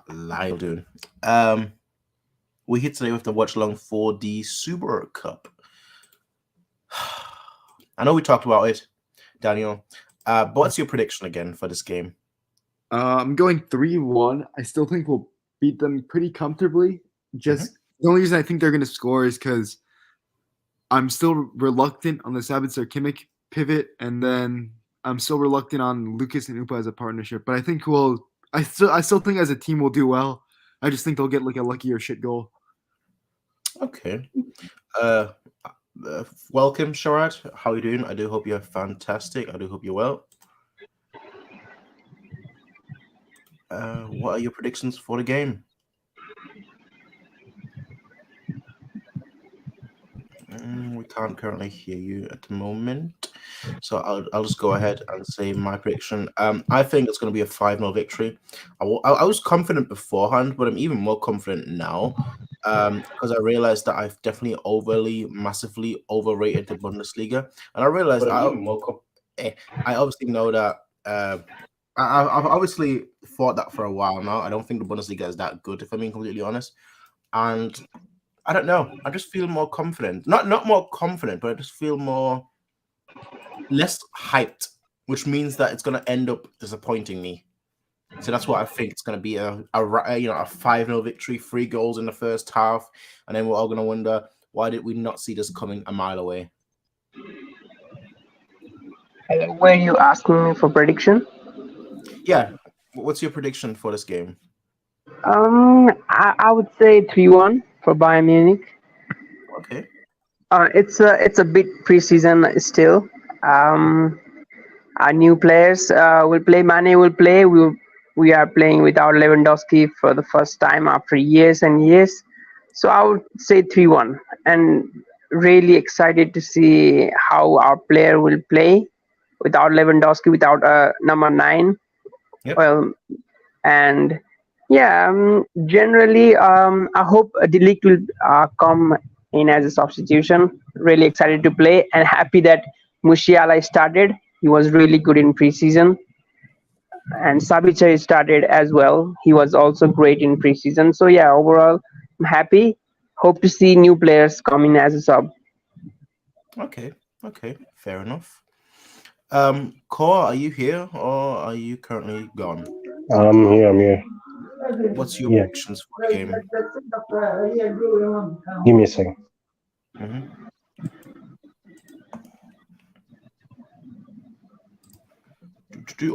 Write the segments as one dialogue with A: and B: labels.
A: Live doing. We're here today with the Watchalong for the Supercup. I know we talked about it, Daniel. But what's your prediction again for this game?
B: I'm going 3-1. I still think we'll beat them pretty comfortably. The only reason I think they're going to score is because I'm still reluctant on the Sabitzer Kimmich pivot, and then I'm still reluctant on Lucas and Upa as a partnership. But I think I still think as a team we'll do well. I just think they'll get like a lucky or shit goal.
A: Okay. Welcome, Sharad. How are you doing? I do hope you're fantastic. I do hope you're well. What are your predictions for the game? We can't currently hear you at the moment, so I'll just go ahead and say my prediction. I think it's going to be a 5-0 victory. I was confident beforehand, but I'm even more confident now because I realized that I've definitely massively overrated the Bundesliga, and I realized I obviously know that. I've obviously thought that for a while now. I don't think the Bundesliga is that good, if I'm being completely honest, and I don't know. I just feel more confident. Not more confident, but I just feel less hyped, which means that it's going to end up disappointing me. So that's what I think. It's going to be a 5-0 victory, 3 goals in the first half, and then we're all going to wonder, why did we not see this coming a mile away?
C: Were you asking me for prediction?
A: Yeah. What's your prediction for this game?
C: I would say 3-1 for Bayern Munich.
A: Okay.
C: It's a bit preseason still. Our new players will play. Mane will play. We are playing without Lewandowski for the first time after years and years. So I would say 3-1, and really excited to see how our player will play without Lewandowski, without number 9.
A: Yep.
C: Well, and yeah, generally, I hope Delict will come in as a substitution. Really excited to play and happy that Musiala started. He was really good in preseason. And Sabitzer started as well. He was also great in preseason. So yeah, overall, I'm happy. Hope to see new players come in as a sub.
A: Okay, fair enough. Cor, are you here or are you currently gone?
D: I'm here.
A: What's your predictions for the game?
D: Give me a second.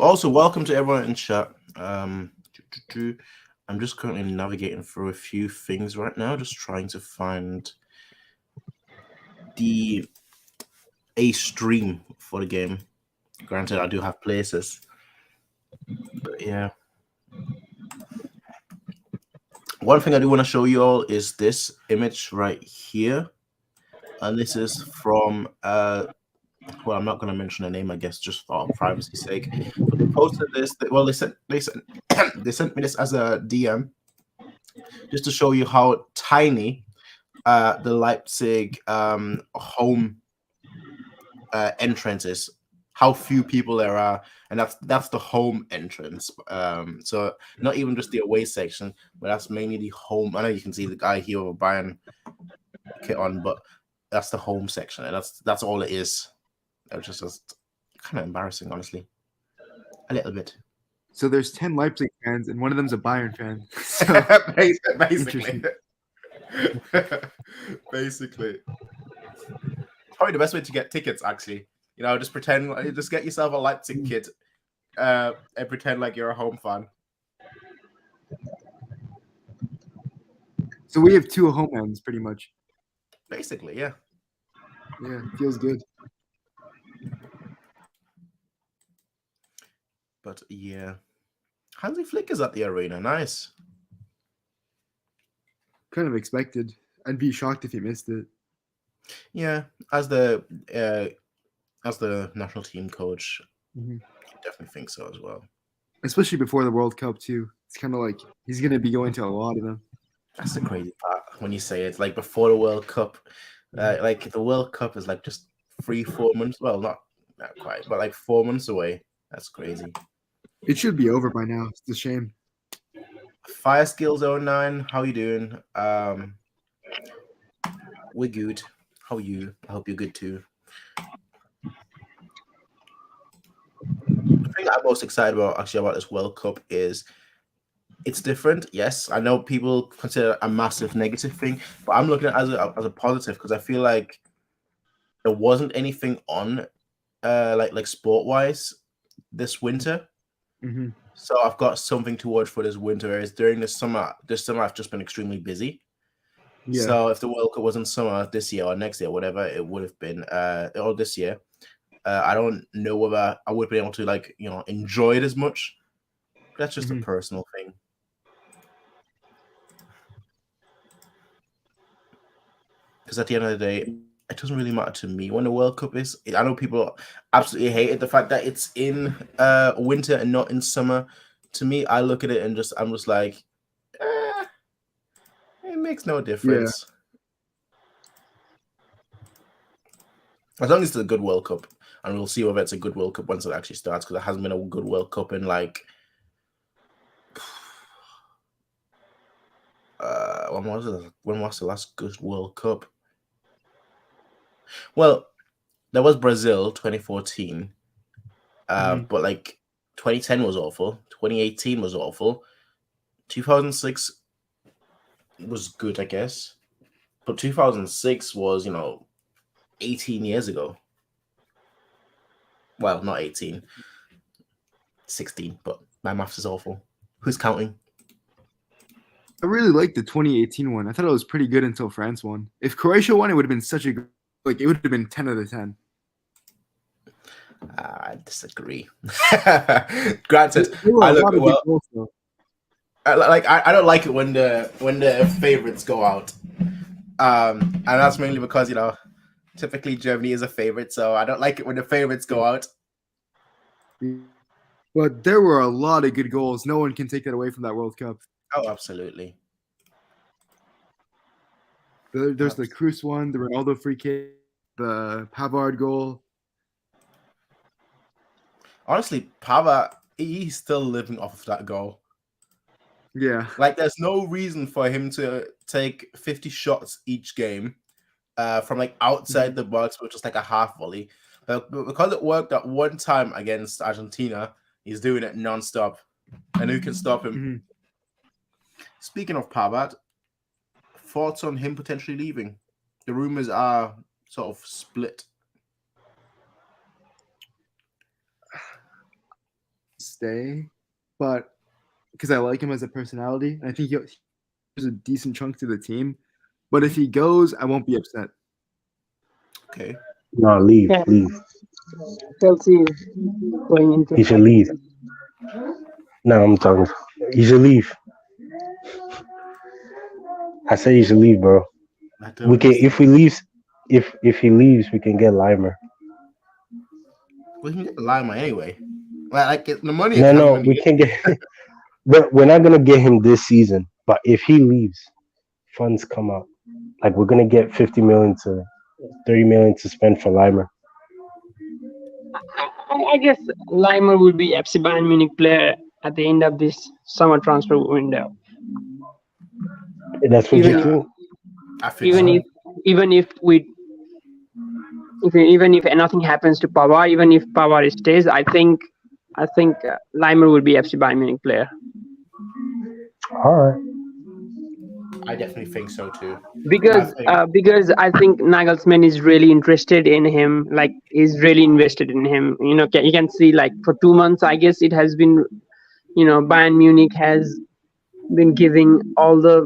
A: Also, welcome to everyone in chat. I'm just currently navigating through a few things right now, just trying to find a stream for the game. Granted, I do have places, but yeah. One thing I do want to show you all is this image right here, and this is from well, I'm not going to mention a name, I guess, just for privacy's sake. But they posted this. Well, they sent me this as a DM, just to show you how tiny the Leipzig home entrance is. How few people there are, and that's the home entrance. So not even just the away section, but that's mainly the home. I know you can see the guy here with Bayern kit on, but that's the home section, and that's all it is. It's just kind of embarrassing, honestly, a little bit.
B: So there's 10 Leipzig fans, and one of them's a Bayern fan. So
A: basically, probably the best way to get tickets, actually. You know, just get yourself a Leipzig kit, and pretend like you're a home fan.
B: So we have 2 home ends, pretty much.
A: Basically, yeah.
B: Yeah, feels good.
A: But yeah, Hansi Flick is at the arena. Nice.
B: Kind of expected. I'd be shocked if he missed it.
A: Yeah, as the national team coach, I definitely think so as well.
B: Especially before the World Cup too. It's kind of like he's going to be going to a lot of them.
A: That's the crazy part when you say it. Like before the World Cup, like the World Cup is like just 3-4 months. Well, not quite, but like 4 months away. That's crazy.
B: It should be over by now. It's a shame.
A: Fire Skills 09, how you doing? We're good. How are you? I hope you're good too. The thing I'm most excited about this World Cup is it's different. Yes, I know people consider it a massive negative thing, but I'm looking at it as a positive because I feel like there wasn't anything on like sport wise this winter.
B: Mm-hmm.
A: So I've got something to watch for this winter. Whereas during this summer I've just been extremely busy.
B: Yeah.
A: So if the World Cup was in summer this year or next year, whatever it would have been, or this year, I don't know whether I would be able to enjoy it as much. That's just a personal thing. Because at the end of the day, it doesn't really matter to me when the World Cup is. I know people absolutely hate it, the fact that it's in winter and not in summer. To me, I look at it and I'm just like, it makes no difference. Yeah. As long as it's a good World Cup, and we'll see whether it's a good World Cup once it actually starts, because it hasn't been a good World Cup in like when was the last good World Cup? Well, there was Brazil 2014, but like 2010 was awful. 2018 was awful. 2006 was good, I guess, but 2006 was 18 years ago. Well, not 18, 16, but my maths is awful. Who's counting?
B: I really liked the 2018 one. I thought it was pretty good until France won. If Croatia won, it would have been such a it would have been 10 out of 10.
A: I disagree. Granted, I look well. I don't like it when the favorites go out, and that's mainly because typically Germany is a favorite, so I don't like it when the favorites go out.
B: But there were a lot of good goals. No one can take that away from that World Cup.
A: Oh, absolutely.
B: There's the Kroos one, the Ronaldo free kick, the Pavard goal.
A: Honestly, Pavard, he's still living off of that goal.
B: Yeah.
A: Like, there's no reason for him to take 50 shots each game from like outside the box with just like a half volley. But because it worked at one time against Argentina, he's doing it non-stop. And who can stop him? Speaking of Pavard, thoughts on him potentially leaving? The rumors are sort of split.
B: Stay, but because I like him as a personality, and I think he's a decent chunk to the team. But if he goes, I won't be upset.
A: Okay.
D: No, leave, leave.
C: Chelsea going into.
D: He should leave. No, I'm talking. He should leave. I say he should leave, bro. We can if he leaves, we can get Limer.
A: We can get Limer anyway. Like the money.
D: No, we can't get. We're not gonna get him this season. But if he leaves, funds come out. Like we're gonna get 50 million to 30 million to spend for Limer.
C: I guess Limer would be FC Bayern Munich player at the end of this summer transfer window.
D: That's what you think.
C: Even if nothing happens to Pavard, even if Pavard stays, I think Limer will be FC Bayern Munich player.
D: All right.
A: I definitely think so too.
C: Because I think Nagelsmann is really interested in him. Like he's really invested in him. You can see like for 2 months, I guess it has been. Bayern Munich has been giving all the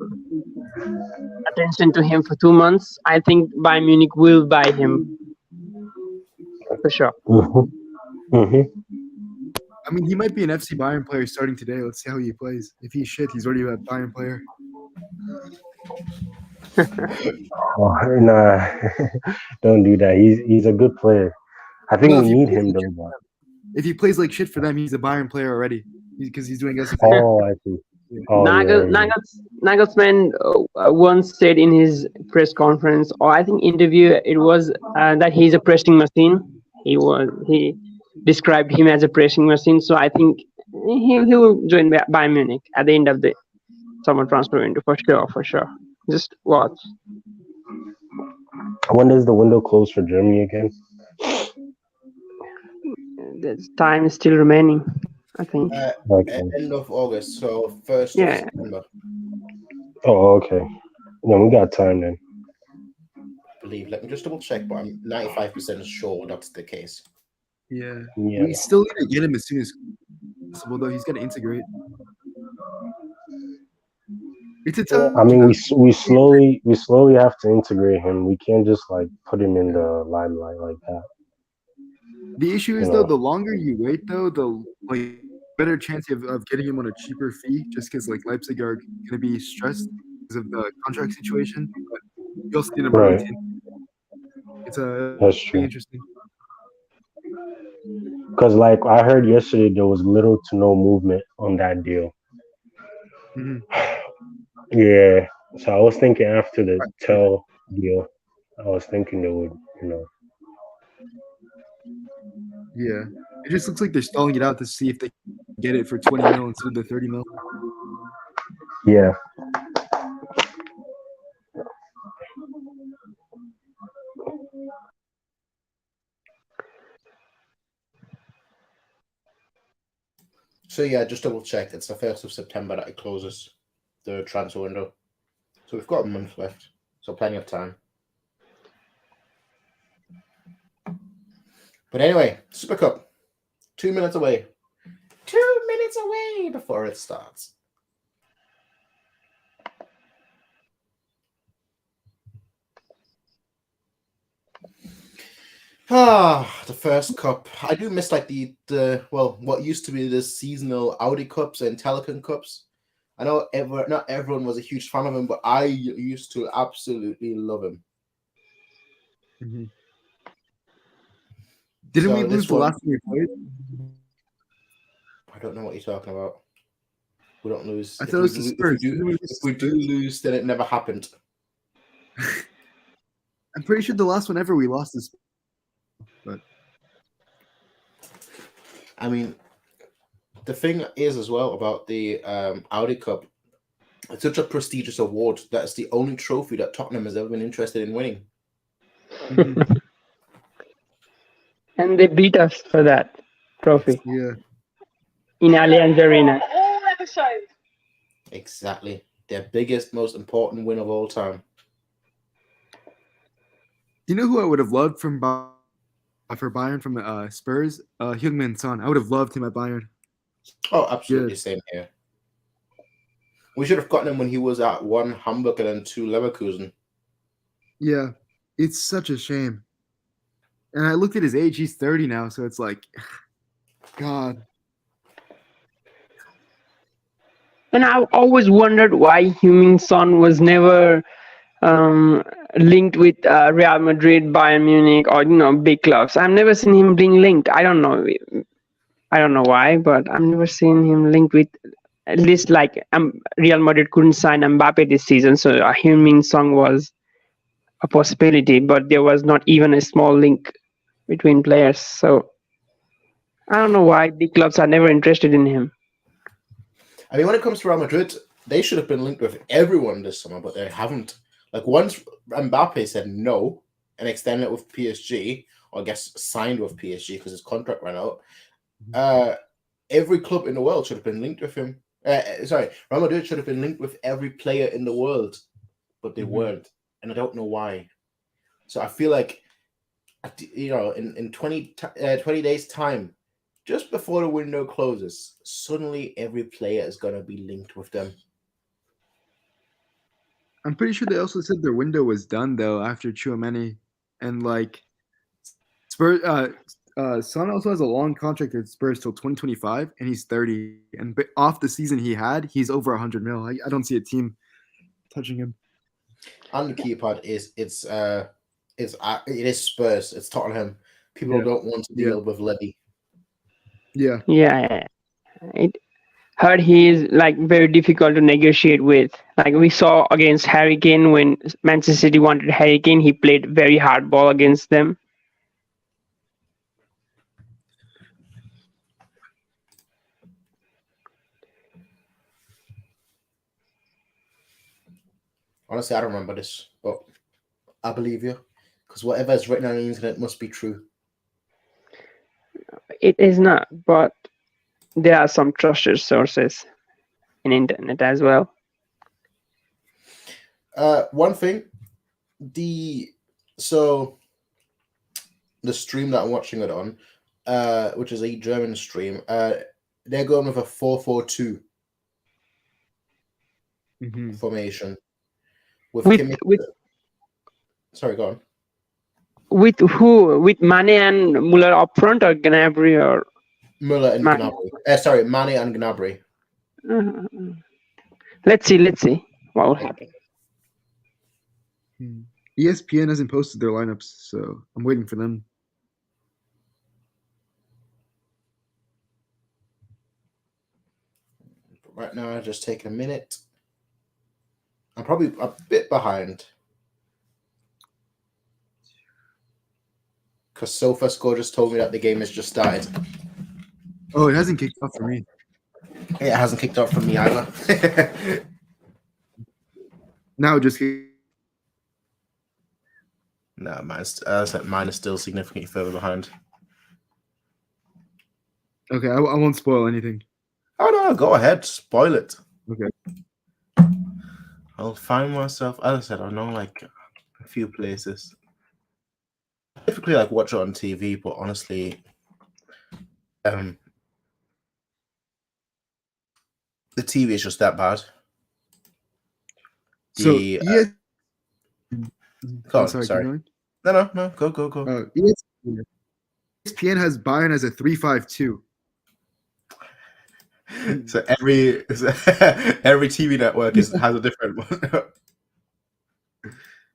C: attention to him for 2 months. I think Bayern Munich will buy him for sure.
B: I mean, he might be an FC Bayern player starting today. Let's see how he plays. If he's shit, he's already a Bayern player.
D: Oh, nah, don't do that. He's a good player. I think we need him though.
B: If he plays like shit for them, he's a Bayern player already because he's doing us.
D: Oh, I see. Oh,
C: Nagelsmann once said in his press conference, or I think interview, it was that he's a pressing machine. He described him as a pressing machine. So I think he will join Bayern Munich at the end of the summer transfer window for sure, for sure. Just watch.
D: When does the window close for Germany again?
C: There's time is still remaining, I think.
D: Okay.
A: End of August, so 1st of
C: Yeah.
A: September.
D: Oh, okay. No, we got time then.
A: I believe. Let me just double check, but I'm 95% sure that's the case.
B: Yeah.
D: Yeah.
B: We still need to get him as soon as possible, though. He's got to integrate. It's a tough.
D: I mean, we slowly have to integrate him. We can't just like put him in the limelight like that.
B: The issue is
D: You
B: though,
D: know.
B: the longer you wait, though, the better chance you have of getting him on a cheaper fee, just because like Leipzig are going to be stressed because of the contract situation. But you also need him on
D: Right.
B: a team. It's
D: That's
B: pretty
D: true.
B: interesting.
D: Because like I heard yesterday, there was little to no movement on that deal.
B: Mhm.
D: Yeah. So I was thinking after the Tell deal, I was thinking they would, you know.
B: Yeah, it just looks like they're stalling it out to see if they can get it for 20 mil instead of the 30 mil.
D: Yeah.
A: So yeah, just double check. It's the 1st of September that it closes, the transfer window. So we've got a month left, so plenty of time. But anyway, Super Cup, 2 minutes away. 2 minutes away before it starts. The first cup. I do miss like the what used to be the seasonal Audi Cups and Telecom Cups. I know not everyone was a huge fan of him, but I used to absolutely love him.
B: Mm-hmm. Didn't we lose the last time we played?
A: I don't know what you're talking about. We don't lose.
B: I thought it was the Spurs.
A: If we do lose, then it never happened.
B: I'm pretty sure the last one ever we lost is. But
A: I mean, the thing is as well about the Audi Cup. It's such a prestigious award that it's the only trophy that Tottenham has ever been interested in winning.
B: Mhm.
C: And they beat us for that trophy
B: Yeah.
C: in Allianz Arena.
A: Exactly. Their biggest, most important win of all time.
B: Do you know who I would have loved for Bayern from Spurs? Heung-min Son. I would have loved him at Bayern.
A: Oh, absolutely.
B: Good.
A: Same here. We should have gotten him when he was at 1 Hamburg and then 2 Leverkusen.
B: Yeah. It's such a shame. And I looked at his age. He's 30 now, so it's like, God.
C: And I've always wondered why Heung-min Son was never linked with Real Madrid, Bayern Munich, or big clubs. I've never seen him being linked. I don't know why, but I've never seen him linked with. At least like Real Madrid couldn't sign Mbappe this season, so Heung-min Son was a possibility, but there was not even a small link between players. So I don't know why big clubs are never interested in him.
A: I mean, when it comes to Real Madrid, they should have been linked with everyone this summer, but they haven't. Like once Mbappe said no and extended it with PSG, or I guess signed with PSG because his contract ran out, every club in the world should have been linked with him. Real Madrid should have been linked with every player in the world, but they weren't, and I don't know why. So I feel like, in 20 days' time, just before the window closes, suddenly every player is going to be linked with them.
B: I'm pretty sure they also said their window was done though after Tchouaméni, and like Spurs. Son also has a long contract at Spurs till 2025, and he's 30. And off the season he had, he's over 100 mil. I don't see a team touching him.
A: And the key part is it is Spurs. It's Tottenham. People don't want to deal with Levy.
B: Yeah.
C: Yeah. It heard he is like very difficult to negotiate with. Like we saw against Harry Kane when Manchester City wanted Harry Kane, he played very hard ball against them.
A: Honestly, I don't remember this, but I believe you because whatever is written on the internet must be true.
C: It is not, but there are some trusted sources in internet as well.
A: One thing, so the stream that I'm watching it on, which is a German stream, they're going with a 4-4-2 formation with Kimmich. Sorry, go on.
C: With who? With Mane and Muller up front, or Gnabry, or
A: Muller and
C: Mane?
A: Gnabry. Sorry, Mane and Gnabry.
C: Let's see what will happen.
B: ESPN hasn't posted their lineups, so I'm waiting for them.
A: Right now, just taking a minute. I'm probably a bit behind. Because SofaScore just told me that the game has just started.
B: Oh, it hasn't kicked off for me.
A: It hasn't kicked off for me either.
B: Now just
A: no, mine is still significantly further behind.
B: Okay, I won't spoil anything.
A: Oh no, go ahead, spoil it.
B: Okay.
A: I'll find myself. As I said, I know like a few places. I typically like watch it on TV, but honestly, the TV is just that bad.
B: So
A: sorry. No, go.
B: ESPN has Bayern as a 3-5-2.
A: So every TV network has a different one.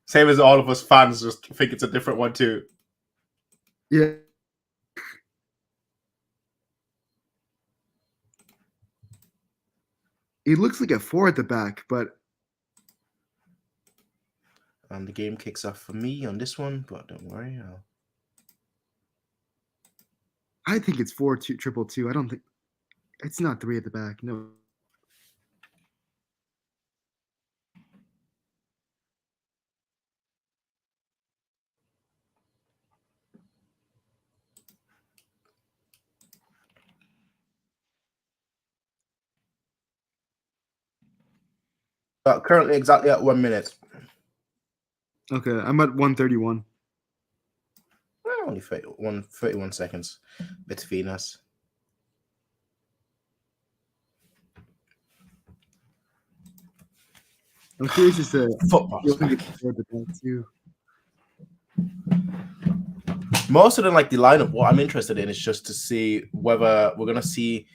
A: Same as all of us fans just think it's a different one too.
B: Yeah. It looks like a 4 at the back, but
A: and the game kicks off for me on this one, but don't worry.
B: I think it's 4-2-2-2. I don't think it's not 3 at the back. No.
A: Currently exactly at 1 minute.
B: Okay, I'm at 131.
A: Only 31 seconds between us.
B: I'm curious as to
A: football.
B: Too.
A: More so than like the lineup, what I'm interested in is just to see whether we're gonna see.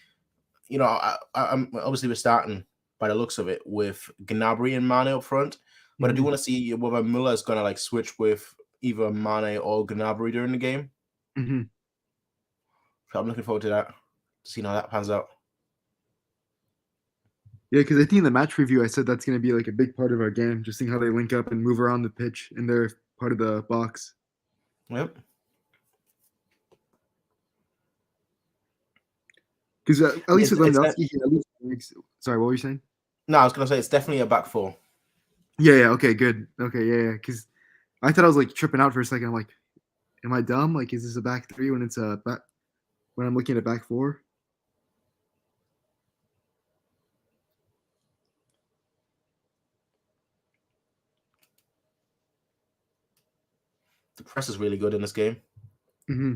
A: You know, I'm obviously we're starting by the looks of it with Gnabry and Mane up front, but I do want to see whether Muller is gonna like switch with either Mane or Gnabry during the game. So I'm looking forward to that. Seeing how that pans out.
B: Yeah, because I think in the match review I said that's going to be like a big part of our game, just seeing how they link up and move around the pitch and they're part of the box.
A: Yep.
B: Because at least with Lewandowski, sorry, what were you saying?
A: No, I was going to say it's definitely a back four.
B: Yeah. Okay, good. Okay, yeah. Because I thought I was like tripping out for a second. I'm like, am I dumb? Like, is this a back three when it's a back? When I'm looking at back four?
A: The press is really good in this game.
B: Mm-hmm.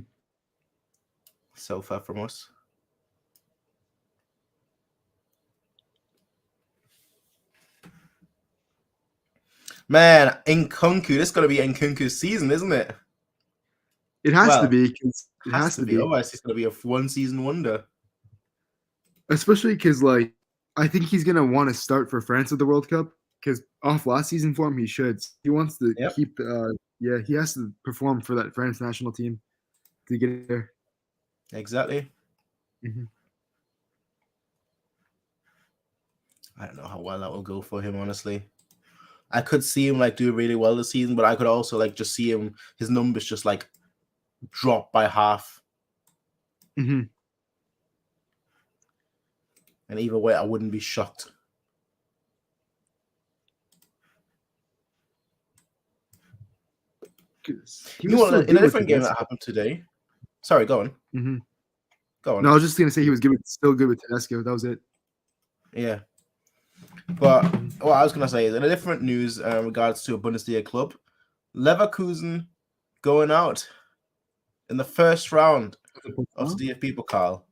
A: So far from us. Man, Nkunku, this is going to be Nkunku's season, isn't it?
B: It has to be. It has to be.
A: Otherwise, it's going to be a one-season wonder.
B: Especially because, like, I think he's going to want to start for France at the World Cup. Because off last season form, he should. He wants to keep. He has to perform for that France national team to get there.
A: Exactly.
B: Mm-hmm.
A: I don't know how well that will go for him, honestly. I could see him like do really well this season, but I could also like just see his numbers just like drop by half.
B: Mm-hmm.
A: And either way, I wouldn't be shocked.
B: He
A: You
B: was
A: know,
B: still
A: in a
B: good with
A: different game that
B: Tedesco.
A: happened today. Sorry, go on.
B: Mm-hmm.
A: Go on.
B: No, I was just gonna say he was still good with Tedesco. That was it.
A: Yeah. But what I was going to say is, in a different news in regards to a Bundesliga club, Leverkusen going out in the first round of the DFB Pokal.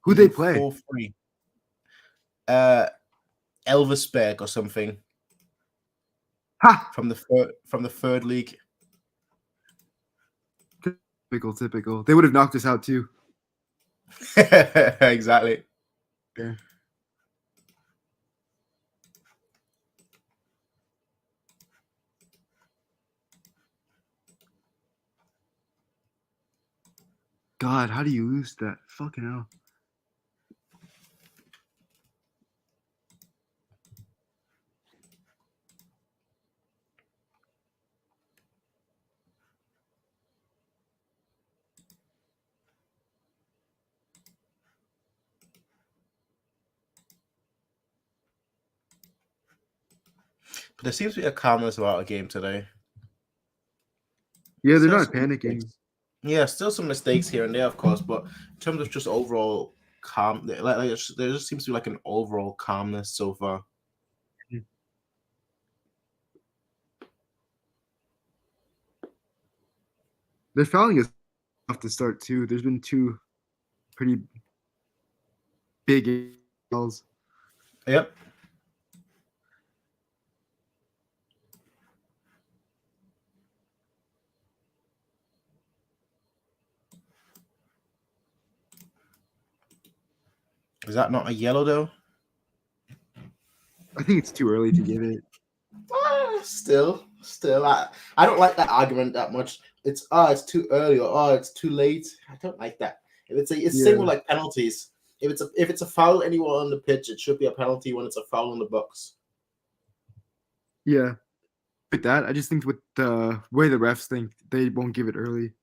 B: Who they play?
A: 4-3. Elversberg or something.
B: Ha!
A: From the third league.
B: Typical. They would have knocked us out too.
A: Exactly.
B: Yeah. God, how do you lose that? Fucking hell.
A: But there seems to be a calmness about a game today.
B: Yeah, they're
A: Still
B: not
A: some
B: panicking.
A: mistakes. Yeah, still some mistakes here and there, of course, but in terms of just overall calm, there just seems to be like an overall calmness so far.
B: They're fouling us off the start too. There's been 2 pretty big fouls.
A: Yep. Is that not a yellow though?
B: I think it's too early to give it.
A: Still, I don't like that argument that much. It's too early or it's too late. I don't like that. It's same with like penalties. If it's a foul anywhere on the pitch, it should be a penalty when it's a foul in the box.
B: Yeah. With that, I just think with the way the refs think, they won't give it early.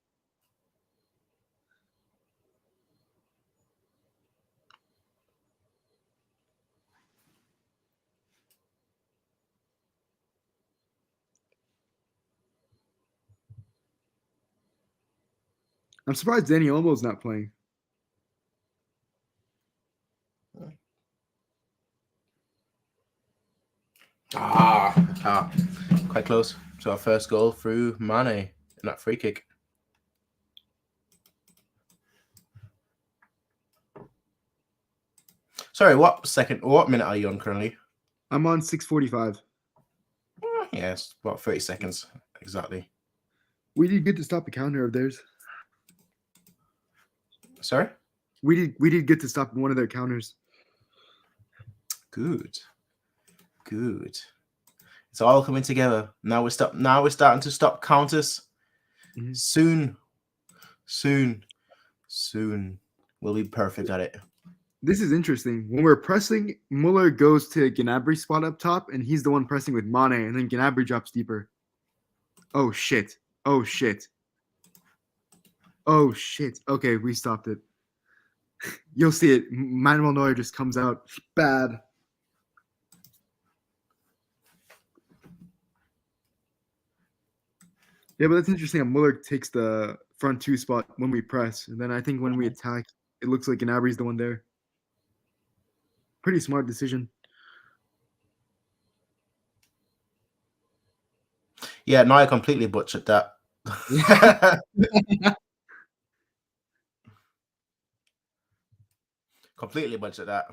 B: I'm surprised Danny Olmo's not playing.
A: Quite close to our first goal through Mane in that free kick. Sorry, what minute are you on currently?
B: I'm on 6:45.
A: Yes, about 30 seconds exactly.
B: We did good to stop a counter of theirs.
A: Sorry?
B: We did good to stop one of their counters.
A: Good. It's all coming together. Now we're starting to stop counters.
B: Mm-hmm.
A: Soon we'll be perfect at it.
B: This is interesting. When we're pressing, Muller goes to Gnabry's spot up top, and he's the one pressing with Mane, and then Gnabry drops deeper. Oh shit. Okay, we stopped it. You'll see it. Manuel Neuer just comes out bad. Yeah, but that's interesting. Muller takes the front 2 spot when we press, and then I think when we attack, it looks like Gnabry's the one there. Pretty smart decision.
A: Yeah, no, I completely butchered that. Completely butchered that.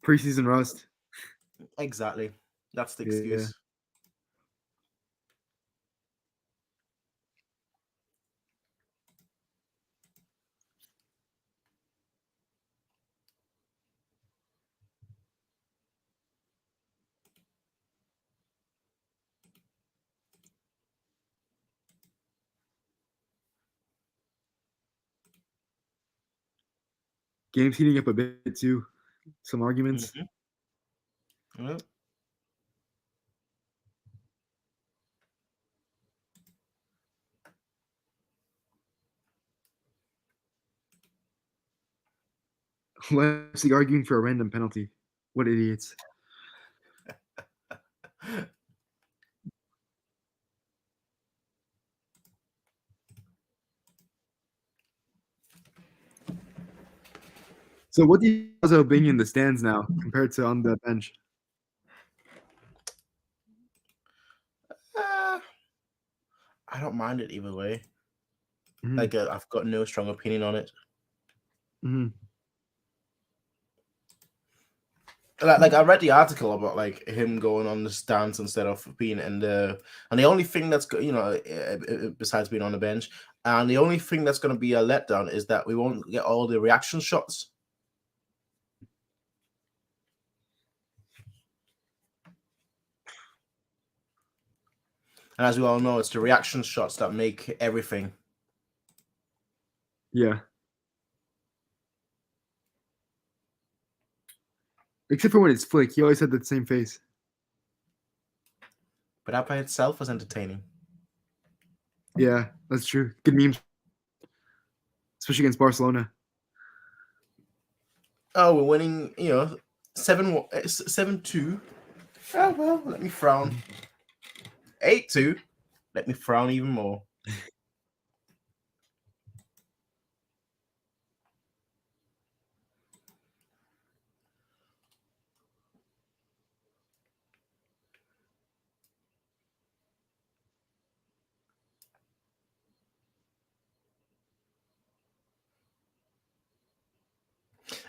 B: Preseason rust.
A: Exactly. That's the excuse.
B: Yeah. Game's heating up a bit too. Some arguments.
A: Mm-hmm. Yep.
B: Leipzig arguing for a random penalty. What idiots. So what do you guys being in the stands now compared to on the bench?
A: I don't mind it either way.
B: Mhm.
A: Like I've got no strong opinion on it.
B: Mhm.
A: Like I read the article about like him going on the stands instead of being in the, and the only thing that's besides being on the bench, and the only thing that's going to be a letdown is that we won't get all the reaction shots. And as we all know, it's the reaction shots that make everything.
B: Yeah. Except for when it's Flick, he always had the same face.
A: But that by itself was entertaining.
B: Yeah, that's true. Good memes, especially against Barcelona.
A: Oh, we're winning, 7-2. Oh well, let me frown. 8-2. Let me frown even more.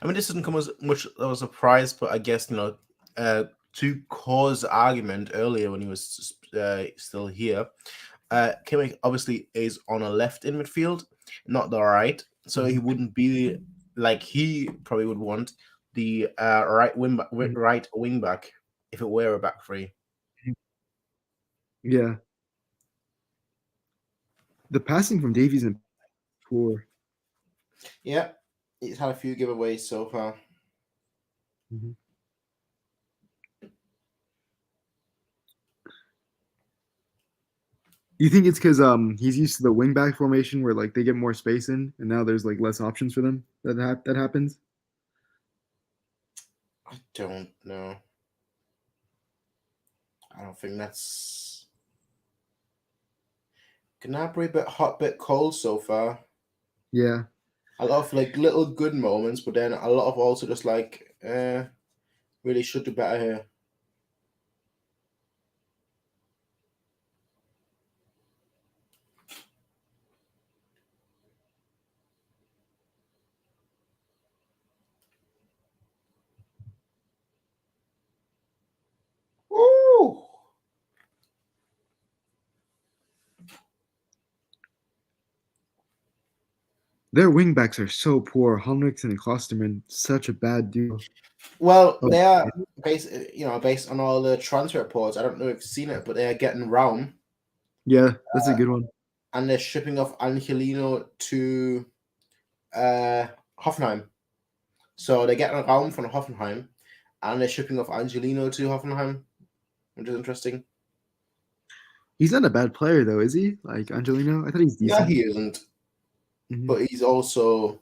A: I mean, this doesn't come as much of a surprise, but I guess, to cause argument earlier when he was still here, Kimmich obviously is on a left in midfield, not the right. So he wouldn't be like, he probably would want the right wing back if it were a back three.
B: Yeah. The passing from Davies and poor.
A: Yeah, he's had a few giveaways so far.
B: Mm-hmm. You think it's because he's used to the wing back formation where like they get more space in, and now there's like less options for them that happens?
A: I don't know. I don't think that's. Gnabry bit hot, bit cold so far.
B: Yeah.
A: A lot of like little good moments, but then a lot of also just like really should do better here. Woo!
B: Their wing backs are so poor. Henriksen and Klosterman, such a bad duo.
A: Well, they are based on all the transfer reports. I don't know if you've seen it, but they are getting round.
B: Yeah, that's a good one.
A: And they're shipping off Angelino to Hoffenheim. So they're getting around from Hoffenheim, and they're shipping off Angelino to Hoffenheim, which is interesting.
B: He's not a bad player though, is he? Like Angelino, I thought he's decent.
A: Yeah, he isn't.
B: Mm-hmm.
A: But he's also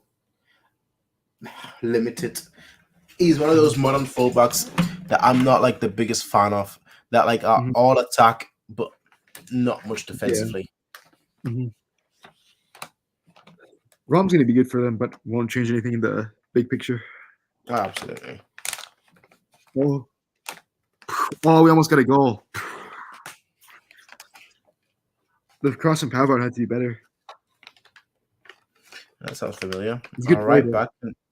A: limited. He's one of those modern fullbacks that I'm not like the biggest fan of. That like are all attack, but not much defensively.
B: Yeah. Mm-hmm. Rom's going to be good for them, but won't change anything in the big picture.
A: Oh, absolutely.
B: Oh, we almost got a goal. The cross from Pavard had to be better.
A: That sounds familiar.
B: All
A: right back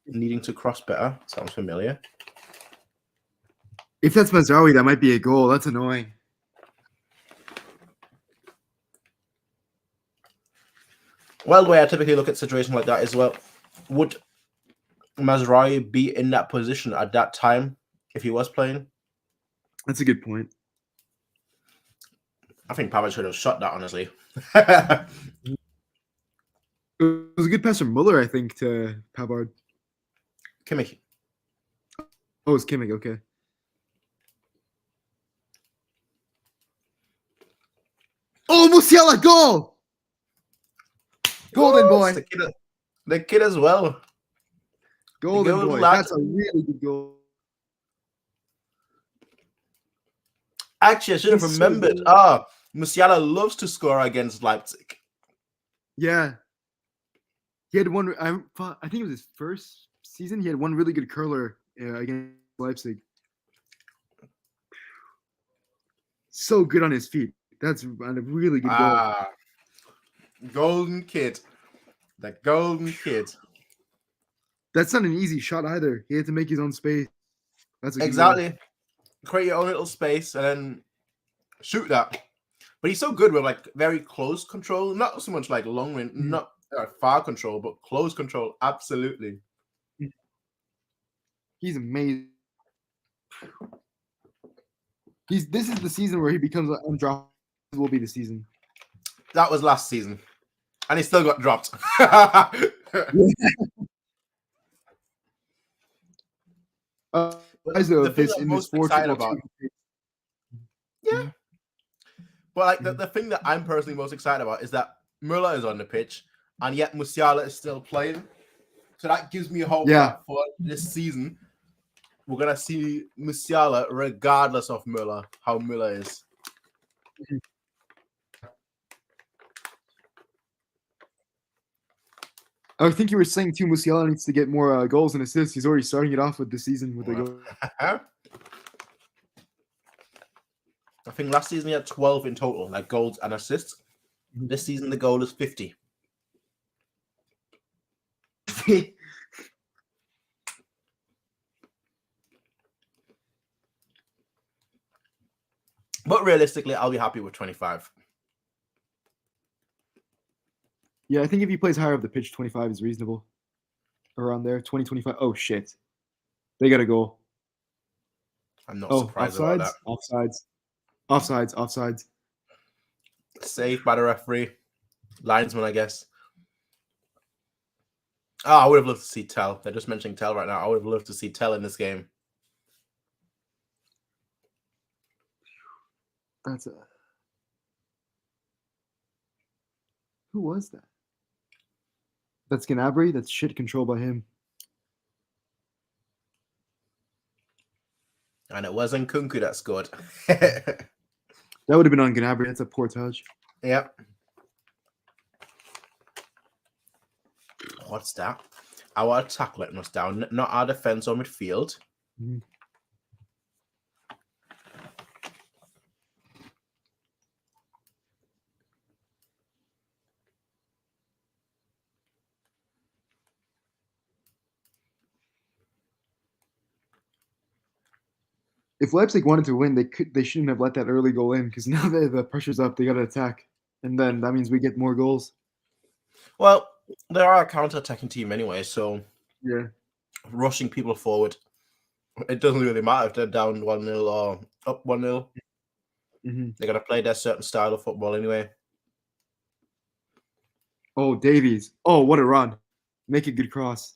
A: needing to cross better. Sounds familiar.
B: If that's Mazraoui, that might be a goal. That's annoying.
A: Well, the way I typically look at situations like that is, well, would Mazraoui be in that position at that time if he was playing?
B: That's a good point.
A: I think Pavard should have shot that, honestly.
B: It was a good pass from Muller, I think, to Pavard.
A: Kimmich.
B: Oh, it's Kimmich, okay. Oh, Musiala, goal! Golden boy.
A: The kid as well.
B: Golden boy. That's a really good goal.
A: Actually, I should have remembered. Musiala loves to score against Leipzig.
B: Yeah. He had one. I think it was his first season, he had one really good curler against Leipzig. So good on his feet. That's a really good goal.
A: Golden kid. The golden kid.
B: That's not an easy shot either. He had to make his own space. That's a good
A: Exactly.
B: goal.
A: Create your own little space and then shoot that. But he's so good with like very close control, not so much like long range, not far control, but close control. Absolutely.
B: He's amazing. This is the season where he becomes undroppable. Will be the season.
A: That was last season, and he still got dropped.
B: The thing I'm most excited
A: about. Yeah. But like the thing that I'm personally most excited about is that Müller is on the pitch, and yet Musiala is still playing. So that gives me hope that for this season, we're gonna see Musiala regardless of Müller, how Müller is.
B: I think you were saying too, Musiala needs to get more goals and assists. He's already starting it off with the season with the goal.
A: I think last season he had 12 in total, like goals and assists. This season the goal is 50. But realistically, I'll be happy with 25.
B: Yeah, I think if he plays higher up the pitch, 25 is reasonable. Around there, 20, 25. Oh, shit. They got a goal.
A: I'm not surprised about that.
B: Offsides.
A: Saved by the referee. Linesman, I guess. Oh, I would have loved to see Tell. They're just mentioning Tell right now. I would have loved to see Tell in this game.
B: Who was that? That's Gnabry. That's shit control by him.
A: And it wasn't Kunku that scored.
B: That would have been on Gnabry. That's a poor touch.
A: Yep. What's that? Our attack letting us down, not our defense or midfield.
B: Mm-hmm. If Leipzig wanted to win, they shouldn't have let that early goal in, because now that the pressure's up, they got to attack, and then that means we get more goals.
A: Well, they are a counter-attacking team anyway, so
B: yeah,
A: rushing people forward, it doesn't really matter if they're down 1-0 or up 1-0.
B: Mm-hmm.
A: They're gonna play their certain style of football anyway.
B: Oh, Davies! Oh, what a run! Make a good cross.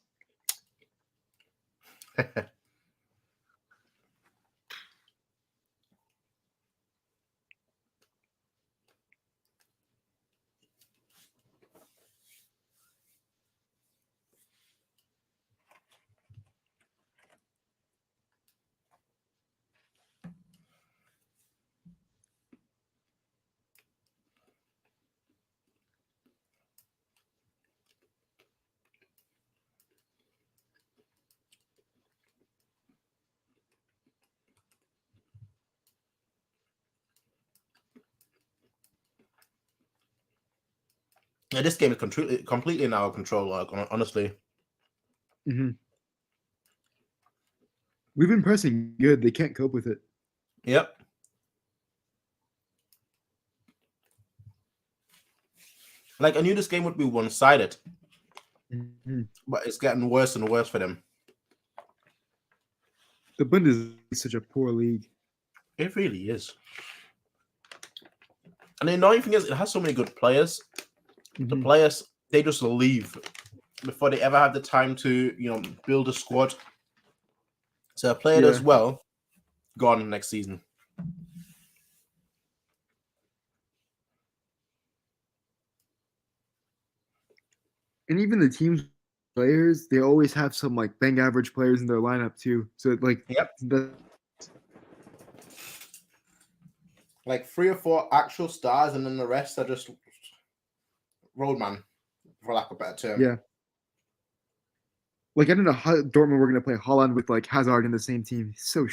A: Yeah, this game is completely in our control, honestly.
B: Mm-hmm. We've been pressing good. They can't cope with it.
A: Yep. Like, I knew this game would be one-sided, but it's getting worse and worse for them.
B: The Bundesliga is such a poor league.
A: It really is. And the annoying thing is, it has so many good players. The players, they just leave before they ever have the time to, build a squad. So a player does well, gone next season.
B: And even the team's players, they always have some like bang average players in their lineup too. So
A: like 3 or 4 actual stars, and then the rest are just roadman, for lack of a better term.
B: Yeah. Like I don't know how Dortmund were gonna play Haaland with like Hazard in the same team. He's so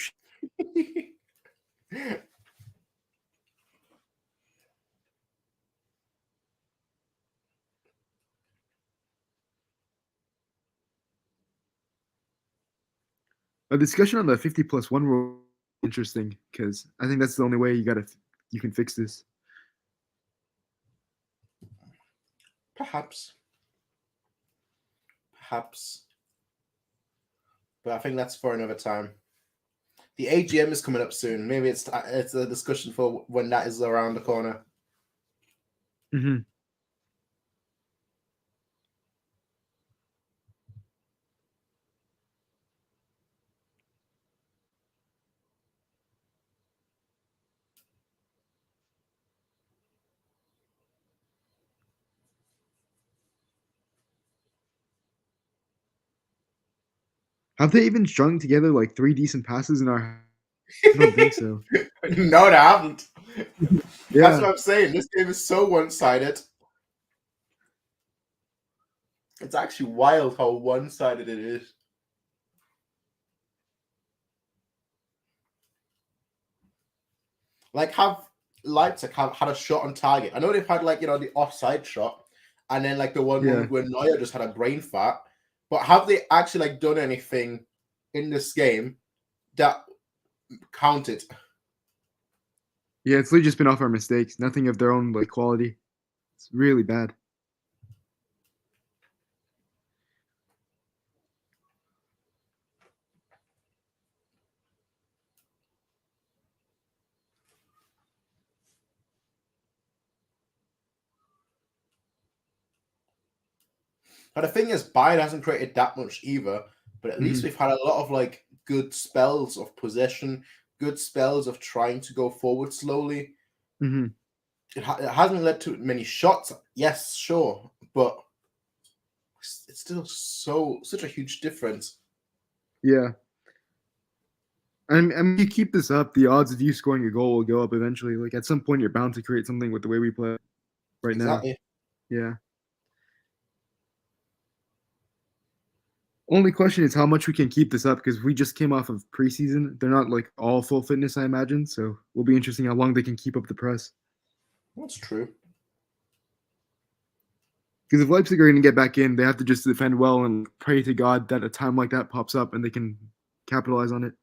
B: a discussion on the 50+1 rule is interesting because I think that's the only way you can fix this.
A: Perhaps. But I think that's for another time. The AGM is coming up soon. Maybe it's a discussion for when that is around the corner.
B: Mm-hmm. Have they even strung together like 3 decent passes in our? I don't think so.
A: No, they haven't.
B: Yeah.
A: That's what I'm saying. This game is so one-sided. It's actually wild how one-sided it is. Like, have Leipzig had a shot on target? I know they've had the offside shot, and then like the one moment where Neuer just had a brain fart. But have they actually done anything in this game that counted?
B: Yeah, it's literally just been off our mistakes. Nothing of their own quality. It's really bad.
A: But the thing is, Bayern hasn't created that much either. But at least we've had a lot of good spells of possession, good spells of trying to go forward slowly.
B: Mm-hmm.
A: It hasn't led to many shots. Yes, sure, but it's still such a huge difference.
B: Yeah. And you keep this up, the odds of you scoring a goal will go up eventually. Like at some point, you're bound to create something with the way we play right now. Yeah. Only question is how much we can keep this up because we just came off of preseason. They're not all full fitness, I imagine. So it will be interesting how long they can keep up the press.
A: That's true.
B: Because if Leipzig are going to get back in, they have to just defend well and pray to God that a time like that pops up and they can capitalize on it.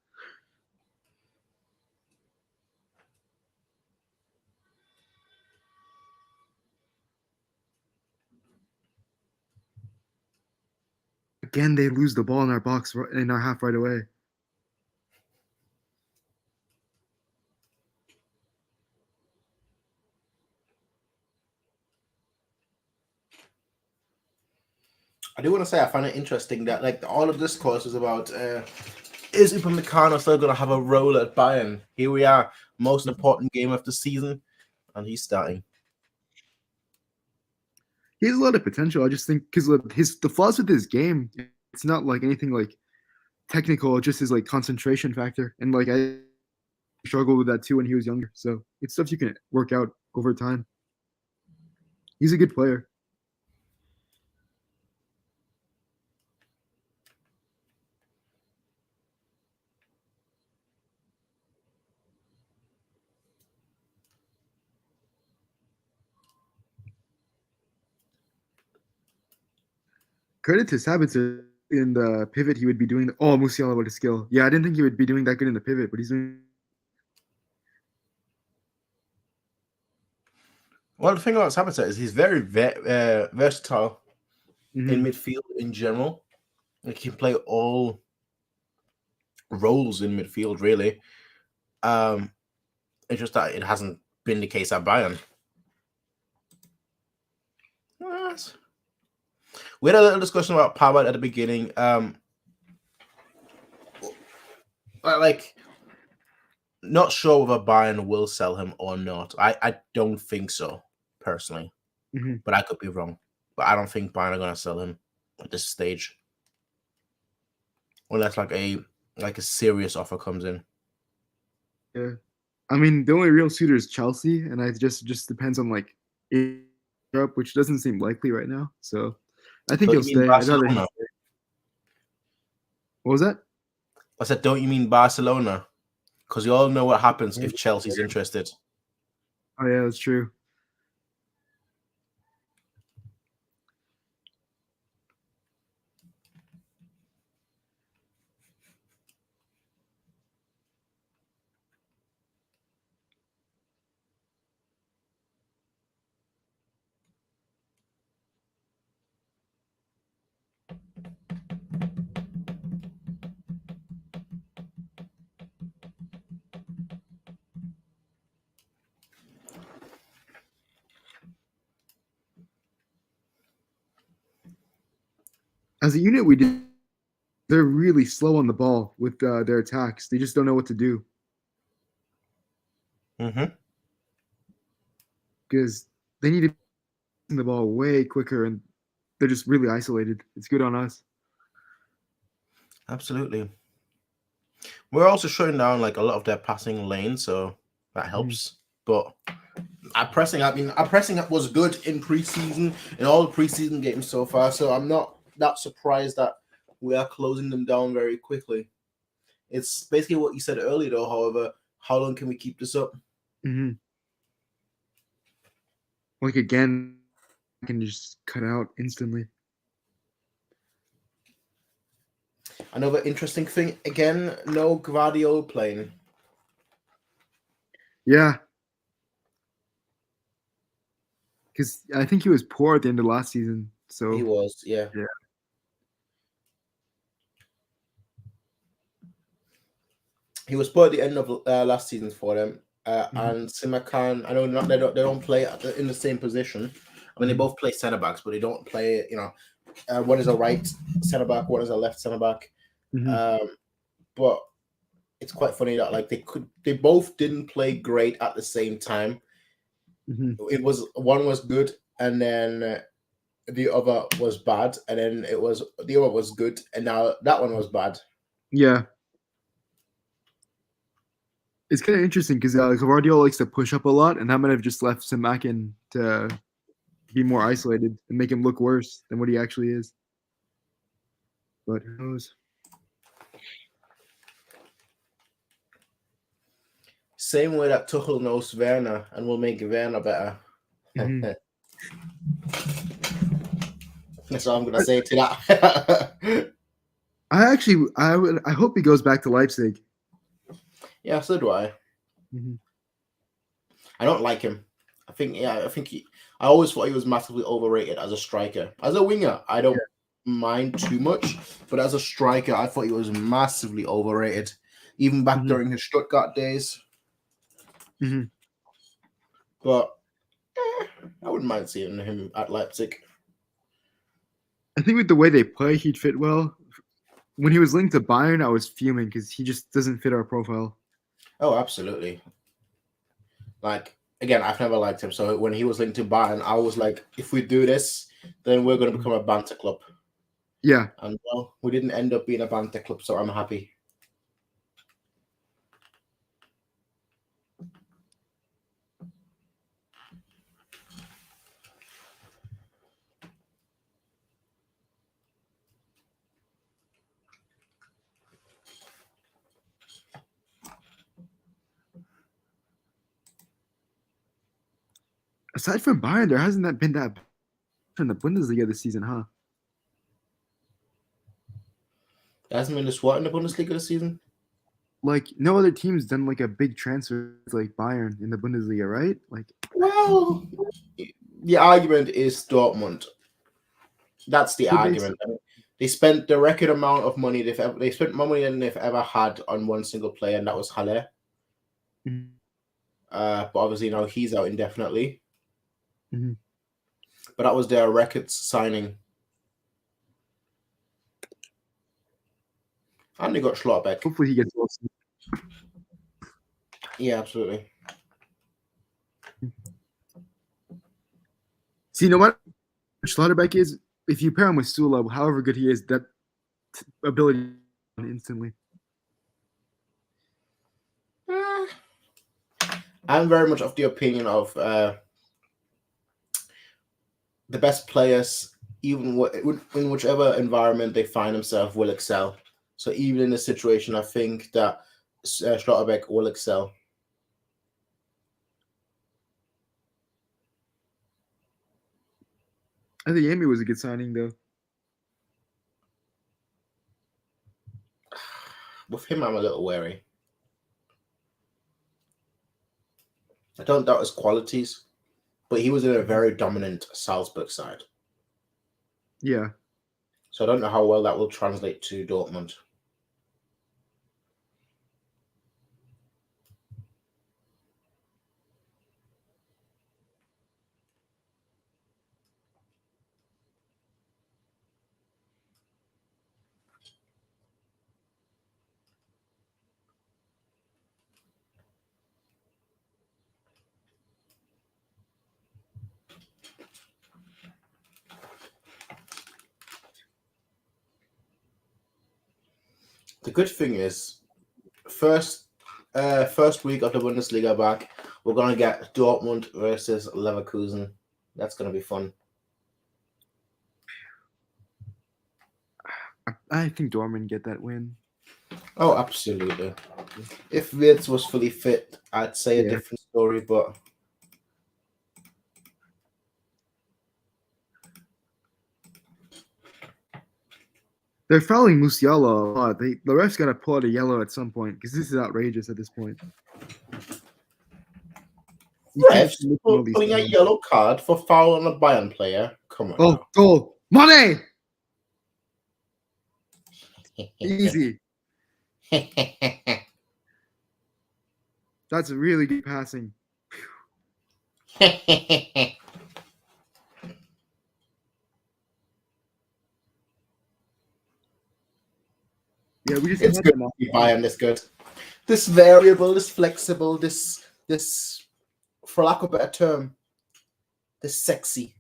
B: Again, they lose the ball in our box in our half right away.
A: I do want to say I find it interesting that all of this course is about is Upamecano still going to have a role at Bayern? Here we are, most important game of the season, and he's starting.
B: He has a lot of potential. I just think because the flaws with his game, it's not anything technical. It's just his concentration factor, and I struggled with that too when he was younger. So it's stuff you can work out over time. He's a good player. Credit to Sabitzer in the pivot. He would be doing. Musiala with a skill. Yeah, I didn't think he would be doing that good in the pivot, but he's doing.
A: Well, the thing about Sabitzer is he's very versatile in midfield in general. He can play all roles in midfield, really. It's just that it hasn't been the case at Bayern. We had a little discussion about Pavard at the beginning. Not sure whether Bayern will sell him or not. I don't think so, personally. But I could be wrong. But I don't think Bayern are going to sell him at this stage. Unless a serious offer comes in.
B: Yeah. I mean, the only real suitor is Chelsea, and it just depends on Europe, which doesn't seem likely right now. So I think he'll stay. What was that?
A: I said, don't you mean Barcelona? Because you all know what happens if Chelsea's interested.
B: Oh yeah, that's true. As a unit, they're really slow on the ball with their attacks. They just don't know what to do because they need to get the ball way quicker, and they're just really isolated. It's good on us.
A: Absolutely. We're also shutting down like a lot of their passing lanes, so that helps. But our pressing up was good in preseason, in all the preseason games so far. So I'm not that surprised that we are closing them down very quickly. It's basically what you said earlier, though. However, how long can we keep this up?
B: Like again, I can just cut out instantly.
A: Another interesting thing, again, no Gvardiol playing.
B: Yeah. Because I think he was poor at the end of last season. So
A: He was, yeah. He was poor at the end of last season for them. And Simakan, I know they don't play in the same position. I mean, they both play centre backs, but they don't play. One is a right centre back, one is a left centre back. But it's quite funny that like they both didn't play great at the same time. It was one was good, and then the other was bad, and then the other was good, and now that one was bad.
B: Yeah. It's kind of interesting because Gvardiol likes to push up a lot, and that might have just left Simakan to be more isolated and make him look worse than what he actually is. But who knows?
A: Same way that Tuchel knows Werner and will make Werner better. That's all I'm gonna say to that.
B: I hope he goes back to Leipzig.
A: Yeah, so do I. I don't like him. I always thought he was massively overrated as a striker. As a winger, I don't mind too much, but as a striker, I thought he was massively overrated, even back during his Stuttgart days. But I wouldn't mind seeing him at Leipzig.
B: I think with the way they play, he'd fit well. When he was linked to Bayern, I was fuming because he just doesn't fit our profile.
A: Oh, absolutely. Like, again, I've never liked him. So when he was linked to Bayern, I was like, if we do this, then we're going to become a banter club.
B: Yeah.
A: And well, we didn't end up being a banter club, so I'm happy.
B: Aside from Bayern, there hasn't been that in the Bundesliga this season, huh?
A: There hasn't been a SWAT in the Bundesliga this season?
B: Like, no other team's done like a big transfer like Bayern in the Bundesliga, right? Like,
A: well, the argument is Dortmund. That's the argument. I mean, they spent the record amount of money they spent more money than they've ever had on one single player, and that was Haller. But obviously now he's out indefinitely. But that was their records signing. And they got Schlotterbeck.
B: Hopefully he gets well soon.
A: Yeah, absolutely.
B: See, no matter what Schlotterbeck is, if you pair him with Sula, however good he is, that ability instantly.
A: I'm very much of the opinion of the best players, even in whichever environment they find themselves, will excel. So even in this situation, I think that Schlotterbeck will excel.
B: I think Amy was a good signing, though.
A: With him, I'm a little wary. I don't doubt his qualities, but he was in a very dominant Salzburg side.
B: Yeah.
A: So I don't know how well that will translate to Dortmund. The good thing is, first week of the Bundesliga back, we're gonna get Dortmund versus Leverkusen. That's gonna be fun.
B: I think Dortmund get that win.
A: Oh, absolutely. If Wirtz was fully fit, I'd say a different story, but
B: they're fouling Musiala a lot. The refs got to pull out a yellow at some point because this is outrageous at this point.
A: refs pulling a yellow card for foul on a Bayern player. Come on.
B: Oh,
A: now.
B: goal. Money! Easy. That's really good passing. Yeah, we just
A: it's good to be Bayern this good. This variable, this flexible, this for lack of a better term, this sexy.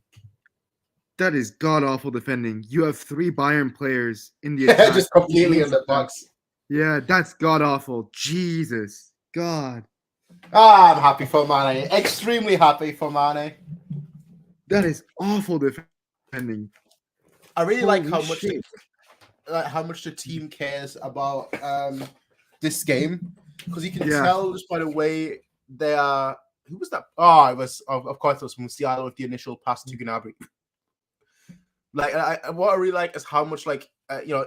B: That is god awful defending. You have 3 Bayern players in the attack.
A: Just completely in the box.
B: Yeah, that's god awful. Jesus. God.
A: I'm happy for Mane. Extremely happy for Mane.
B: That is awful defending.
A: I really like how much the team cares about this game, because you can tell just by the way they are. Who was that? Oh, it was of course it was Musiala with the initial pass to Gnabry. Like what I really like is how much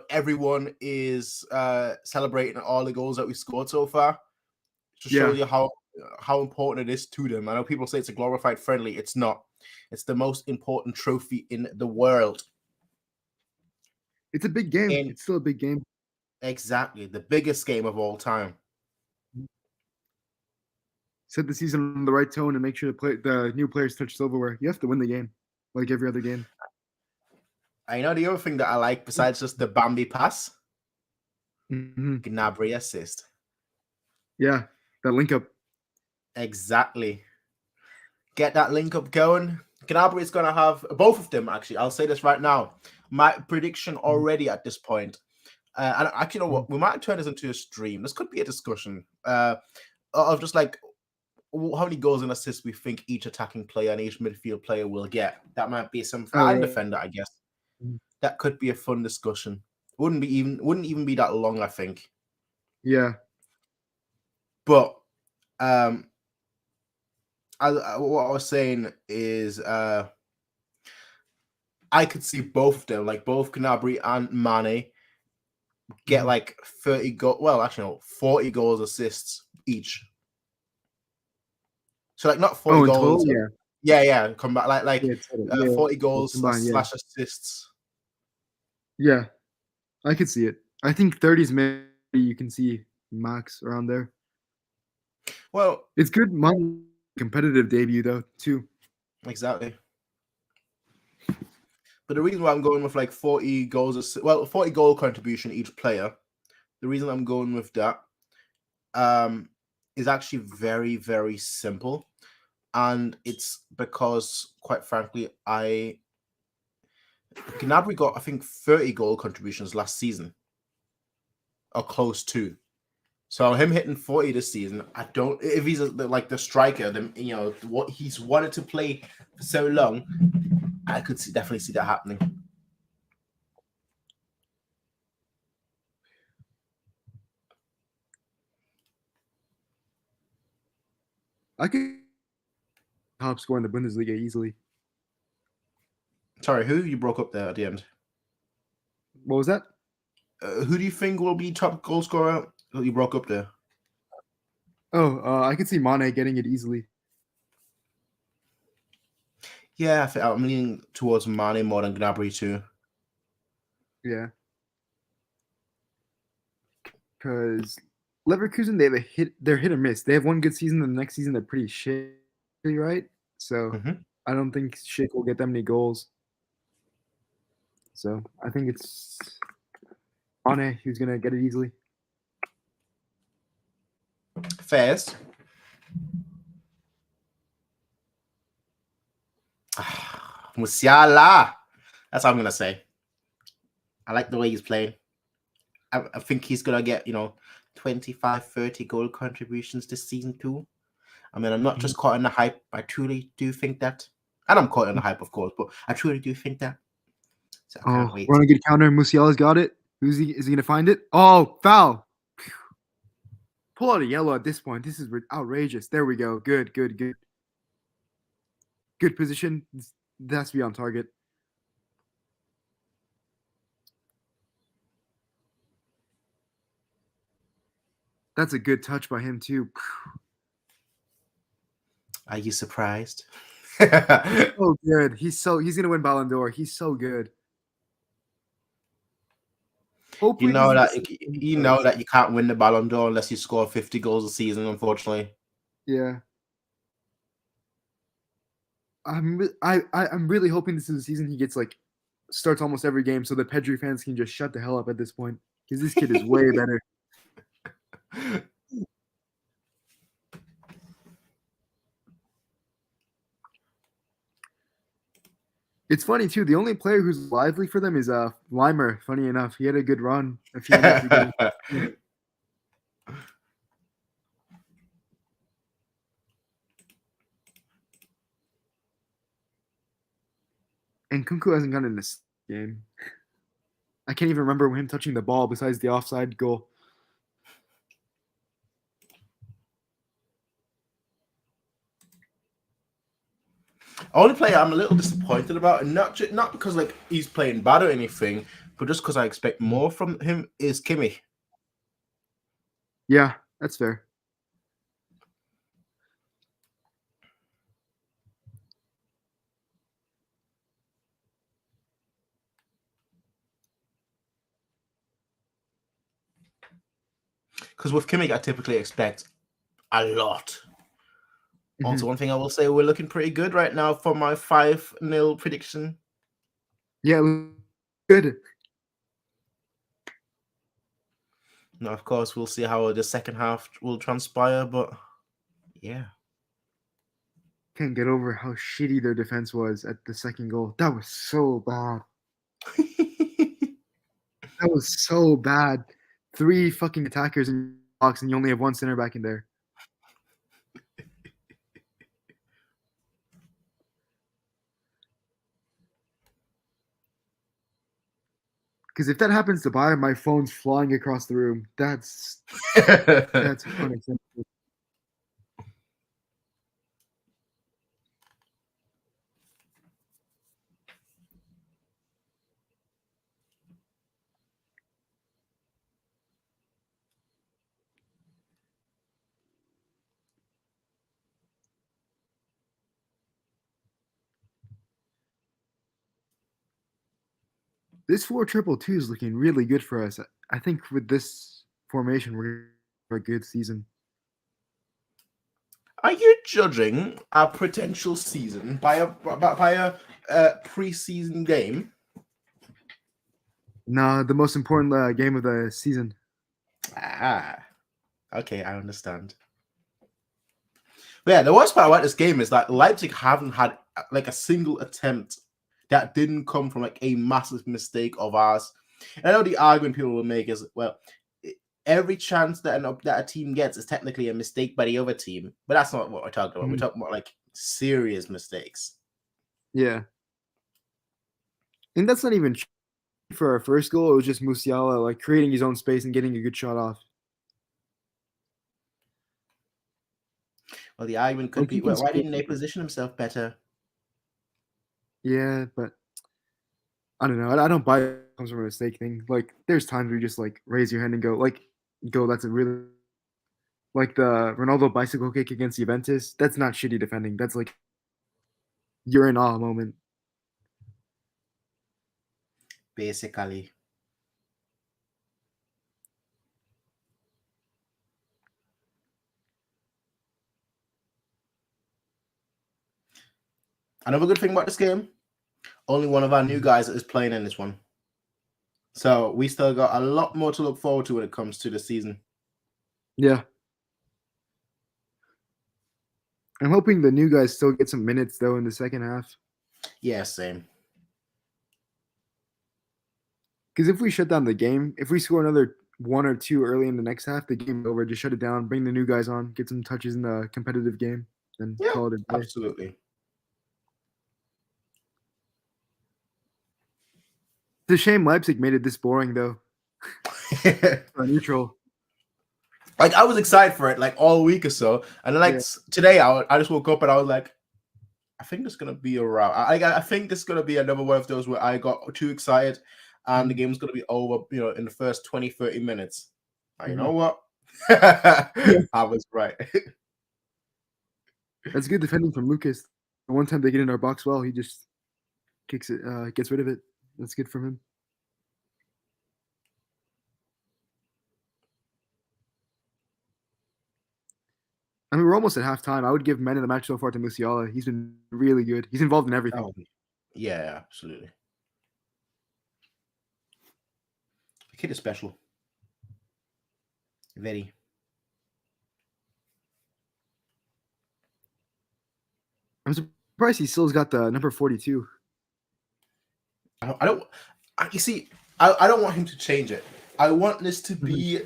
A: everyone is celebrating all the goals that we scored so far. To show you how important it is to them. I know people say it's a glorified friendly. It's not. It's the most important trophy in the world.
B: It's a big game. It's still a big game.
A: Exactly. The biggest game of all time.
B: Set the season on the right tone and make sure the new players touch silverware. You have to win the game, like every other game.
A: I know the other thing that I like, besides just the Bambi pass, Gnabry assist.
B: Yeah, that link up.
A: Exactly. Get that link up going. Gnabry is going to have both of them, actually. I'll say this right now. My prediction already at this point. And actually, you know what? We might turn this into a stream. This could be a discussion of just like how many goals and assists we think each attacking player and each midfield player will get. That might be something. And defender, I guess. That could be a fun discussion. Wouldn't even be that long, I think.
B: Yeah.
A: But what I was saying is I could see both of them, like both Gnabry and Mane, get like 30 goals. Well, actually, no, 40 goals, assists each. So like not 40 goals.
B: Total,
A: yeah. Come back like 40 goals
B: combined,
A: / assists.
B: Yeah, I could see it. I think 30s maybe you can see max around there.
A: Well,
B: it's good. My competitive debut though too.
A: Exactly. But the reason why I'm going with like 40 goals, 40 goal contribution each player. The reason I'm going with that is actually very, very simple, and it's because, quite frankly, Gnabry got, I think, 30 goal contributions last season, or close to. So him hitting 40 this season, I don't. If he's like the striker, then what he's wanted to play for so long, I could definitely see that happening.
B: I could top score in the Bundesliga easily.
A: Sorry, who you broke up there at the end?
B: What was that?
A: Who do you think will be top goal scorer? You broke up there.
B: Oh, I could see Mane getting it easily.
A: Yeah, I'm leaning towards Mane more than Gnabry too.
B: Yeah. Because Leverkusen, they have they're hit or miss. They have one good season, and the next season they're pretty shitty, right? So I don't think Schick will get that many goals. So I think it's Mane who's gonna get it easily.
A: Fairs. Musiala. That's what I'm gonna say. I like the way he's playing. I think he's gonna get 25, 30 goal contributions this season too. I mean, I'm not just caught in the hype. I truly do think that, and I'm caught in the hype, of course, but I truly do think that. So I can't wait.
B: We're on a good counter. Musiala's got it. Is he gonna find it? Oh, foul! Pull out a yellow at this point. This is outrageous. There we go. Good. Good position. That has to be on target. That's a good touch by him too.
A: Are you surprised?
B: So good. He's gonna win Ballon d'Or. He's so good.
A: Hopefully you know that you can't win the Ballon d'Or unless you score 50 goals a season, unfortunately.
B: Yeah. I'm really hoping this is the season he gets starts almost every game so the Pedri fans can just shut the hell up at this point because this kid is way better. It's funny too. The only player who's lively for them is Weimer. Funny enough, he had a good run a few years ago. And Kunku hasn't gotten in this game. I can't even remember him touching the ball besides the offside goal.
A: Only player I'm a little disappointed about, and not because he's playing bad or anything, but just because I expect more from him, is Kimmich.
B: Yeah, that's fair.
A: Because with Kimmich, I typically expect a lot. Also, one thing I will say, we're looking pretty good right now for my 5-0 prediction.
B: Yeah, good.
A: Now, of course, we'll see how the second half will transpire, but yeah.
B: Can't get over how shitty their defense was at the second goal. That was so bad. That was so bad. 3 fucking attackers in the box, and you only have 1 center back in there. Because if that happens to Bayern, my phone's flying across the room. That's unacceptable. This 4-2-2 is looking really good for us. I think with this formation, we're going to have a good season.
A: Are you judging our potential season by a preseason game?
B: No, the most important game of the season.
A: Okay, I understand. But yeah, the worst part about this game is that Leipzig haven't had a single attempt that didn't come from a massive mistake of ours. And I know the argument people will make is, well, every chance that a team gets is technically a mistake by the other team, but that's not what we're talking about. We're talking about serious mistakes.
B: Yeah, and that's not even for our first goal. It was just Musiala creating his own space and getting a good shot off.
A: Well, the argument could
B: Like,
A: be,
B: you can
A: well, why
B: score-
A: didn't they position himself better?
B: Yeah, but I don't know. I don't buy it comes from a mistake thing. Like, there's times where you just like raise your hand and go, like, go. That's a really like the Ronaldo bicycle kick against Juventus. That's not shitty defending. That's like you're in awe moment.
A: Basically. Another good thing about this game, only one of our new guys is playing in this one. So we still got a lot more to look forward to when it comes to the season.
B: Yeah. I'm hoping the new guys still get some minutes though in the second half.
A: Yeah, same.
B: Because if we shut down the game, if we score another 1 or 2 early in the next half, the game's over. Just shut it down, bring the new guys on, get some touches in the competitive game, and
A: Yeah,
B: call it a day.
A: absolutely.
B: It's a shame Leipzig made it this boring though. For neutral.
A: Like, I was excited for it like all week or so, and then like today I just woke up and I was like, I think it's gonna be a rout. I think this is gonna be another one of those where I got too excited and the game's gonna be over, in the first 20-30 minutes. You know what? I was right.
B: That's good defending from Lucas. The one time they get in our box well, he just kicks it, gets rid of it. That's good from him. I mean, we're almost at halftime. I would give man of the match so far to Musiala. He's been really good. He's involved in everything.
A: Oh, yeah, absolutely. The kid is special. Very.
B: I'm surprised he still's got the number 42.
A: You see, I don't want him to change it. I want this to be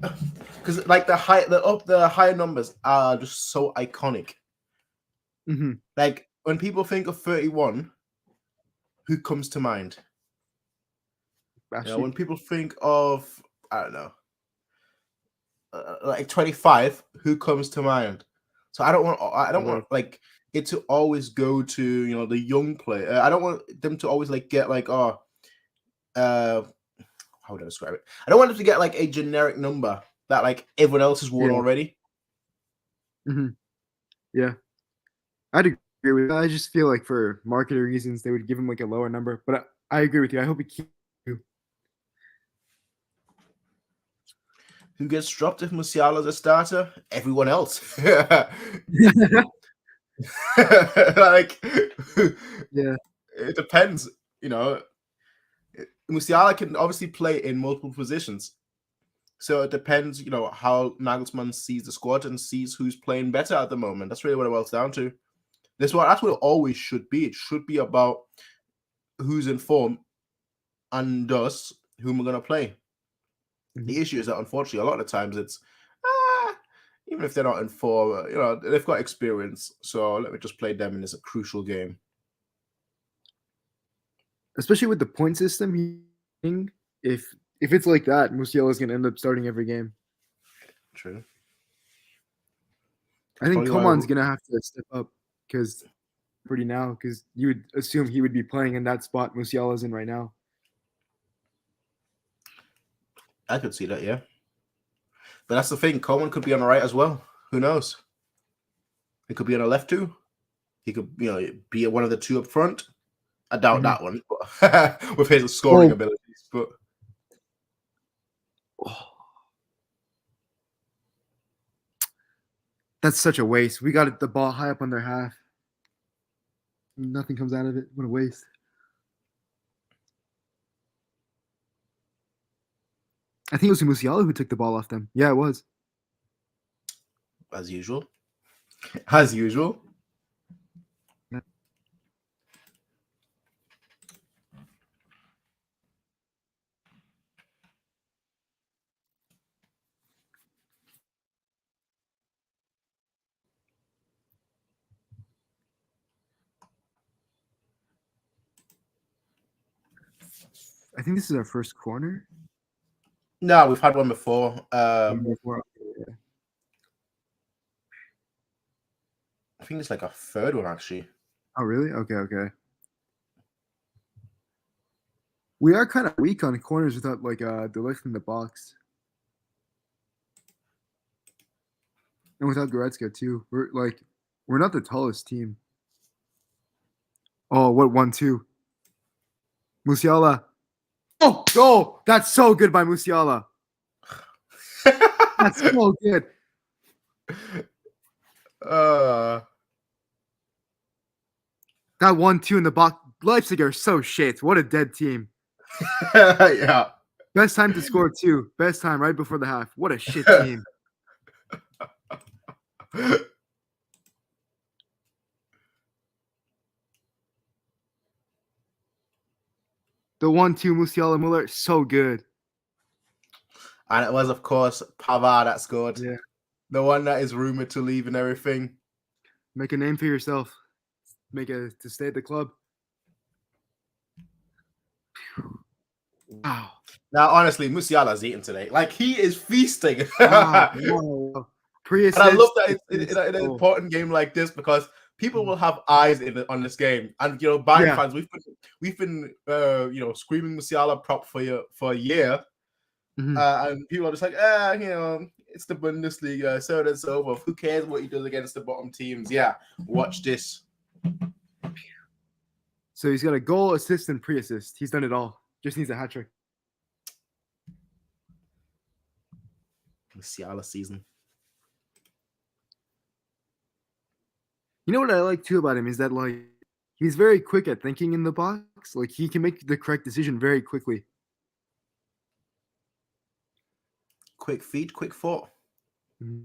A: because like the higher numbers are just so iconic.
B: Mm-hmm.
A: Like when people think of 31, who comes to mind? When people think of, I don't know, like 25, who comes to mind? So I don't want like it to always go to the young player. I don't want them to always like get like how would I describe it? I don't want them to get like a generic number that like everyone else has worn already.
B: Mm-hmm. Yeah, I'd agree with that. I just feel like for marketing reasons they would give him like a lower number, but I agree with you. I hope he keeps.
A: Who gets dropped if Musiala is a starter? Everyone else. Like,
B: yeah,
A: it depends. Musiala can obviously play in multiple positions, so it depends. How Nagelsmann sees the squad and sees who's playing better at the moment. That's really what it boils down to. That's what it always should be. It should be about who's in form and thus whom we're gonna play. The issue is that unfortunately a lot of the times it's even if they're not in form, they've got experience. So let me just play them in this crucial game.
B: Especially with the point system, if it's like that, Musiala is gonna end up starting every game.
A: True.
B: I think Coman's gonna have to step up because you would assume he would be playing in that spot Musiala's in right now.
A: I could see that, yeah. But that's the thing. Coman could be on the right as well. Who knows? He could be on the left too. He could, be one of the two up front. I doubt that one, but with his scoring abilities. But
B: that's such a waste. We got the ball high up on their half. Nothing comes out of it. What a waste. I think it was Musiala who took the ball off them. Yeah, it was.
A: As usual. As usual.
B: Yeah. I think this is our first corner.
A: No, we've had one before.
B: Before.
A: think it's like a third one actually.
B: Oh, really? Okay. We are kind of weak on corners without like the lift in the box. And without Goretzka too. We're not the tallest team. Oh, what 1-2? Musiala. Oh, goal! That's so good by Musiala. That's so good. That 1-2 in the box. Leipzig are so shit. What a dead team.
A: Yeah.
B: Best time to score too. Best time right before the half. What a shit team. The 1-2 Musiala Muller, so good.
A: And it was, of course, Pavard that scored.
B: Yeah.
A: The one that is rumored to leave and everything.
B: Make a name for yourself. To stay at the club. Wow.
A: Now, honestly, Musiala's eating today. Like, he is feasting.
B: Wow.
A: And I love that in an important game like this because people will have eyes on this game. And, Bayern fans, we've been screaming Musiala prop for a year.
B: Mm-hmm.
A: And people are just like, it's the Bundesliga, so that's over. Who cares what he does against the bottom teams? Yeah, watch this.
B: So he's got a goal, assist, and pre-assist. He's done it all. Just needs a hat trick.
A: Musiala season.
B: You know what I like too about him is that he's very quick at thinking in the box. Like he can make the correct decision very quickly.
A: Quick feet, quick foot.
B: Mm-hmm.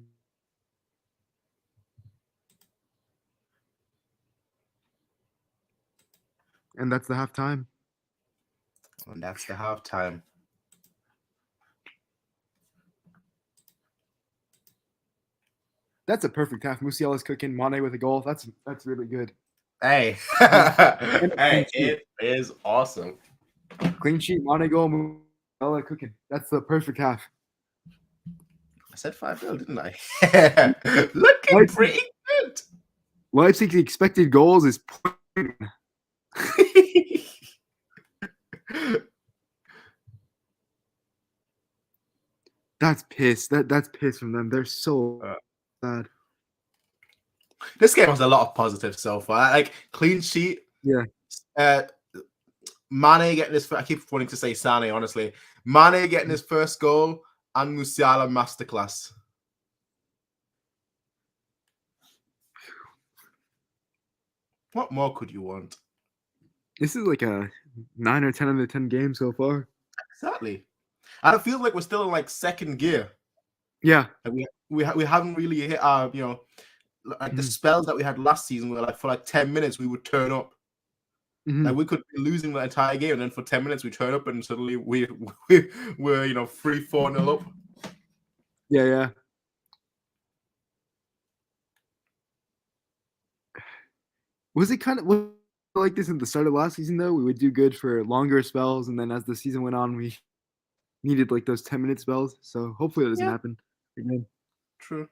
B: And that's the halftime.
A: And that's the halftime.
B: That's a perfect half. Musiala's cooking. Mane with a goal. That's really good.
A: Hey, hey, it is awesome.
B: Clean sheet, Mane goal, Musiala cooking. That's the perfect half.
A: I said 5-0, didn't I? Looking pretty good.
B: Leipzig's expected goals is 0.1. That's piss. That's piss from them. They're so bad.
A: This game has a lot of positives so far. Like clean sheet.
B: Yeah.
A: Mane getting his. I keep wanting to say Sane. Honestly, Mane getting his first goal and Musiala masterclass. What more could you want?
B: This is like a 9 or 10 out of 10 game so far.
A: Exactly. And it feels like we're still in like second gear.
B: Yeah.
A: Like we haven't really hit our, like the spells that we had last season where like for like 10 minutes we would turn up.
B: Mm-hmm.
A: Like we could be losing the entire game and then for 10 minutes we turn up and suddenly we're 3-4-0 up.
B: Yeah. Was it kind of like this at the start of last season though? We would do good for longer spells, and then as the season went on, we needed like those 10-minute spells. So hopefully it doesn't happen again.
A: True.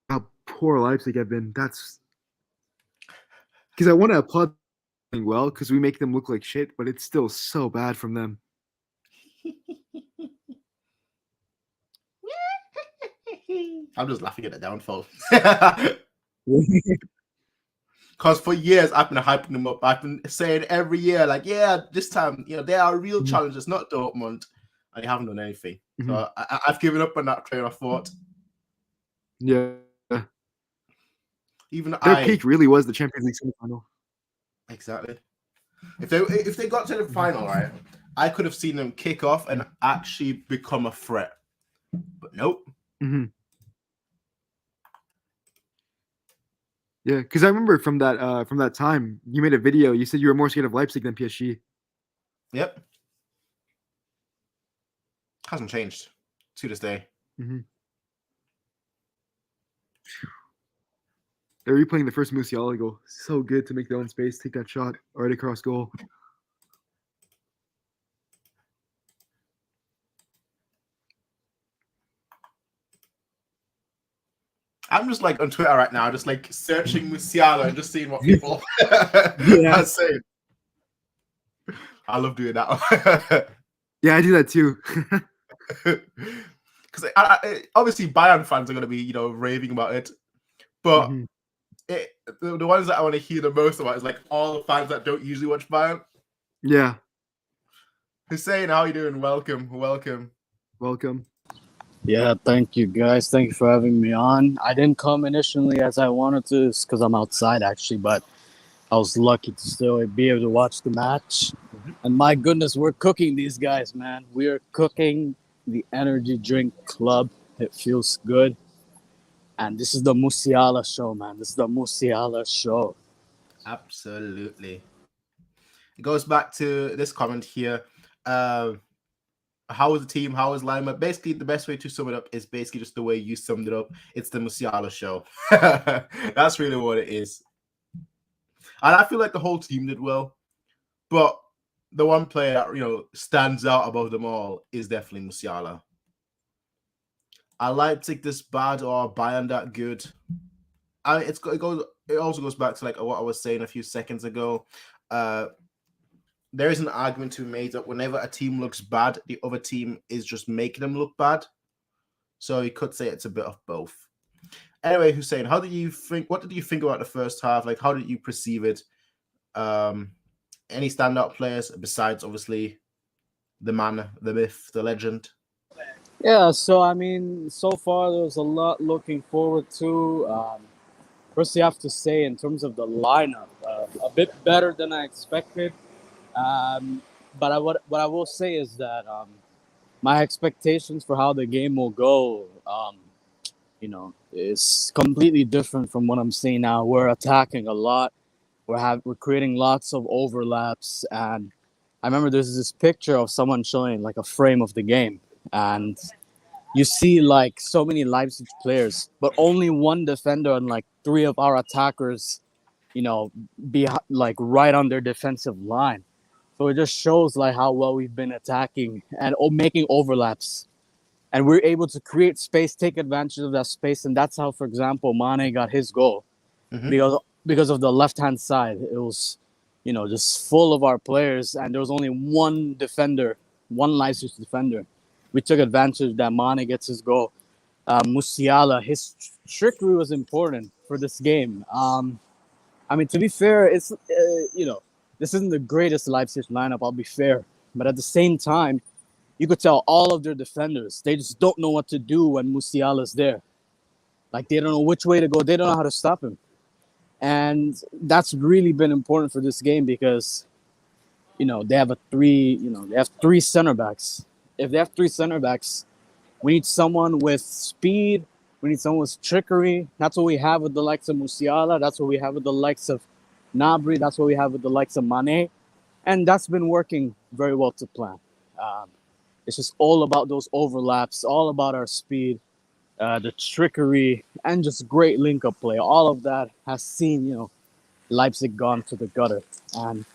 B: How poor Leipzig have been. That's because I want to applaud them well because we make them look like shit, but it's still so bad from them.
A: I'm just laughing at the downfall. Because for years I've been hyping them up. I've been saying every year, like, this time, they are real challenges, not Dortmund, and they haven't done anything. So I've given up on that train of thought.
B: Yeah.
A: Even
B: their peak really was the Champions League semifinal.
A: Exactly. If they got to the final, right, I could have seen them kick off and actually become a threat. But nope.
B: Mm-hmm. Yeah, because I remember from that time, you made a video. You said you were more scared of Leipzig than PSG.
A: Yep. Hasn't changed to this day.
B: Mm-hmm. They're replaying the first Musiala goal. So good to make their own space, take that shot right across goal.
A: I'm just like on Twitter right now, just like searching Musiala and just seeing what people
B: Yeah.
A: are saying. I love doing that.
B: Yeah, I do that too.
A: Because obviously Bayern fans are going to be, raving about it. But
B: Mhm.
A: the ones that I want to hear the most about is like all the fans that don't usually watch Bayern.
B: Yeah.
A: Hussein, how you doing? Welcome.
B: Welcome.
E: Yeah, thank you guys. Thank you for having me on. I didn't come initially as I wanted to because I'm outside actually, but I was lucky to still be able to watch the match. And my goodness, we're cooking these guys, man. We are cooking the energy drink club. It feels good. And this is the Musiala show, man. This is the Musiala show.
A: Absolutely. It goes back to this comment here. How is the team? How is Lima? Basically, the best way to sum it up is basically just the way you summed it up. It's the Musiala show. That's really what it is. And I feel like the whole team did well. But the one player that, stands out above them all is definitely Musiala. I Leipzig this bad or Bayern that good. It also goes back to like what I was saying a few seconds ago. There is an argument to be made that whenever a team looks bad, the other team is just making them look bad. So you could say it's a bit of both. Anyway, Hussein, what did you think about the first half? Like, how did you perceive it? Any standout players besides obviously the man, the myth, the legend?
E: Yeah, so I mean, so far there's a lot looking forward to. First, you have to say in terms of the lineup, a bit better than I expected. But what I will say is that my expectations for how the game will go, is completely different from what I'm seeing now. We're attacking a lot. We're creating lots of overlaps, and I remember there's this picture of someone showing like a frame of the game, and you see like so many Leipzig players, but only one defender and like three of our attackers, be like right on their defensive line. So it just shows like how well we've been attacking and making overlaps. And we're able to create space, take advantage of that space. And that's how, for example, Mane got his goal.
A: Mm-hmm.
E: Because of the left-hand side. It was, just full of our players. And there was only one defender, one Leipzig defender. We took advantage that Mane gets his goal. Musiala, his trickery was important for this game. I mean, to be fair, it's, this isn't the greatest Leipzig lineup, I'll be fair. But at the same time, you could tell all of their defenders, they just don't know what to do when Musiala's there. Like, they don't know which way to go. They don't know how to stop him. And that's really been important for this game because, they have three center backs. If they have three center backs, we need someone with speed. We need someone with trickery. That's what we have with the likes of Musiala. That's what we have with the likes of Gnabry. That's what we have with the likes of Mane. And that's been working very well to plan. It's just all about those overlaps, all about our speed, the trickery, and just great link-up play. All of that has seen, Leipzig gone to the gutter. And,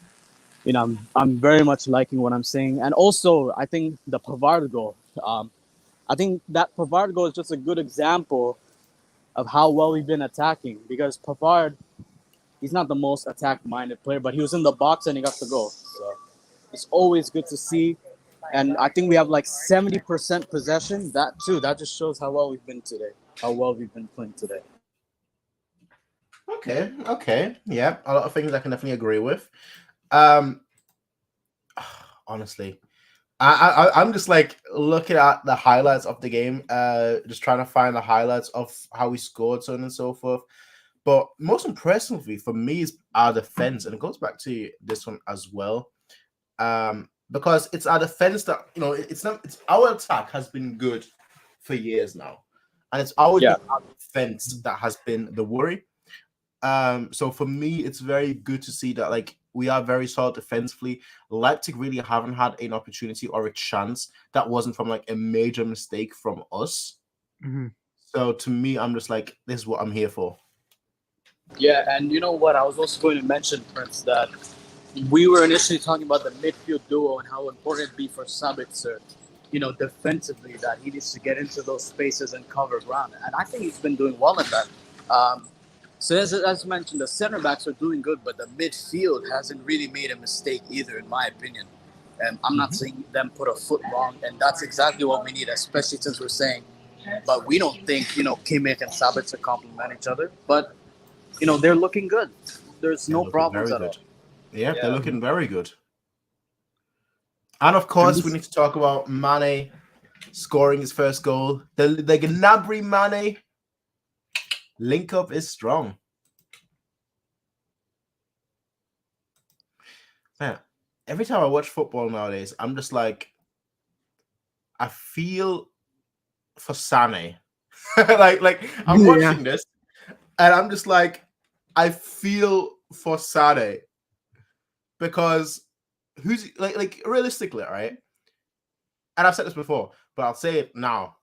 E: I'm very much liking what I'm seeing. And also, I think the Pavard goal, I think that Pavard goal is just a good example of how well we've been attacking because Pavard, he's not the most attack-minded player, but he was in the box and he got the goal. So it's always good to see. And I think we have like 70% possession. That just shows how well we've been today, how well we've been playing today.
A: Okay. Yeah, a lot of things I can definitely agree with. Honestly, I'm just like looking at the highlights of the game, just trying to find the highlights of how we scored, so on and so forth. But most impressively for me is our defense, and it goes back to this one as well, because it's our defense that it's our attack has been good for years now, and it's our defense that has been the worry. So for me, it's very good to see that like we are very solid defensively. Leipzig really haven't had an opportunity or a chance that wasn't from like a major mistake from us.
B: Mm-hmm.
A: So to me, I'm just like, this is what I'm here for.
E: Yeah, and you know what? I was also going to mention, Prince, that we were initially talking about the midfield duo and how important it'd be for Sabitzer defensively, that he needs to get into those spaces and cover ground. And I think he's been doing well in that. So as mentioned, the center backs are doing good, but the midfield hasn't really made a mistake either, in my opinion. And I'm not seeing them put a foot wrong, and that's exactly what we need, especially since we're saying, but we don't think, Kimmich and Sabitzer complement each other. But, they're looking good. There's no problems at all.
A: Yeah, they're looking very good. And of course, we need to talk about Mane scoring his first goal. The Gnabry Mane link up is strong. Man, every time I watch football nowadays, I'm just like, I feel for Sané. like I'm watching this, and I'm just like, I feel for Sané, because who's like realistically, right? And I've said this before, but I'll say it now,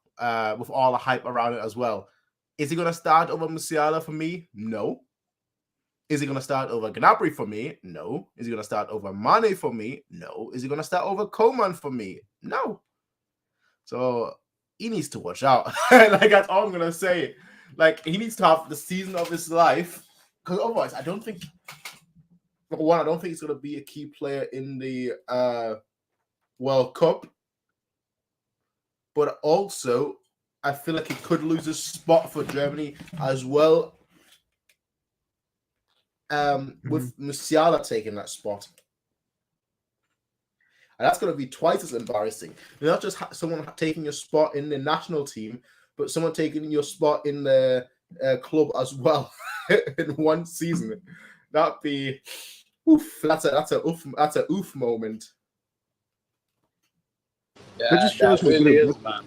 A: with all the hype around it as well. Is he going to start over Musiala for me? No. Is he going to start over Gnabry for me? No. Is he going to start over Mane for me? No. Is he going to start over Coman for me? No. So he needs to watch out. Like, that's all I'm going to say. Like, he needs to have the season of his life, because otherwise, I don't think he's going to be a key player in the World Cup. But also, I feel like he could lose his spot for Germany as well, with Musiala taking that spot. And that's going to be twice as embarrassing. Not just someone taking your spot in the national team, but someone taking your spot in the club as well in one season. That'd be oof. That's a oof moment.
E: Yeah,
B: it just shows
E: that really is, man.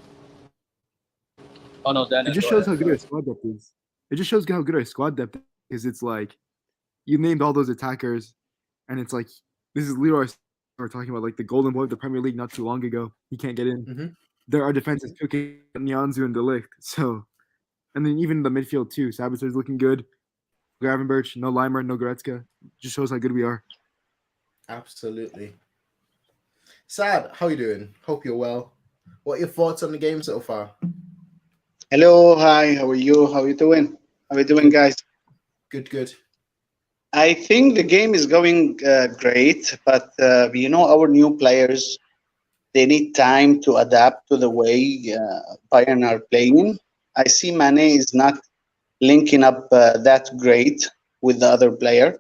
E: Oh no, Dennis,
B: it just shows how good our squad depth is. It just shows how good our squad depth is, because it's like you named all those attackers, and it's like this is Leroy we're talking about, like the golden boy of the Premier League not too long ago. He can't get in. There are defenses cooking Nyanzu and De Ligt. So, and then even the midfield too. Sabitzer's looking good. Gravenberch, no Leimer, no Goretzka. Just shows how good we are.
A: Absolutely. Sad, how you doing? Hope you're well. What are your thoughts on the game so far?
F: Hello, hi, how are you? How are you doing? How are you doing, guys?
A: Good.
F: I think the game is going great, but our new players, they need time to adapt to the way Bayern are playing. I see Mane is not linking up that great with the other player,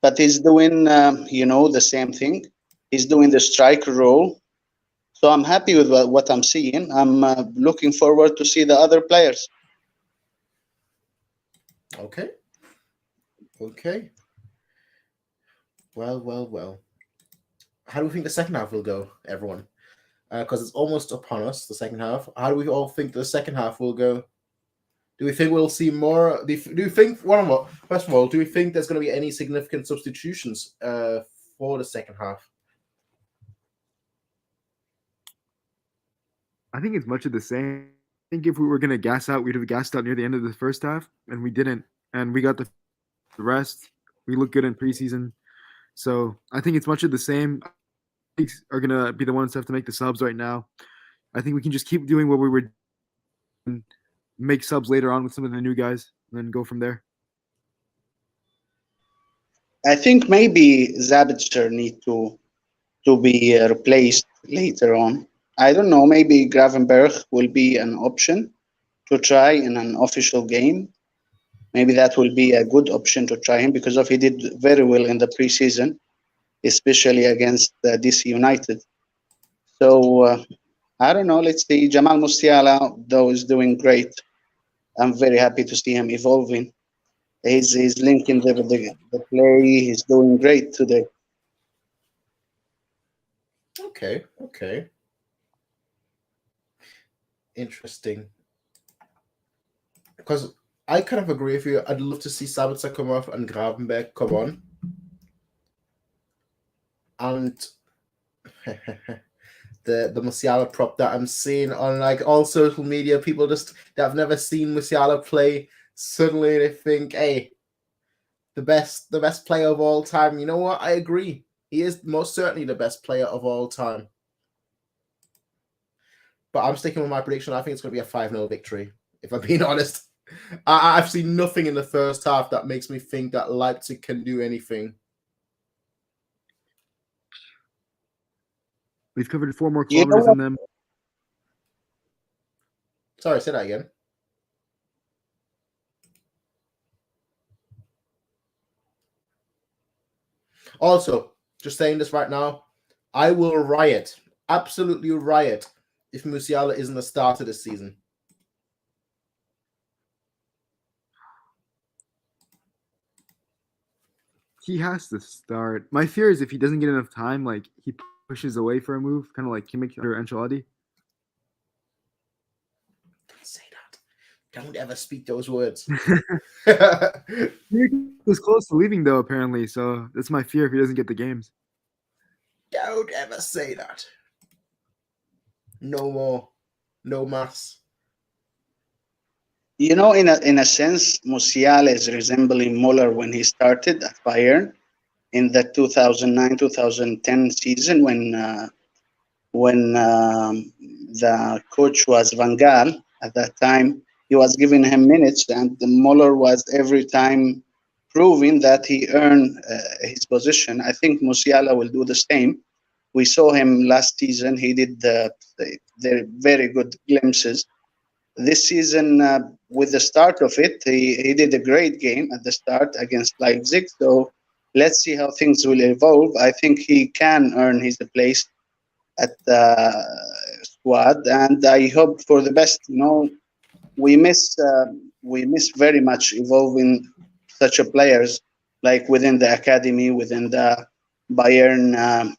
F: but he's doing, the same thing. He's doing the striker role. So I'm happy with what I'm seeing. I'm looking forward to see the other players.
A: Okay. Well. How do we think the second half will go, everyone? Because it's almost upon us, the second half. How do we all think the second half will go? Do we think we'll see more? Do you think, first of all, do we think there's going to be any significant substitutions for the second half?
B: I think it's much of the same. I think if we were going to gas out, we'd have gassed out near the end of the first half, and we didn't. And we got the rest. We look good in preseason. So I think it's much of the same. Are going to be the ones who have to make the subs right now. I think we can just keep doing what we were doing, make subs later on with some of the new guys, and then go from there.
F: I think maybe Zabitzer need to be replaced later on. I don't know, maybe Gravenberch will be an option to try in an official game. Maybe that will be a good option to try him, because he did very well in the preseason, especially against DC United. So I don't know. Let's see. Jamal Musiala, though, is doing great. I'm very happy to see him evolving. He's linking the play. He's doing great today.
A: Okay. Interesting. Because I kind of agree with you. I'd love to see Sabitzer come off and Gravenberch come on. And the Musiala prop that I'm seeing on like all social media, people that have never seen Musiala play, suddenly they think, hey, the best player of all time. You know what? I agree. He is most certainly the best player of all time. but I'm sticking with my prediction. I think it's going to be a 5-0 victory, if I'm being honest. I've seen nothing in the first half that makes me think that Leipzig can do anything.
B: We've covered 4 more
F: You know
B: kilometers
F: what?
B: than them.
A: Sorry, say that again. Also, just saying this right now, I will riot, absolutely riot, if Musiala isn't the starter this season.
B: He has to start. My fear is if he doesn't get enough time, like he pushes away for a move, kind of like Kimmich under Ancelotti.
A: Don't say that. Don't ever speak those words.
B: He was close to leaving though, apparently. So that's my fear if he doesn't get the games.
A: Don't ever say that. No more. No mass.
F: You know, in a sense, Musiala is resembling Muller when he started at Bayern in the 2009-2010 season when the coach was Van Gaal at that time. He was giving him minutes, and Muller was every time proving that he earned his position. I think Musiala will do the same. We saw him last season. He did the very good glimpses. This season, with the start of it, he did a great game at the start against Leipzig. So let's see how things will evolve. I think he can earn his place at the squad, and I hope for the best. You know, we miss very much evolving such a players like within the academy, within the Bayern,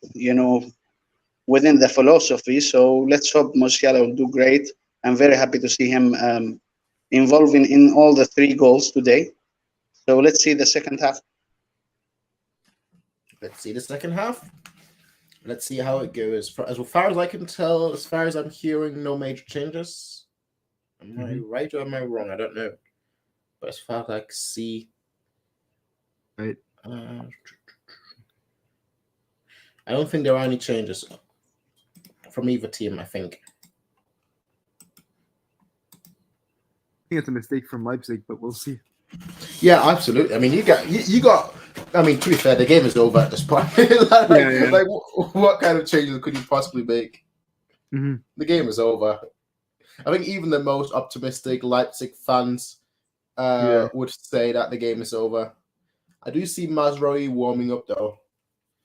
F: within the philosophy. So let's hope Musiala will do great. I'm very happy to see him involving in all the 3 goals today. So let's see the second half.
A: Let's see the second half. Let's see how it goes. As far as I can tell, as far as I'm hearing, no major changes. Am I right or am I wrong? I don't know. But as far as I can see,
B: Right.
A: I don't think there are any changes from either team, I think.
B: I think it's a mistake from Leipzig, but we'll see.
A: Yeah, absolutely. I mean, you got. I mean, to be fair, the game is over at this point. Like, what kind of changes could you possibly make?
B: Mm-hmm.
A: The game is over. I think even the most optimistic Leipzig fans would say that the game is over. I do see Mazraoui warming up though.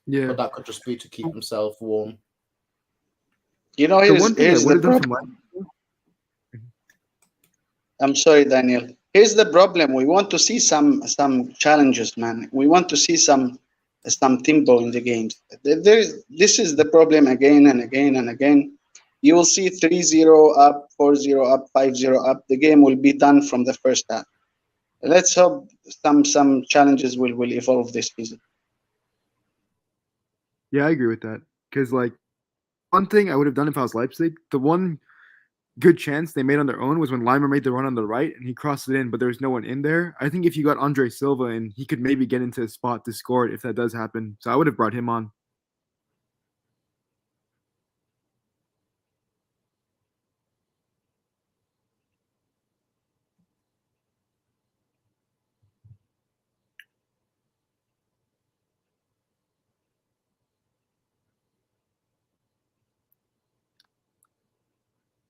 B: Yeah,
A: but that could just be to keep himself warm.
F: You know, here's the problem. I'm sorry, Daniel. Here's the problem. We want to see some challenges, man. We want to see some tempo in the games. This is the problem again and again and again. You will see 3-0 up, 4-0 up, 5-0 up. The game will be done from the first half. Let's hope some challenges will evolve this season.
B: Yeah, I agree with that. Because, like, one thing I would have done if I was Leipzig, the one good chance they made on their own was when Leimer made the run on the right and he crossed it in, but there was no one in there. I think if you got Andre Silva in, he could maybe get into a spot to score it if that does happen. So I would have brought him on.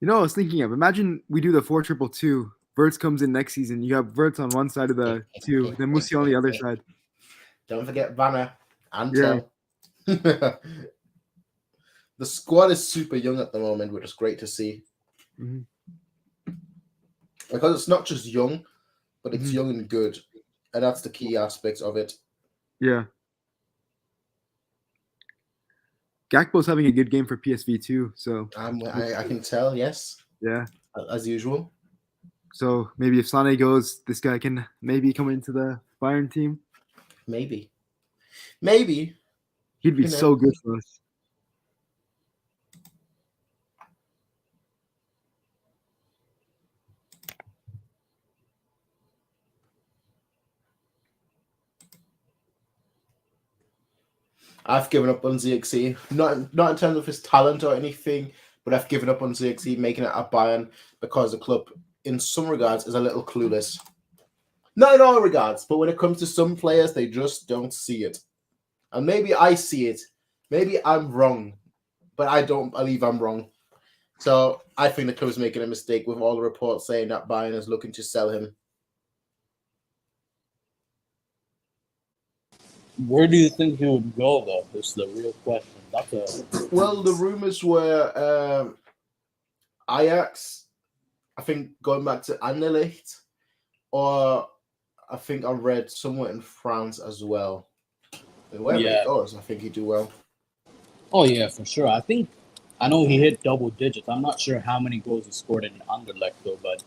B: You know, I was thinking of, imagine we do the 4-2-2. Verts comes in next season. You have Verts on one side of the 2, then Musi on the other side.
A: Don't forget Vanna and Tel. The squad is super young at the moment, which is great to see.
B: Mm-hmm.
A: Because it's not just young, but it's young and good. And that's the key aspect of it.
B: Yeah. Gakpo's having a good game for PSV too, so
A: I can tell, yes.
B: Yeah.
A: As usual.
B: So maybe if Sane goes, this guy can maybe come into the Bayern team.
A: Maybe.
B: He'd be so good for us.
A: I've given up on ZXC. Not in terms of his talent or anything, would have given up on Zirkzee, making it at Bayern, because the club, in some regards, is a little clueless. Not in all regards, but when it comes to some players, they just don't see it. And maybe I see it. Maybe I'm wrong, but I don't believe I'm wrong. So I think the club is making a mistake with all the reports saying that Bayern is looking to sell him.
E: Where do you think he would go, though? Is the real question.
A: Well, the rumors were Ajax, I think going back to Anderlecht, or I think I read somewhere in France as well. Wherever he goes, I think he'd do well.
E: Oh, yeah, for sure. I know he hit double digits. I'm not sure how many goals he scored in Anderlecht, though, but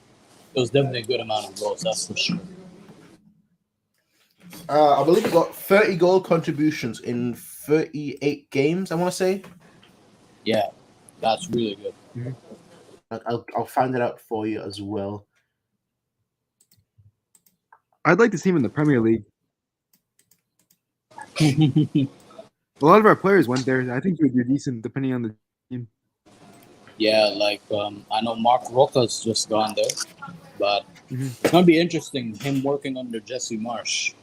E: it was definitely a good amount of goals, that's for sure.
A: I believe he got 30 goal contributions in 38 games, I want to say.
E: Yeah, that's really good.
A: Mm-hmm. I'll find it out for you as well.
B: I'd like to see him in the Premier League. A lot of our players went there. I think he would do decent depending on the team.
E: Yeah, like I know Mark Roca's just gone there, but it's going to be interesting, him working under Jesse Marsch.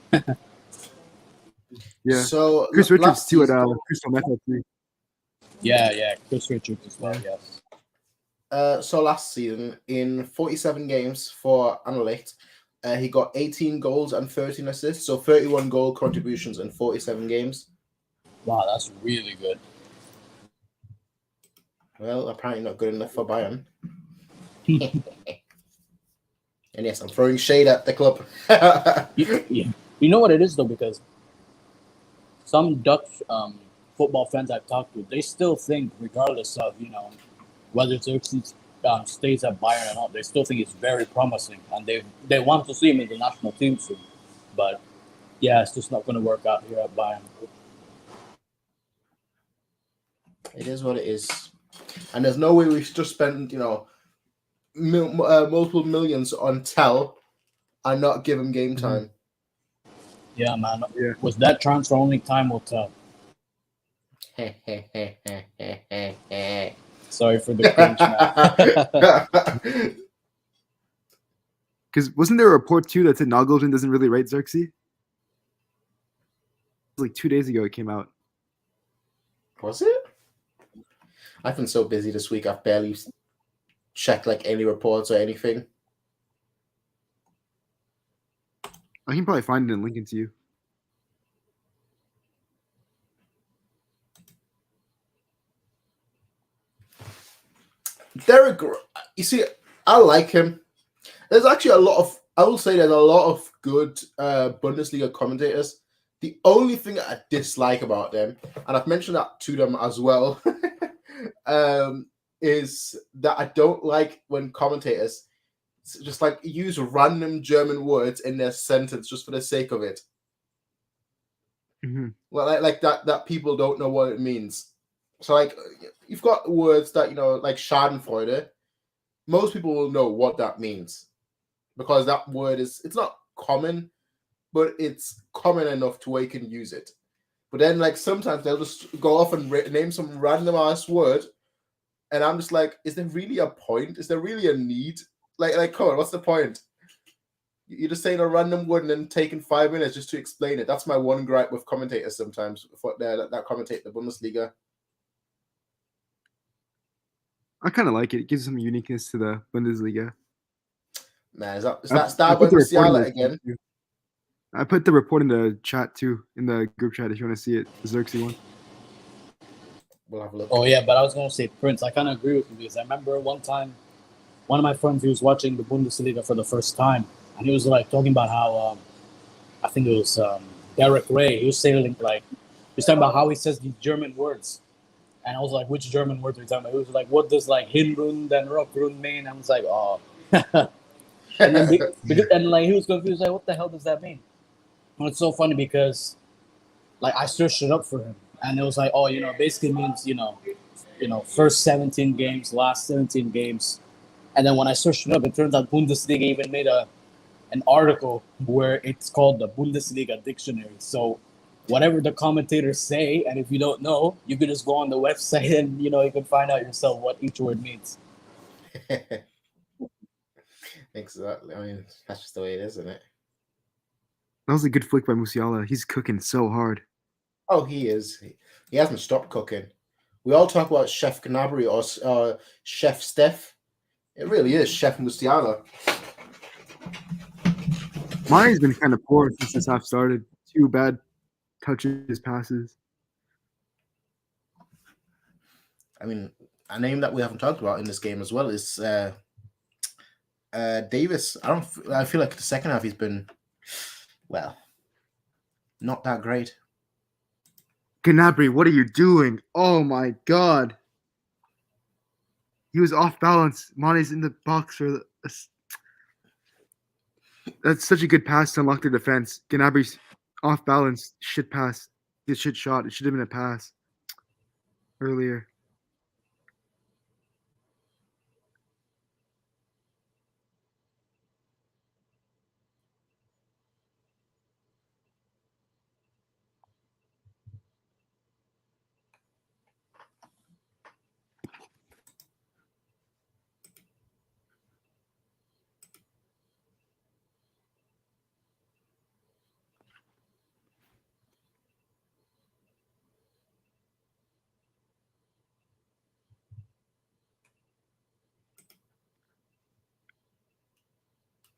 B: Yeah.
A: So
B: Chris Richards too at Crystal Method too.
E: Yeah, Chris Richards as well, yes.
A: So last season, in 47 games for Anderlecht, he got 18 goals and 13 assists, so 31 goal contributions in 47 games.
E: Wow, that's really good.
A: Well, apparently not good enough for Bayern. And yes, I'm throwing shade at the club.
E: You know what it is, though, because some Dutch football fans I've talked to, they still think, regardless of, whether Xerxes stays at Bayern or not, they still think it's very promising, and they want to see him in the national team soon. But yeah, it's just not going to work out here at Bayern.
A: It is what it is, and there's no way we should just spend multiple millions on Tell and not give him game time.
E: Yeah, man. Yeah. Was that transfer, only time will tell. Sorry for the cringe, man.
B: Because wasn't there a report too that said Nagelsmann doesn't really rate Xerxes? It was like 2 days ago it came out.
A: Was it? I've been so busy this week, I've barely checked any reports or anything.
B: I can probably find it and link it to you.
A: Derek, you see, I like him. There's actually I will say there's a lot of good Bundesliga commentators. The only thing I dislike about them, and I've mentioned that to them as well, is that I don't like when commentators just use random German words in their sentence just for the sake of it. Well, like that people don't know what it means. So you've got words that like Schadenfreude. Most people will know what that means because that word it's not common, but it's common enough to where you can use it. But then sometimes they'll just go off and name some random ass word, and I'm just like, is there really a point? Is there really a need? Come on, what's the point? You're just saying a random word and then taking 5 minutes just to explain it. That's my one gripe with commentators sometimes that commentate the Bundesliga.
B: I kind of like it. It gives some uniqueness to the Bundesliga.
A: Man, is that Musiala again?
B: I put the report in the chat too, in the group chat if you want to see it. The Xerxes one.
A: We'll have a look.
E: Oh yeah, but I was gonna say Prince. I kind of agree with you because I remember one time, one of my friends, he was watching the Bundesliga for the first time, and he was talking about how I think it was Derek Ray. He was saying he was talking about how he says these German words, and I was like, which German words are you talking about? He was like, what does Hinrund and Rockrund mean? I was like, oh, and then he was confused, what the hell does that mean? And it's so funny because I searched it up for him, and it was basically means first 17 games, last 17 games. And then when I searched it up, it turns out Bundesliga even made an article where it's called the Bundesliga Dictionary. So whatever the commentators say, and if you don't know, you could just go on the website and you can find out yourself what each word means.
A: Exactly. I mean, that's just the way it is, isn't it?
B: That was a good flick by Musiala. He's cooking so hard.
A: Oh, he is. He hasn't stopped cooking. We all talk about Chef Gnabry or Chef Steph. It really is Chef Musiala.
B: Mane's been kind of poor since this half started. 2 bad touches, passes.
A: I mean, a name that we haven't talked about in this game as well is Davis. I feel like the second half he's been, well, not that great.
B: Gnabry, what are you doing? Oh my god. He was off balance. Mane's in the box for the. That's such a good pass to unlock their defense. Gnabry's off balance. Shit pass. This shit shot. It should have been a pass earlier.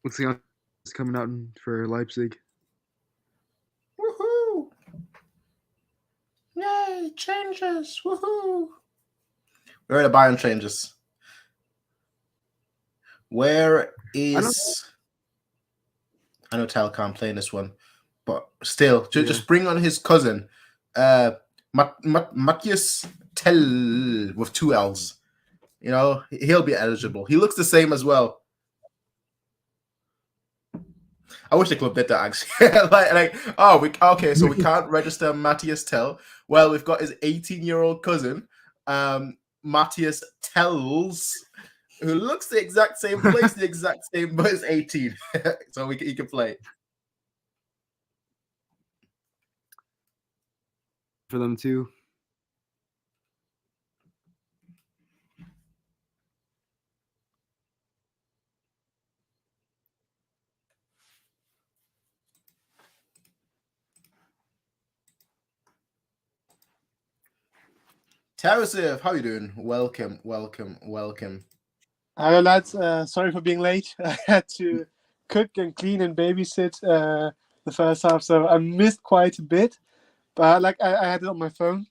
B: Looks like it's coming out for Leipzig.
A: Woohoo! Yay, changes! Woohoo! Where are the Bayern changes? Where is... I know Tal can't play in this one, but still, just bring on his cousin, Matthias Tell with 2 L's. He'll be eligible. He looks the same as well. I wish the club did that actually. So we can't register Matthias Tell. Well, we've got his 18-year-old cousin, Matthias Tells, who looks the exact same, plays the exact same, but is 18, so he can play.
B: For them too.
A: Tarasif, how you doing? Welcome.
G: Hello, lads. Sorry for being late. I had to cook and clean and babysit the first half, so I missed quite a bit. But I had it on my phone,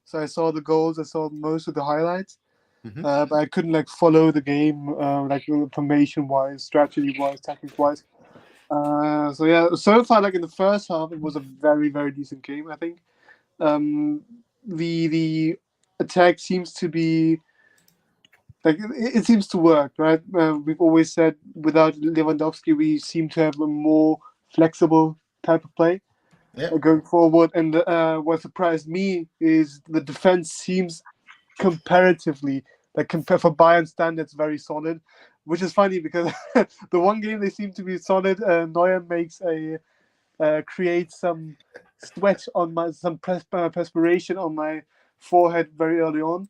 G: so I saw the goals. I saw most of the highlights, but I couldn't follow the game information-wise, strategy-wise, tactics-wise. So far, in the first half, it was a very, very decent game. I think the attack seems to be it seems to work, right? We've always said without Lewandowski, we seem to have a more flexible type of play going forward. And what surprised me is the defense seems comparatively, compared for Bayern standards, very solid, which is funny because the one game they seem to be solid. Neuer makes creates some sweat on perspiration on my forehead very early on.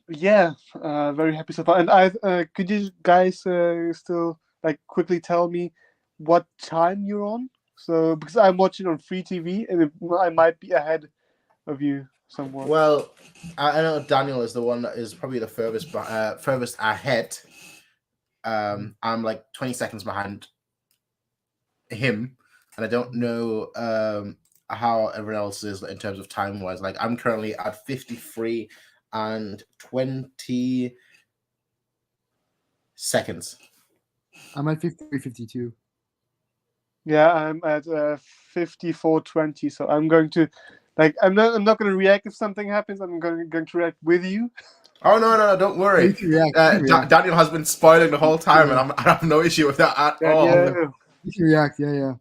G: Very happy so far. And could you guys still quickly tell me what time you're on? So because I'm watching on free TV and I might be ahead of you somewhat.
A: Well, I know Daniel is the one that is probably the furthest ahead. I'm 20 seconds behind him, and I don't know how everyone else is in terms of time wise. I'm currently at 53 and 20 seconds.
B: I'm at 53-52.
G: Yeah, I'm at 54-20. So I'm going to I'm not going to react if something happens. I'm going to react with you.
A: Oh no! Don't worry. Daniel has been spoiling the whole time, and I have no issue with that at all.
B: You can react. Yeah.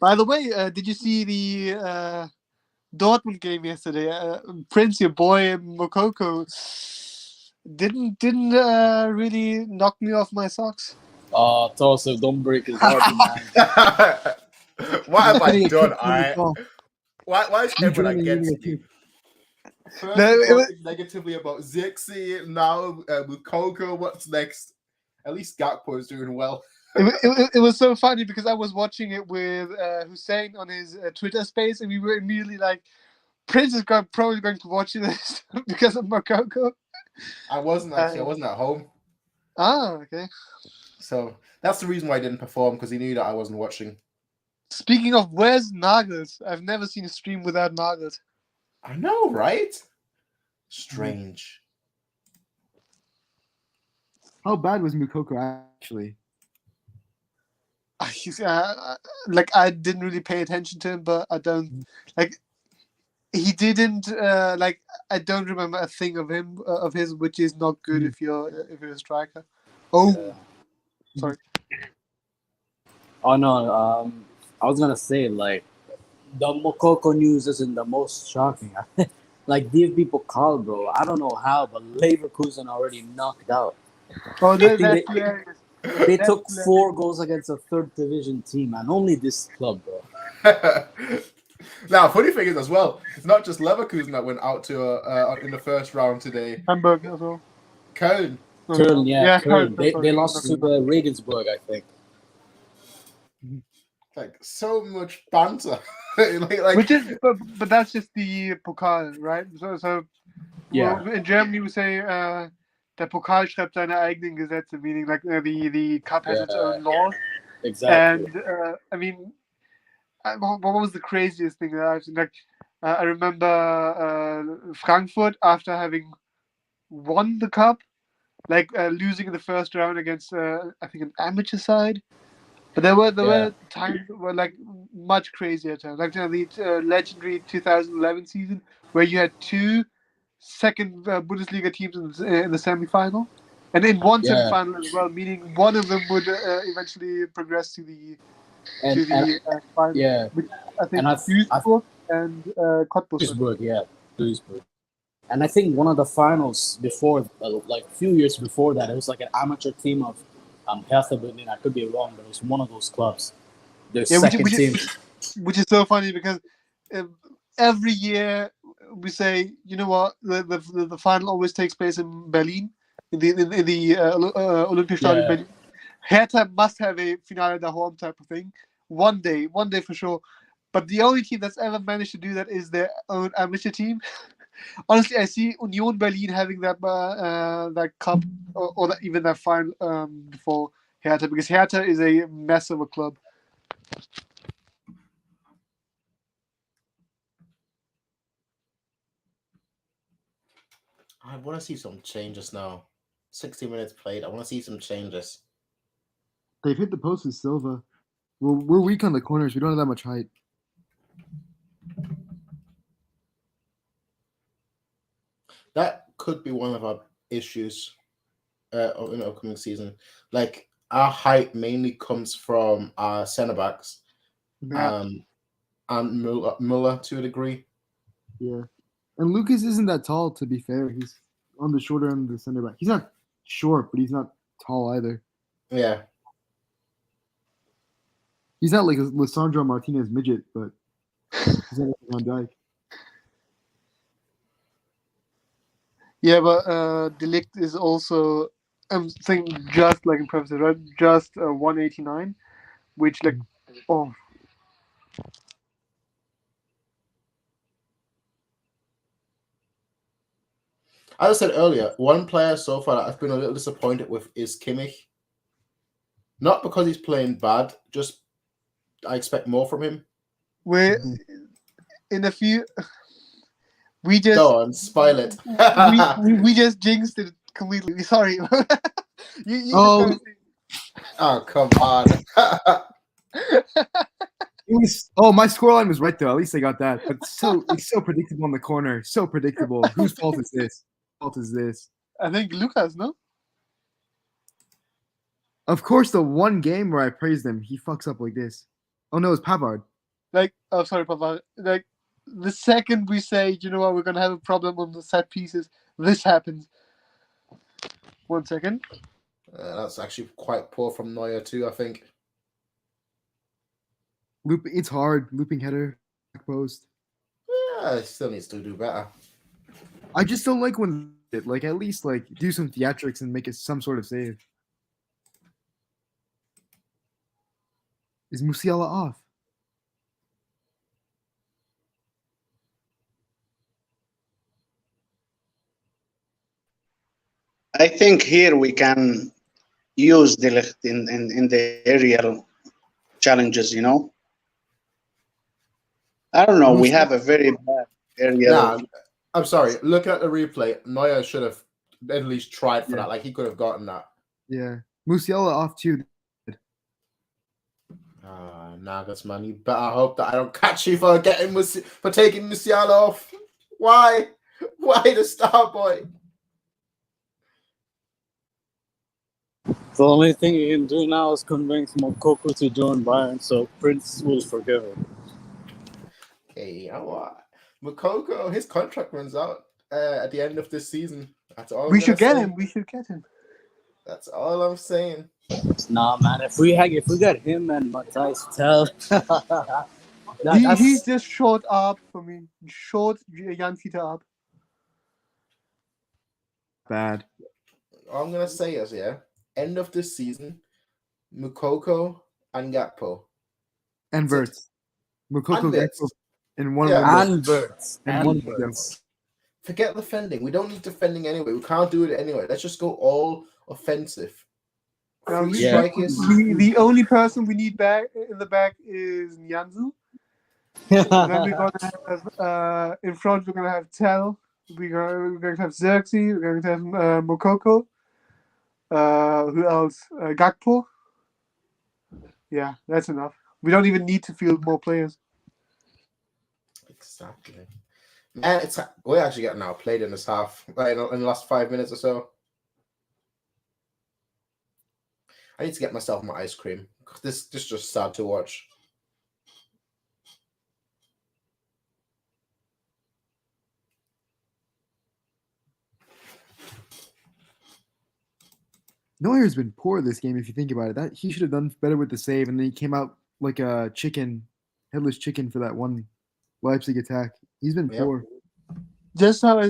G: By the way, did you see the Dortmund game yesterday? Prince, your boy Mokoko, didn't really knock me off my socks.
E: Tulsa, don't break his heart, man.
A: What have I
B: Getting a
A: done?
B: kick on the ball.
A: Why is
B: You
A: everyone
B: joining, you're
A: against
B: getting a
A: me?
B: kick.
A: First,
G: No,
A: we're
G: it was-
A: talking negatively about Zixi. Now with Coco, what's next? At least Gakpo is doing well.
G: It was so funny because I was watching it with Hussein on his Twitter space, and we were immediately like, Prince is probably going to watch this because of Makoko.
A: I wasn't actually. I wasn't at home,
G: Ah, okay.
A: so that's the reason why I didn't perform, because he knew that I wasn't watching.
G: Speaking of, where's Nagels? I've never seen a stream without Nagels.
A: I know, right? Strange.
B: How bad was Mukoko actually?
G: Like, I didn't really pay attention to him, but I don't like. He didn't like. I don't remember a thing of him of his, which is not good if you're a striker. Oh, sorry.
E: Oh no, I was gonna say like the Mokoko news isn't the most shocking. Like DFB Pokal, bro. I don't know how, but Leverkusen already knocked out.
G: Oh,
E: I think
G: that's hilarious.
E: They
G: That's
E: took
G: hilarious.
E: 4 goals against a 3rd division team, and only this club, bro.
A: Now, funny thing is as well, it's not just Leverkusen that went out to in the first round today.
G: Hamburg as well.
A: Köln.
E: Köln, yeah, Köln.
G: Köln.
E: They lost to Regensburg, I think.
A: Like so much banter. like
G: Which is, but that's just the Pokal, right? So
E: Yeah.
G: well, in Germany we say der Pokal schreibt seine eigenen Gesetze, meaning like the cup has its own laws.
E: Exactly.
G: And I mean, what was the craziest thing that I've seen? Like, I remember Frankfurt, after having won the cup, like losing in the first round against I think an amateur side. But there were times that were like much crazier times, like the legendary 2011 season where you had 2 second Bundesliga teams in the semi-final, and in one
E: Yeah.
G: semi-final as well, meaning one of them would eventually progress to the final.
E: Yeah,
G: Which I think
E: and I
G: Duisburg and Cottbus.
E: Duisburg, yeah, Duisburg. And I think one of the finals before, like a few years before that, it was like an amateur team of Hertha Berlin. I could be wrong, but it was one of those clubs. Their second team.
G: Which is so funny because every year we say, you know what, the final always takes place in Berlin, in the Olympiastadion Berlin. Hertha must have a Finale daheim type of thing. One day for sure. But the only team that's ever managed to do that is their own amateur team. Honestly, I see Union Berlin having that cup or even that final before Hertha, because Hertha is a mess of a club.
A: I want to see some changes now. 60 minutes played. I want to see some changes.
B: They've hit the post with Silva. We're weak on the corners. We don't have that much height.
A: That could be one of our issues in the upcoming season. Like, our height mainly comes from our centre backs, and Muller to a degree.
B: Yeah. And Lucas isn't that tall, to be fair. He's on the shorter end of the center back. He's not short, but he's not tall either.
A: Yeah.
B: He's not like a Lisandro Martinez midget, but he's not like Van Dijk.
G: Yeah, but Delict is also, I'm thinking just like in Preface, right? Just 189, which like, oh.
A: As I said earlier, one player so far that I've been a little disappointed with is Kimmich. Not because he's playing bad, just I expect more from him.
G: We're in a few. We just
A: Go on, spoil it.
G: we just jinxed it completely. Sorry. you
B: Oh.
A: Oh, come on.
B: My scoreline was right though. At least I got that. But it's so predictable in the corner. So predictable. Whose fault is this?
G: I think Lucas, no?
B: Of course, the one game where I praised him, he fucks up like this. Oh no, it's Pavard.
G: Like, oh sorry, Papa. Like, the second we say, you know what, we're gonna have a problem on the set pieces, this happens. 1 second.
A: That's actually quite poor from Neuer too, I think.
B: It's hard. Looping header, back post.
A: Yeah, he still needs to do better.
B: I just don't like when like at least like do some theatrics and make it some sort of save. Is Musiala off?
F: I think here we can use De Ligt in the aerial challenges, you know? I don't know. We have a very bad aerial.
A: Nah, I'm sorry. Looking at the replay, Neuer should have at least tried for that. Like, he could have gotten that.
B: Yeah. Musiala off too.
A: Nagelsmann, you better hope that I don't catch you for taking Musiala off. Why? Why the star boy?
E: The only thing he can do now is convince Mokoko to join Bayern, so Prince will forgive him.
A: Hey, you know what? Mokoko, his contract runs out at the end of this season. That's all.
G: We should get him. We should get him.
A: That's all I'm saying.
E: Nah, man. If we got him and Matthijs Tell,
G: He's just short up for me. Short Jan Peter up.
B: Bad.
A: All I'm gonna say is, end of this season, Mukoko and Gakpo.
B: And Verts. Mukoko
A: And Verts.
B: Gakpo in one
E: and Birds.
B: and one window.
A: Forget defending. We don't need defending anyway. We can't do it anyway. Let's just go all offensive. Three strikers.
G: The only person we need back in the back is Nyanzu. Then we're gonna have in front. We're gonna have Tell. We're going to have Xerxes. We're going to have Mokoko. Who else? Gakpo. Yeah, that's enough. We don't even need to field more players.
A: Exactly. Man, we're actually getting outplayed in this half, like in the last 5 minutes or so. I need to get myself my ice cream. This is just sad to watch.
B: Neuer's been poor this game if you think about it. That he should have done better with the save, and then he came out like a headless chicken for that one Leipzig attack. He's been poor.
G: Just how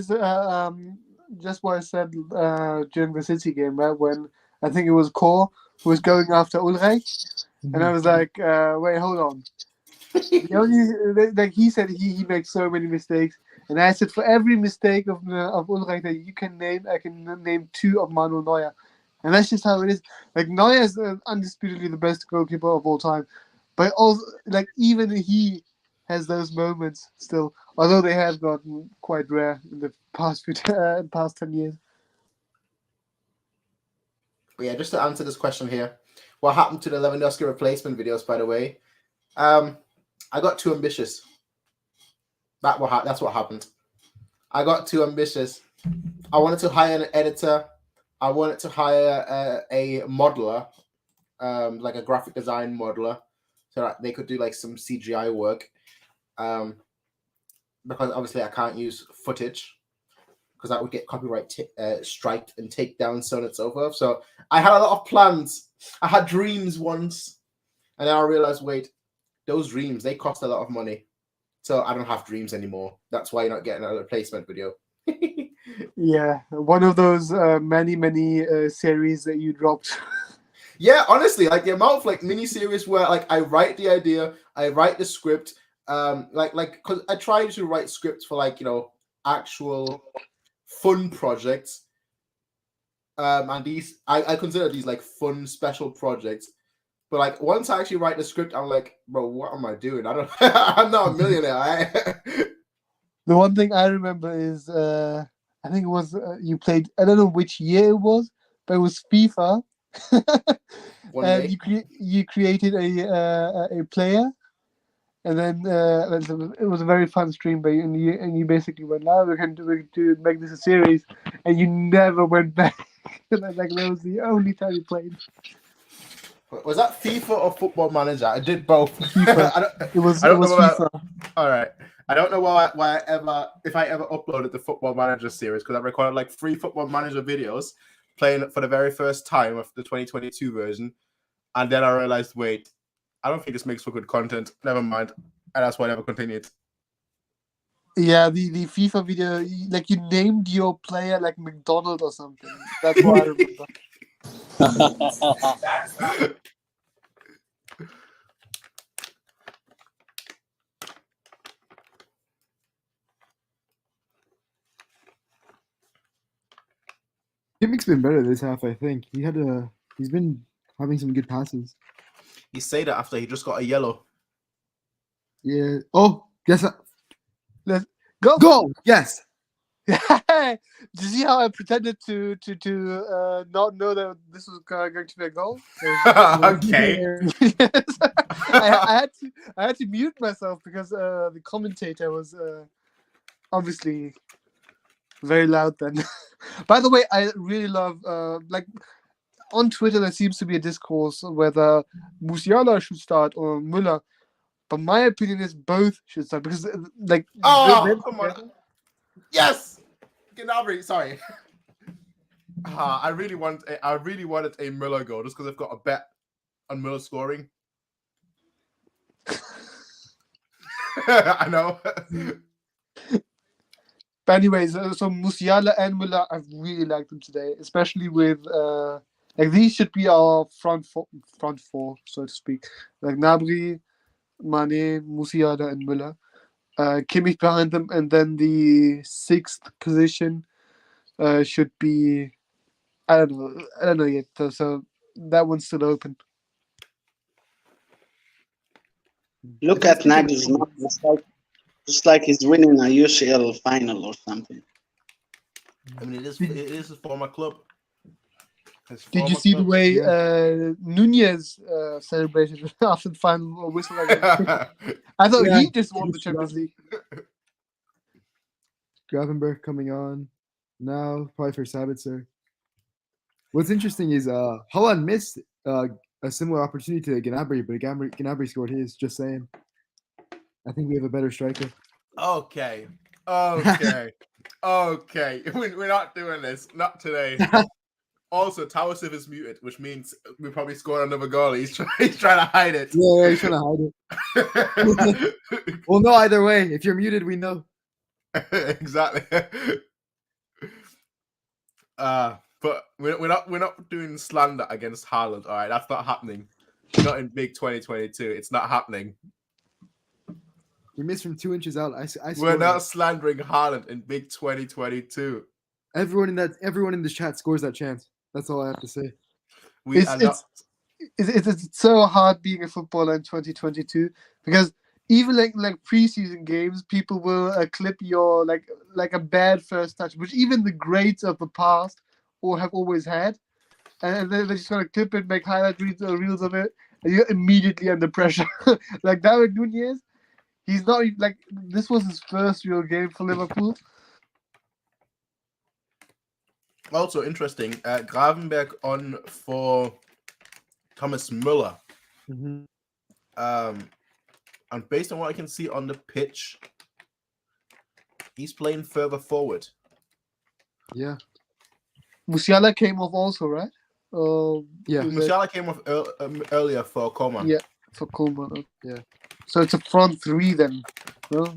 G: just what I said during the City game, right? When I think it was Kor who was going after Ulreich, and I was like, wait, hold on. The only, like he said, he makes so many mistakes, and I said for every mistake of Ulreich that you can name, I can name 2 of Manuel Neuer. And that's just how it is. Like, Neuer is undisputedly the best goalkeeper of all time. But also, like, even he has those moments still. Although they have gotten quite rare in the past 10 years.
A: But yeah, just to answer this question here. What happened to the Lewandowski replacement videos, by the way? I got too ambitious. That's what happened. I got too ambitious. I wanted to hire an editor. I wanted to hire a modeler, like a graphic design modeler, so that they could do like some CGI work. Because obviously I can't use footage because that would get copyright striked and takedown, so on and so forth. So I had a lot of plans. I had dreams once, and then I realized, wait, those dreams, they cost a lot of money. So I don't have dreams anymore. That's why you're not getting a replacement video.
G: Yeah, one of those many series that you dropped.
A: Yeah, honestly, like the amount of like mini series where like I write the idea, I write the script, like because I try to write scripts for like actual fun projects, and these I consider these like fun special projects. But like once I actually write the script, I'm like, bro, what am I doing? I don't. I'm not a millionaire.
G: The one thing I remember is I think it was you played. I don't know which year it was, but it was FIFA, and you created a player, and then it was a very fun stream. But you basically went, "Now we can make this a series," and you never went back. Like that was the only time you played.
A: Was that FIFA or Football Manager? I did both.
G: It was FIFA.
A: All right. I don't know why if I ever uploaded the Football Manager series because I recorded like 3 Football Manager videos, playing for the very first time of the 2022 version, and then I realized, wait, I don't think this makes for good content. Never mind, and that's why I never continued.
G: Yeah, the FIFA video, like you named your player like McDonald or something. That's what I remember.
B: Kimmich's been better this half, I think. He's been having some good passes.
A: You say that after he just got a yellow.
B: Yeah. Oh, yes.
G: Let's go.
B: Go. Yes.
G: Do you see how I pretended to not know that this was going to be a goal?
A: Okay.
G: Yes. I had to mute myself because the commentator was obviously very loud then. By the way, I really love like on Twitter there seems to be a discourse whether Musiala should start or Müller. But my opinion is both should start because like
A: come on. Yes. Gnabry, sorry. I really wanted a Müller goal just because I've got a bet on Müller scoring. I know.
G: But anyways, so Musiala and Müller, I've really liked them today, especially with like these should be our front four, so to speak. Like Gnabry, Mane, Musiala, and Müller. Kimmich behind them, and then the sixth position should be I don't know yet. So that one's still open.
F: Look at Nagelsmann. Just like he's winning a UCL final or something.
A: I mean, it is a former club.
G: Did you see the way Nunez celebrated after the final whistle? I thought he just won the Champions League.
B: Gravenberch coming on now, probably for Sabitzer. What's interesting is Holland missed a similar opportunity to Gnabry, but Gnabry scored his. Just saying. I think we have a better striker.
A: Okay. We're not doing this. Not today. Also, Tawasif is muted, which means we probably score another goal. He's trying to hide it.
B: Yeah, he's trying to hide it. Well, no, either way. If you're muted, we know.
A: Exactly. But we're not doing slander against Haaland. All right, that's not happening. Not in big 2022. It's not happening.
B: We missed from 2 inches out.
A: We're not slandering Haaland in big 2022.
B: Everyone in this chat scores that chance. That's all I have to say.
G: It's so hard being a footballer in 2022 because even like preseason games, people will clip your like a bad first touch, which even the greats of the past or have always had, and then they're just gonna clip it, make highlight reels of it, and you're immediately under pressure. Like Darwin Nunez, he's not like this was his first real game for Liverpool.
A: Also interesting, Gravenberch on for Thomas Müller.
B: Mm-hmm.
A: And based on what I can see on the pitch, he's playing further forward.
B: Yeah.
G: Musiala came off also, right?
B: Yeah.
A: Musiala came off earlier for Coman.
G: Yeah, for Coman. Yeah. So it's a front three then,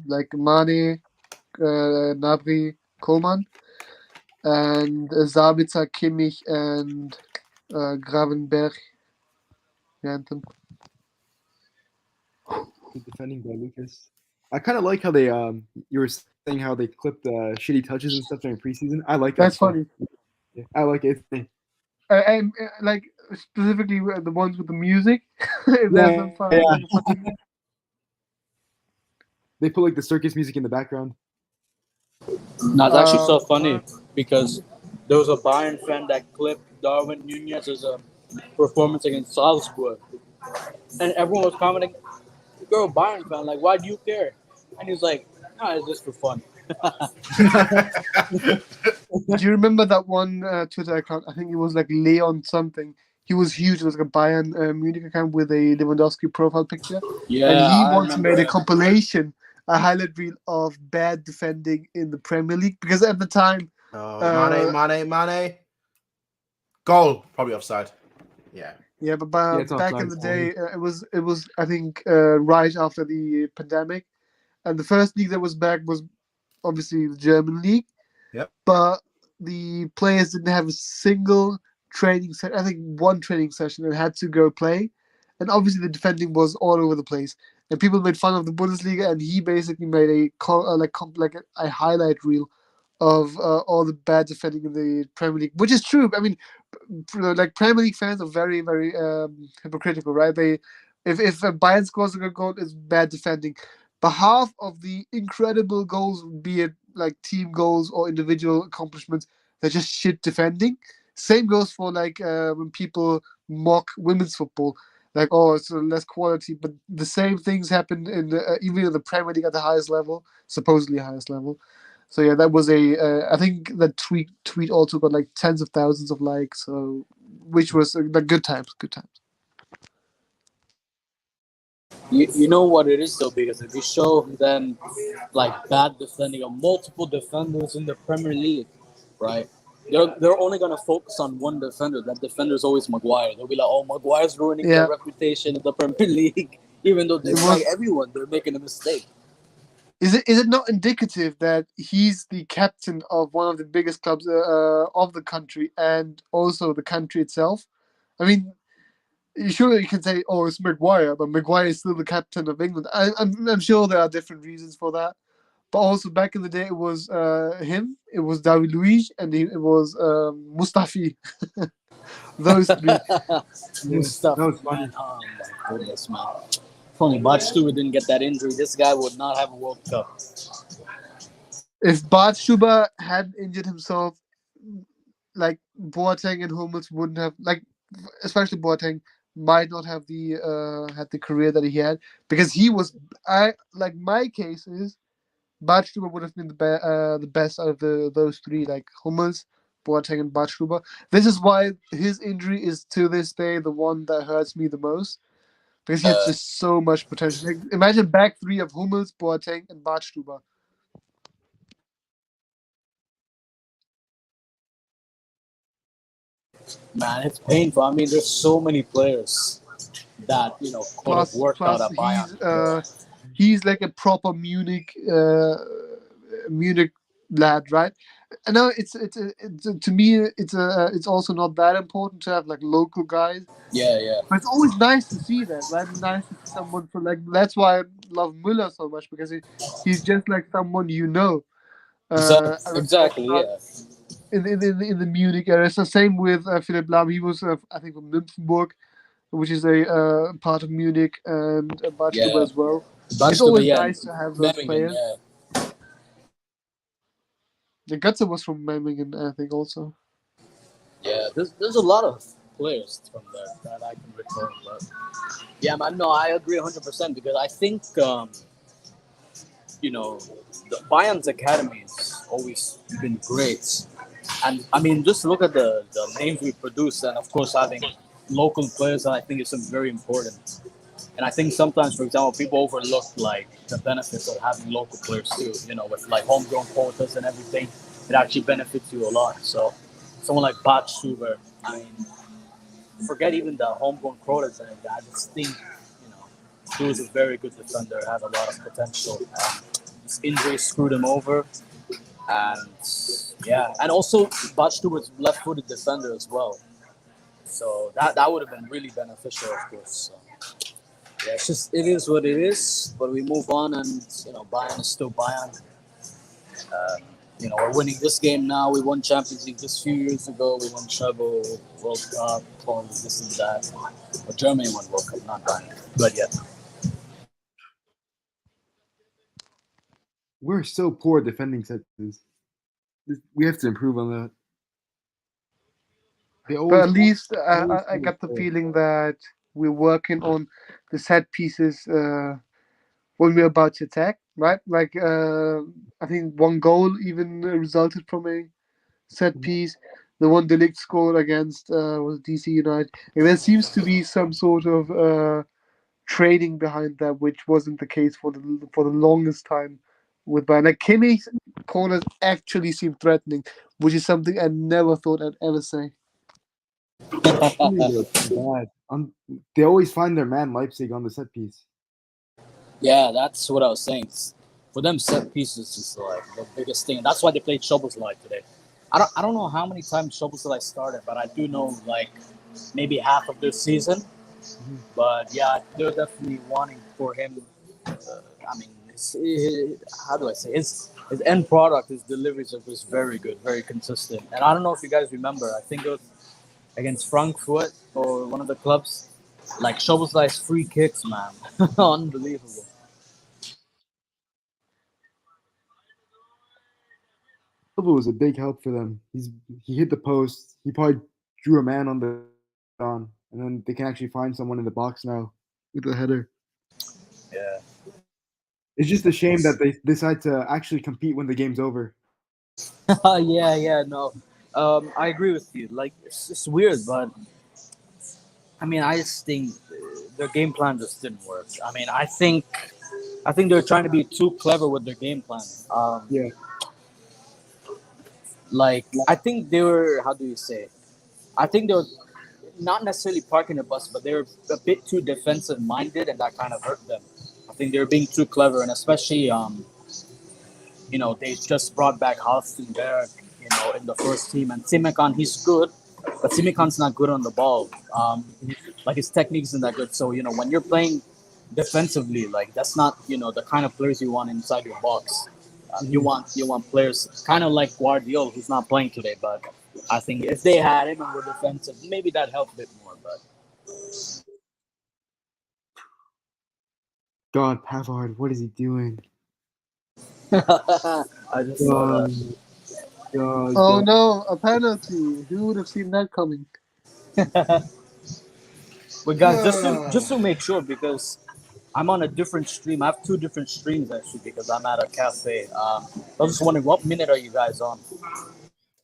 G: like Mane, Gnabry, Coman. And Sabitzer, Kimmich, and Gravenberch behind them.
B: Defending by Lucas. I kind of like how they you were saying how they clipped shitty touches and stuff during preseason. I like that.
G: That's funny.
B: Yeah, I like it.
G: And like specifically the ones with the music.
B: They put like the circus music in the background.
E: No, it's actually so funny because there was a Bayern fan that clipped Darwin Nunez's performance against Salzburg. And everyone was commenting, you're a Bayern fan, like, why do you care? And he's like, no, it's just for fun.
G: Do you remember that one Twitter account? I think it was like Leon something. He was huge. It was like a Bayern Munich account with a Lewandowski profile picture.
E: Yeah,
G: and he once made a compilation, a highlight reel of bad defending in the Premier League. Because at the time...
A: Mane. Goal, probably offside. Yeah.
G: Yeah, but
B: Yeah, it's
G: back in
B: offside.
G: the day, it was I think right after the pandemic, and the first league that was back was obviously the German league.
A: Yep.
G: But the players didn't have a single training session. I think one training session and had to go play, and obviously the defending was all over the place. And people made fun of the Bundesliga, and he basically made a highlight reel of all the bad defending in the Premier League, which is true. I mean, like Premier League fans are very, very hypocritical, right? If Bayern scores a good goal, it's bad defending. But half of the incredible goals, be it like team goals or individual accomplishments, they're just shit defending. Same goes for like when people mock women's football, like, oh, it's less quality. But the same things happen in even in the Premier League at the highest level, supposedly highest level. So yeah, that was I think that tweet also got like tens of thousands of likes. So which was like good times.
E: You know what it is though, because if you show them like bad defending or multiple defenders in the Premier League, right? They're only gonna focus on one defender. That defender is always Maguire. They'll be like, "Oh, Maguire's ruining
G: Yeah.
E: their reputation in the Premier League," even though just like everyone, they're making a mistake.
G: Is it not indicative that he's the captain of one of the biggest clubs of the country and also the country itself? I mean, sure you can say, "Oh, it's Maguire," but Maguire is still the captain of England. I'm sure there are different reasons for that, but also back in the day, it was him, it was David Luiz, and it was Mustafi. Those three.
E: Stuff,
B: that was funny.
E: man. Oh my goodness, man. If only Stewart didn't get that injury, this guy would not have a World Cup.
G: If Bart Stuber had injured himself, like Boateng and Hummels wouldn't have, like, especially Boateng might not have had the career that he had, because he was, my case is Bart Stuber would have been the best out of those three, like Hummels, Boateng, and Bart Stuber. This is why his injury is to this day the one that hurts me the most, because he has just so much potential. Like, imagine back three of Hummels, Boateng, and Bart Stuber.
E: Man, it's painful. I mean, there's so many players that could have worked out at Bayern.
G: He's like a proper Munich lad, right? And now it's to me it's also not that important to have like local guys.
E: Yeah.
G: But it's always nice to see that, right? Nice to see someone from, like, that's why I love Müller so much, because he's just like someone you know.
E: Exactly. Yeah.
G: In the Munich area. It's the same with Philipp Lahm. He was I think from Nymphenburg, which is a part of Munich, and Bart Stuber as well. It's always nice to have those players.
E: Yeah.
G: The Götze was from Memmingen, I think, also.
E: Yeah, there's a lot of players from there that I can recall. But yeah, man, no, I agree 100% because I think the Bayern's academy has always been great, and I mean, just look at the names we produce, and of course having local players, I think is very important. And I think sometimes, for example, people overlook like the benefits of having local players too. With like homegrown quotas and everything, it actually benefits you a lot. So someone like Bart Stuber, I mean, forget even the homegrown quotas and everything. I just think, he was a very good defender, had a lot of potential. His injuries screwed him over. And yeah, and also Bart Stuber's left-footed defender as well. So that would have been really beneficial, of course. So, yeah, it is what it is. But we move on, and Bayern is still Bayern. We're winning this game now. We won Champions League just a few years ago. We won treble, World Cup, all this and that. But Germany won World Cup, not Bayern. But yeah.
B: We're so poor defending set pieces. We have to improve on that.
G: But at least I got the feeling that we're working on the set pieces when we're about to attack, right? Like, I think one goal even resulted from a set piece. The one De Ligt scored against was DC United. And there seems to be some sort of training behind that, which wasn't the case for the longest time with Bayern. Like, Kimmich's corners actually seem threatening, which is something I never thought I'd ever say.
B: Bad. They always find their man Leipzig on the set piece.
E: Yeah, that's what I was saying. For them, set pieces is like the biggest thing. That's why they played Szoboszlai today. I don't know how many times Szoboszlai started, but I do know like maybe half of this season. But yeah, they're definitely wanting for him. I mean, how do I say his end product, his deliveries are just very good, very consistent. And I don't know if you guys remember. I think it was against Frankfurt or one of the clubs. Like Szoboszlai's free kicks, man, unbelievable.
B: Silva was a big help for them. He hit the post. He probably drew a man on the and then they can actually find someone in the box now with the header.
E: Yeah.
B: It's just a shame that they decide to actually compete when the game's over.
E: Yeah, no. I agree with you. Like, it's weird, but I mean, I just think their game plan just didn't work. I mean, I think they're trying to be too clever with their game plan.
B: Yeah.
E: Like, I think they were, how do you say? I think they were not necessarily parking the bus, but they were a bit too defensive minded, and that kind of hurt them. I think they were being too clever, and especially, they just brought back Halstenberg, in the first team, and Simekan, he's good, but Simekan's not good on the ball. Like his technique isn't that good. So when you're playing defensively, like that's not the kind of players you want inside your box. You want players kind of like Guardiola, who's not playing today, but I think if they had him and were defensive, maybe that helped a bit more. But
B: God, Pavard, what is he doing?
E: I just saw that.
G: Oh no, a penalty! Who would have seen that coming?
E: But guys, just to make sure, because I'm on a different stream. I have two different streams actually because I'm at a cafe. I was just wondering, what minute are you guys on?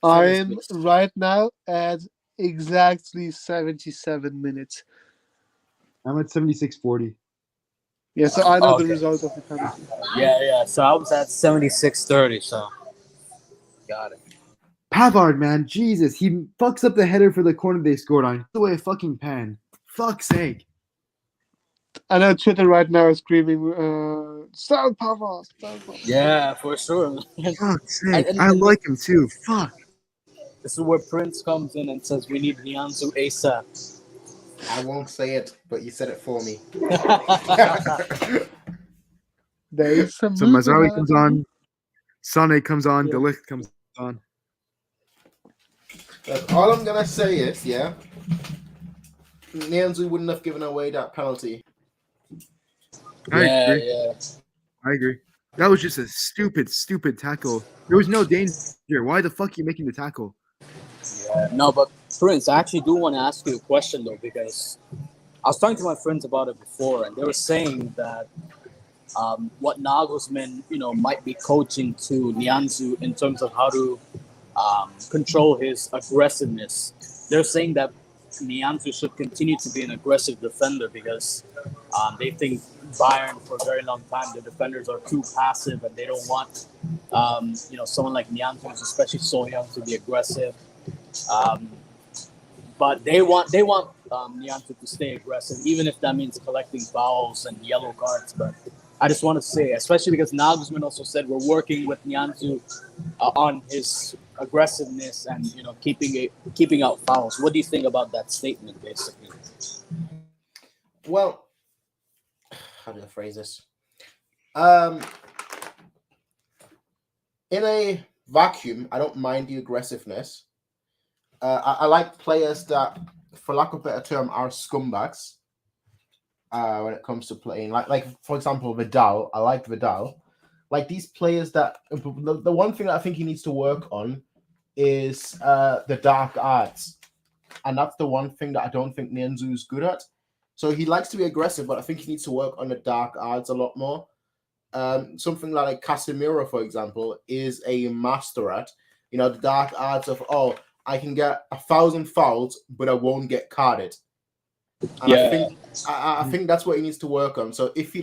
G: I'm right now at exactly 77 minutes.
B: I'm at 76:40.
G: Yeah, so I know
E: Okay.
G: the result of the penalty.
E: Yeah. So I was at 76:30. So got it.
B: Pavard, man, Jesus, he fucks up the header for the corner they scored on. The way a fucking pan. Fuck's sake.
G: I know Twitter right now is screaming, "Sell Pavard, sell Pavard."
E: Yeah, for sure.
B: Fuck's sake.
E: And
B: I like him too. Fuck.
E: this is where Prince comes in and says we need Nianzou ASAP.
A: I won't say it, but you said it for me.
G: There is some
B: So
G: movement
B: Mazraoui
G: out
B: comes
G: of it.
B: on. Sane comes on.
E: Yeah.
B: De Ligt comes on.
A: Look, all I'm gonna say is, Nianzou wouldn't have given away that penalty.
B: I agree.
E: Yeah.
B: I agree. That was just a stupid tackle. There was no danger. Why the fuck are you making the tackle?
E: No, but Prince, I actually do want to ask you a question though, because I was talking to my friends about it before, and they were saying that what Nagelsmann, might be coaching to Nianzou in terms of how to control his aggressiveness. They're saying that Nianzou should continue to be an aggressive defender because they think Bayern for a very long time the defenders are too passive and they don't want someone like Nianzou, especially so young, to be aggressive. But they want Nianzou to stay aggressive, even if that means collecting fouls and yellow cards. But I just want to say, especially because Nagelsmann also said we're working with Nianzou on his aggressiveness and keeping out fouls. What do you think about that statement, basically?
A: Well, how do I phrase this? In a vacuum, I don't mind the aggressiveness. I like players that, for lack of a better term, are scumbags when it comes to playing. Like for example, Vidal. I like Vidal. Like these players that the one thing that I think he needs to work on is the dark arts, and that's the one thing that I don't think Nianzou is good at. So he likes to be aggressive, but I think he needs to work on the dark arts a lot more. Something like Casemiro, for example, is a master at the dark arts of I can get 1,000 fouls, but I won't get carded. And I think that's what he needs to work on. So if he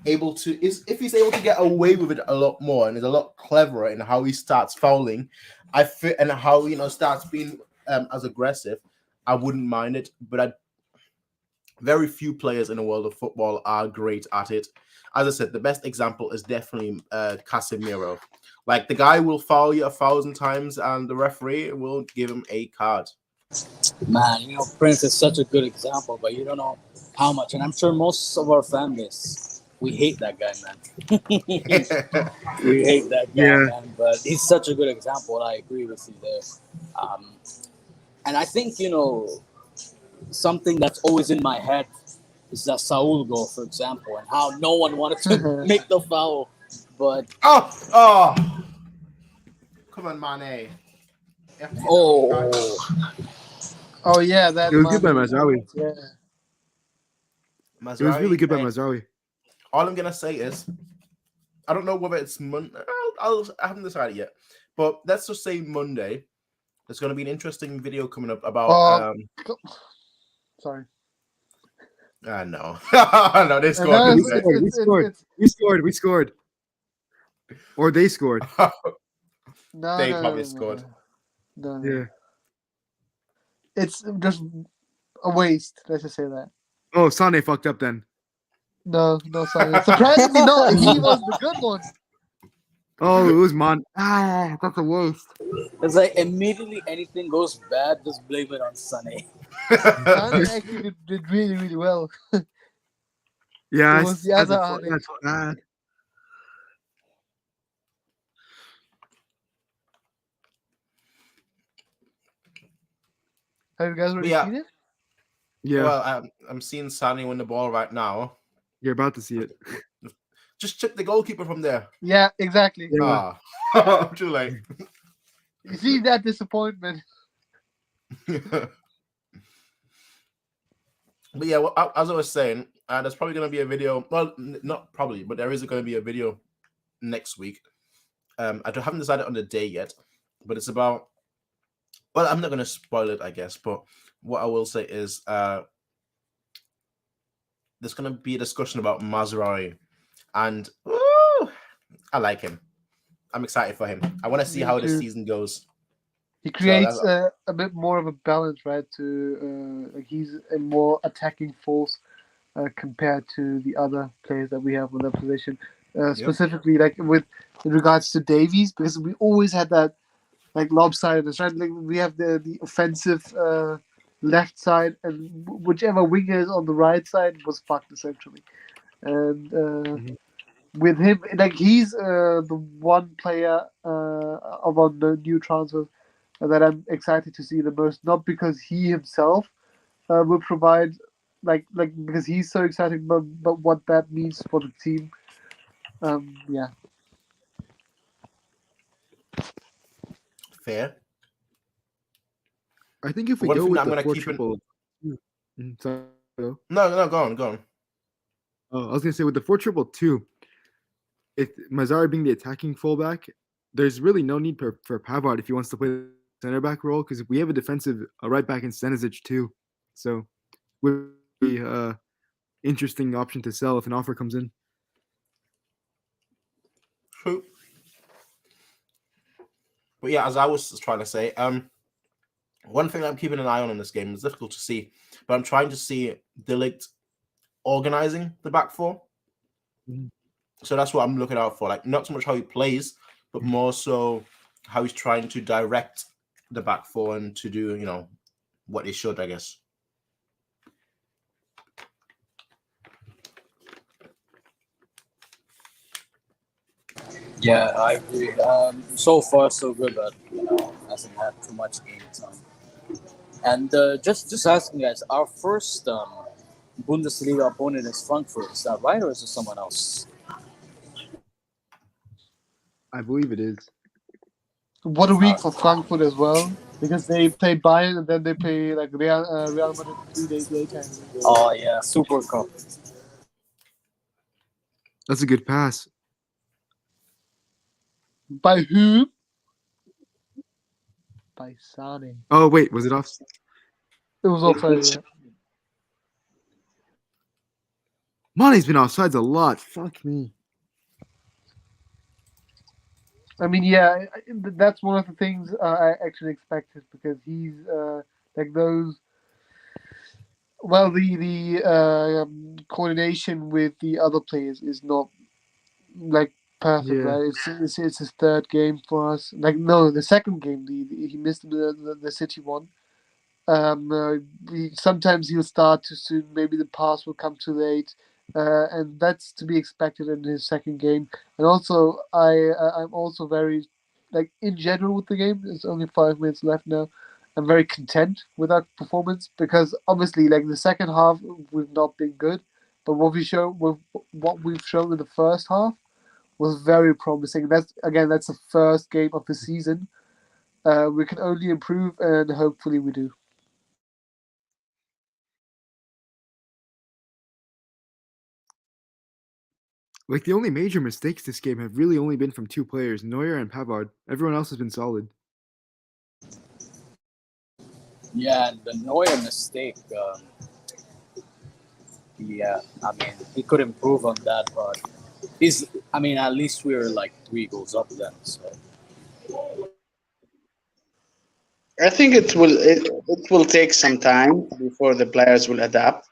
A: if he's able to get away with it a lot more and is a lot cleverer in how he starts fouling, and how starts being as aggressive, I wouldn't mind it, but very few players in the world of football are great at it. As I said, the best example is definitely Casemiro. Like, the guy will foul you 1,000 times and the referee will give him a card.
E: Man, Prince is such a good example, but you don't know how much. And I'm sure most of our fan base, we hate that guy, man. We hate that guy, man. But he's such a good example. I agree with you there. And I think, something that's always in my head is that Saul goal, for example, and how no one wanted to make the foul. But
A: oh, come on, Mane.
G: Oh yeah, that
B: it was good by Mazraoui.
G: Yeah.
B: It was really good by Mazraoui.
A: All I'm gonna say is, I don't know whether it's Monday. I haven't decided yet, but let's just say Monday. There's going to be an interesting video coming up about.
G: Sorry.
A: No. No, they scored.
B: We scored. Or they scored.
A: They probably scored.
G: No.
B: Yeah.
G: It's just a waste. Let's just say that.
B: Oh, Sane fucked up then.
G: No, Sane. Surprisingly, no. He was the good one.
B: Oh, it was that's a waste.
E: It's like immediately anything goes bad, just blame it on Sunny.
G: Sane actually did really, really well.
B: Yeah,
G: it was the other
B: that's bad.
G: Have you guys already seen it?
B: Yeah.
A: Well, I'm seeing Sane win the ball right now.
B: You're about to see it.
A: Just check the goalkeeper from there.
G: Yeah, exactly.
B: Yeah.
A: Too late.
G: You see that disappointment.
A: But yeah, well, as I was saying, there's probably going to be a video. Well, not probably, but there is going to be a video next week. I haven't decided on the day yet, but it's about. Well, I'm not going to spoil it, I guess. But what I will say is, there's going to be a discussion about Mazraoui, and I like him. I'm excited for him. I want to see how the season goes.
G: He creates a bit more of a balance, right? He's a more attacking force compared to the other players that we have in that position. Specifically, like in regards to Davies, because we always had that like lopsidedness, right? Like we have the offensive left side, and whichever winger is on the right side was fucked essentially. And with him, like he's the one player of our new transfers that I'm excited to see the most. Not because he himself will provide, like because he's so exciting, but what that means for the team. Yeah.
A: Fair.
B: I think if we go with the 4-triple.
A: No, go on.
B: Oh, I was gonna say with the 4-2-2, if Mazraoui being the attacking fullback, there's really no need for Pavard if he wants to play the center back role, because we have a defensive right back in Stanisic too, so would be interesting option to sell if an offer comes in.
A: True. But yeah, as I was trying to say, one thing I'm keeping an eye on in this game is difficult to see, but I'm trying to see De Ligt organizing the back four. So that's what I'm looking out for. Like, not so much how he plays, but more so how he's trying to direct the back four and to do, what he should, I guess.
E: Yeah, I agree. So far, so good, but hasn't had too much game time. And just asking guys, our first Bundesliga opponent is Frankfurt. Is that right, or is it someone else?
B: I believe it is.
G: What a week for Frankfurt as well, because they play Bayern and then they play like Real Madrid 3 days later.
E: Oh yeah, Supercup.
B: That's a good pass.
G: By who? By Sane.
B: Oh wait, was it off?
G: It was offside. Yeah.
B: Mane's been offsides a lot. Fuck me.
G: I mean, that's one of the things I actually expected, because he's like those Well, the coordination with the other players is not like perfect,
B: Yeah.
G: right? It's his third game for us. Like no, the second game, he missed the City one. Sometimes he'll start too soon. Maybe the pass will come too late, and that's to be expected in his second game. And also, I'm also very like in general with the game. There's only 5 minutes left now. I'm very content with our performance because obviously, like the second half, we've not been good, but what we've shown in the first half was very promising. That's the first game of the season. We can only improve, and hopefully we do.
B: Like the only major mistakes this game have really only been from two players, Neuer and Pavard. Everyone else has been solid.
E: Yeah, and the Neuer mistake. Yeah, I mean, he could improve on that, but he's. I mean, at least we were like 3 goals up then. So
F: I think it will take some time before the players will adapt.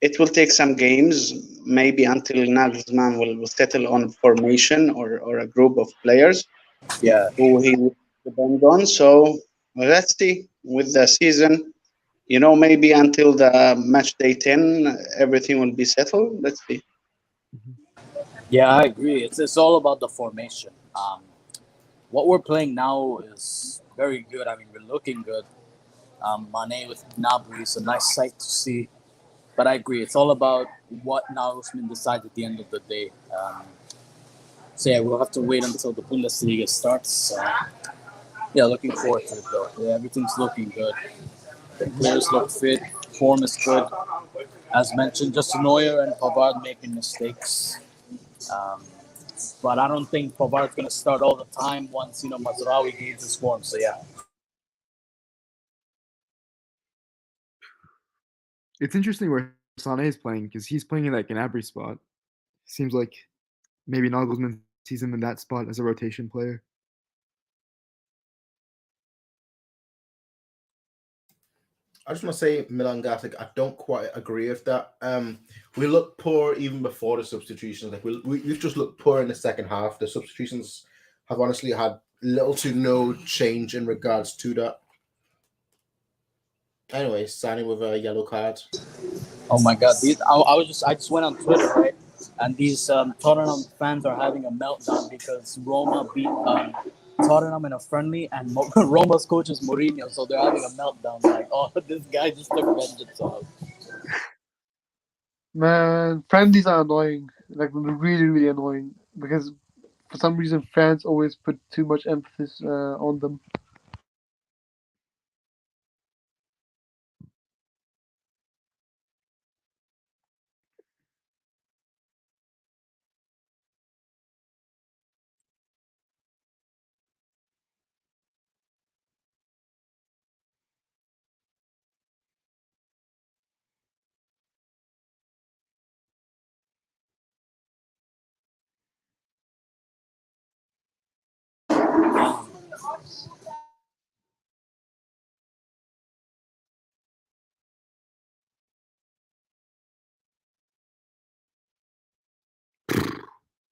F: It will take some games, maybe until Nagelsmann will settle on formation or a group of players
E: yeah,
F: who he will depend on. So let's see with the season. Maybe until the match day 10, everything will be settled. Let's see.
E: yeah, I agree. It's all about the formation. What we're playing now is very good. I mean, we're looking good. Mane with Gnabry is a nice sight to see. But I agree, it's all about what Nagelsmann decides at the end of the day. So yeah, we'll have to wait until the Bundesliga starts. Yeah, looking forward to it though. Yeah, everything's looking good. The players look fit. Form is good. As mentioned, just Neuer and Pavard making mistakes. Um, but I don't think Pavard's going to start all the time once Mazraoui gains his form. So yeah.
B: It's interesting where Sané is playing because he's playing in like an Gnabry spot. Seems like maybe Nagelsmann sees him in that spot as a rotation player.
A: I just want to say, Milan Gatic, I don't quite agree with that. We looked poor even before the substitutions. Like we've just looked poor in the second half. The substitutions have honestly had little to no change in regards to that. Anyway, Sani with a yellow card.
E: Oh my God! I just went on Twitter, right, and these Tottenham fans are having a meltdown because Roma beat Tottenham in a friendly, and Roma's coach is Mourinho, so they're having a meltdown. Like, oh, this guy just took vengeance on us.
G: Man, friendlies are annoying. Like really, really annoying because for some reason fans always put too much emphasis on them.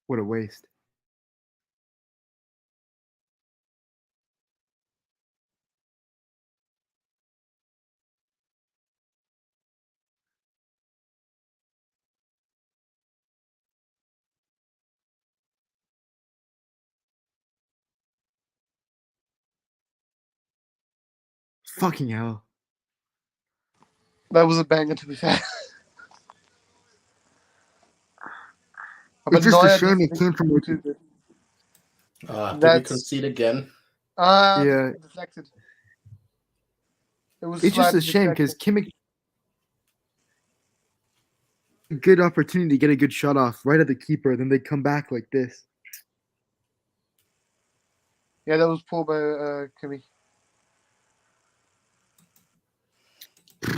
B: What a waste. Fucking hell.
G: That was a banger, to be fair. But
B: It's just a
G: Neuer
B: shame
G: doesn't
B: it came from
G: too good.
A: Did we
G: That's
A: concede again?
B: Yeah.
G: deflected. It was
B: It's just
G: slightly
B: a shame because
G: deflected.
B: Kimmich good opportunity to get a good shot off right at the keeper, then they come back like this.
G: Yeah, that was poor by Kimmich.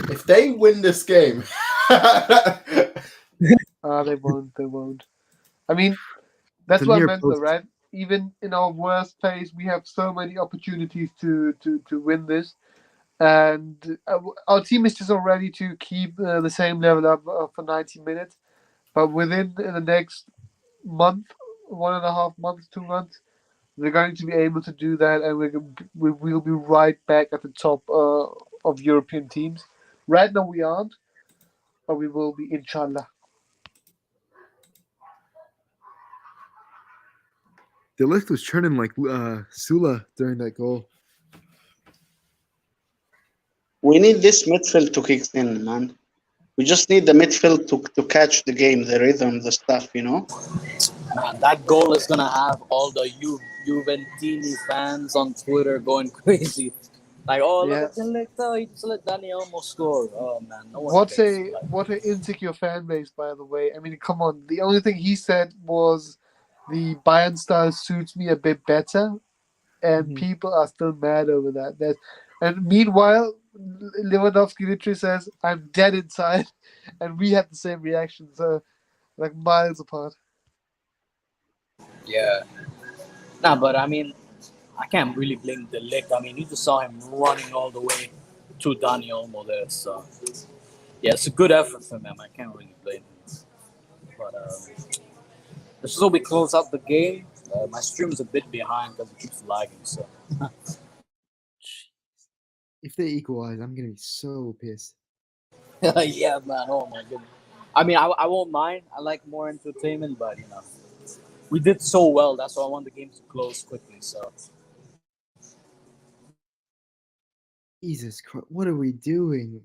A: If they win this game,
G: They won't. They won't. I mean, that's
B: It's a
G: what I
B: near
G: meant, though,
B: post.
G: right? Even in our worst phase, we have so many opportunities to win this. and our team is just all ready to keep the same level up for 90 minutes. But within the next month, 1.5 months, 2 months, we're going to be able to do that, and we will be right back at the top of European teams. Right now we aren't, but we will be, inshallah.
B: De Ligt was churning like Sula during that goal.
F: We need this midfield to kick in, man. We just need the midfield to catch the game, the rhythm, the stuff, you know?
E: Man, that goal is gonna have all the Juventini fans on Twitter going crazy. Like, oh, look at Selecta, he just let Dani Olmo score. Oh man, no one
G: What an insecure fan base, by the way. I mean, come on. The only thing he said was the Bayern style suits me a bit better, and people are still mad over that. And meanwhile, Lewandowski literally says, "I'm dead inside," and we had the same reaction, so like miles apart.
E: Yeah. Nah, but I mean, I can't really blame De Ligt. I mean, you just saw him running all the way to Dani Olmo there. So, yeah, it's a good effort from him. I can't really blame him. But this is how we close out the game. My stream is a bit behind because it keeps lagging. So,
B: If they equalize, I'm gonna be so pissed.
E: yeah, man. Oh my goodness. I mean, I won't mind. I like more entertainment, but you know, we did so well. That's why I want the game to close quickly. So.
B: Jesus Christ, what are we doing?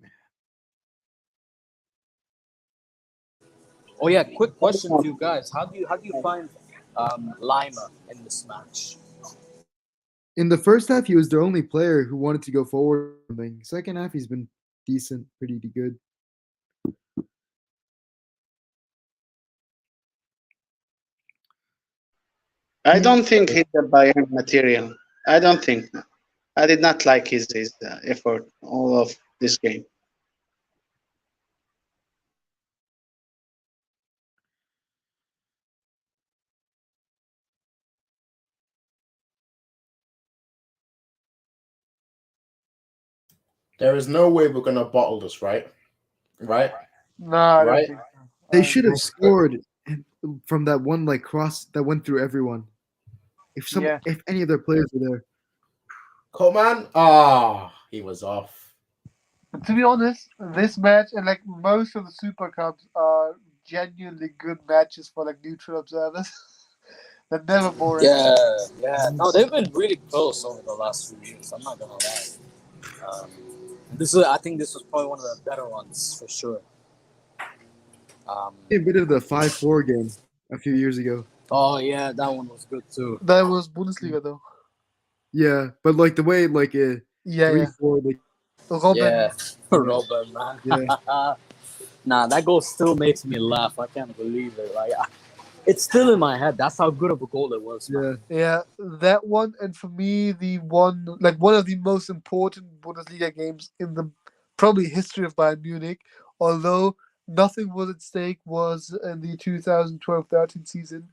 E: Oh yeah, quick question to you guys. How do you find Lima in this match?
B: In the first half, he was the only player who wanted to go forward. Second half, he's been decent, pretty good.
F: I don't think he's a Bayern material. I don't think. I did not like his effort all of this game.
A: There is no way we're gonna bottle this, right? Right?
G: No, I don't
A: Right?
G: think so.
B: They should have scored from that one like cross that went through everyone. If any of their players were there.
A: Coleman? He was off.
G: But to be honest, this match and like most of the Super Cups are genuinely good matches for like neutral observers. They're never boring.
E: Yeah. No, they've been really close over the last few years. I'm not gonna lie. I think this was probably one of the better ones for sure.
B: A bit of the 5-4 game a few years ago.
E: Oh yeah, that one was good too.
G: That was Bundesliga though.
B: Yeah, but like the way like a 3-4. Like,
G: Robin.
E: Yeah, Robin, man.
B: Yeah.
E: Nah, that goal still makes me laugh. I can't believe it. Like, it's still in my head. That's how good of a goal it was. Man.
G: Yeah, that one, and for me, one of the most important Bundesliga games in the probably history of Bayern Munich. Although nothing was at stake, was in the 2012-13 season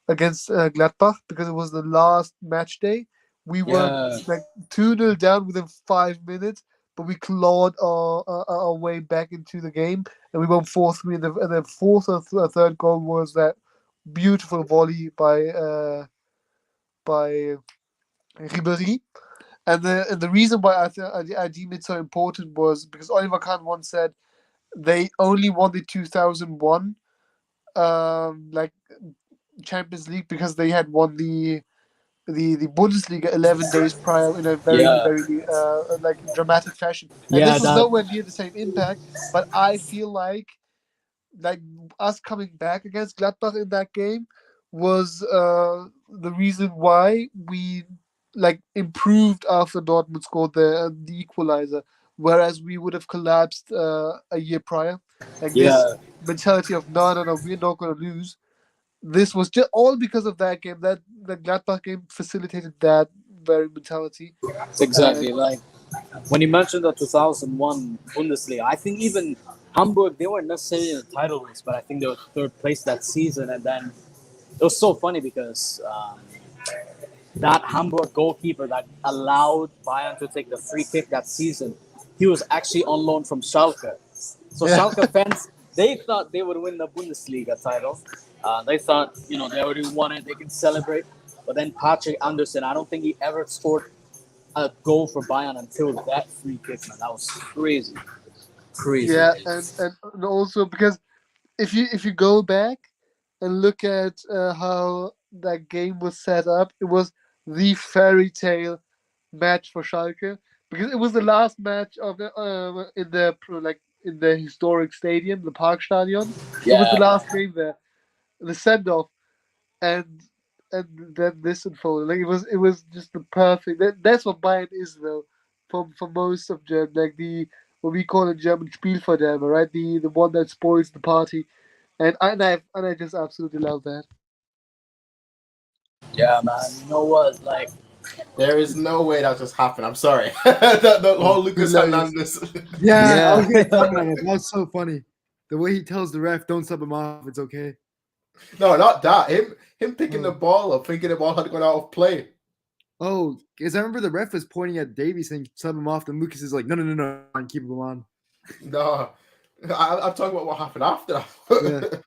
G: against Gladbach, because it was the last match day. We were like 2-0 down within 5 minutes, but we clawed our way back into the game, and we won 4-3. And the fourth or third goal was that beautiful volley by Ribéry. And the reason why I deem it so important was because Oliver Kahn once said they only won the 2001 like Champions League because they had won the Bundesliga 11 days prior in a very like dramatic fashion. And this was nowhere near the same impact, but I feel like us coming back against Gladbach in that game was the reason why we like improved after Dortmund scored the equalizer, whereas we would have collapsed a year prior. Like this mentality of no, we're not going to lose. This was just all because of that game. That the Gladbach game facilitated that very mentality.
E: Exactly. Like when you mentioned the 2001 Bundesliga, I think even Hamburg, they weren't necessarily in the title race, but I think they were third place that season. And then it was so funny because that Hamburg goalkeeper that allowed Bayern to take the free kick that season, he was actually on loan from Schalke. So Schalke fans, they thought they would win the Bundesliga title. They thought, they already won it. They can celebrate. But then Patrick Anderson, I don't think he ever scored a goal for Bayern until that free kick, man. That was crazy. Crazy.
G: Yeah, and also because if you go back and look at how that game was set up, it was the fairy tale match for Schalke because it was the last match of the in the historic stadium, the Parkstadion. It was the last game there, the send off, and then this unfolded. Like it was just the perfect. That's what Bayern is though, for most of Germany, like the what we call in German Spielverderber, right? The one that spoils the party, and I just absolutely love that.
E: Yeah, man. You know what? Like,
A: There is no way that just happened. I'm sorry. the whole Lucas Hernandez.
B: Yeah, I was gonna comment on it. That was so funny. The way he tells the ref, "Don't sub him off. It's okay."
A: No, not that. Him picking the ball up, thinking the ball had gone out of play.
B: Oh, because I remember the ref was pointing at Davey saying, "Sub him off." And Lucas is like, "No, and keep him on."
A: No, I'm talking about what happened after that.
B: Yeah.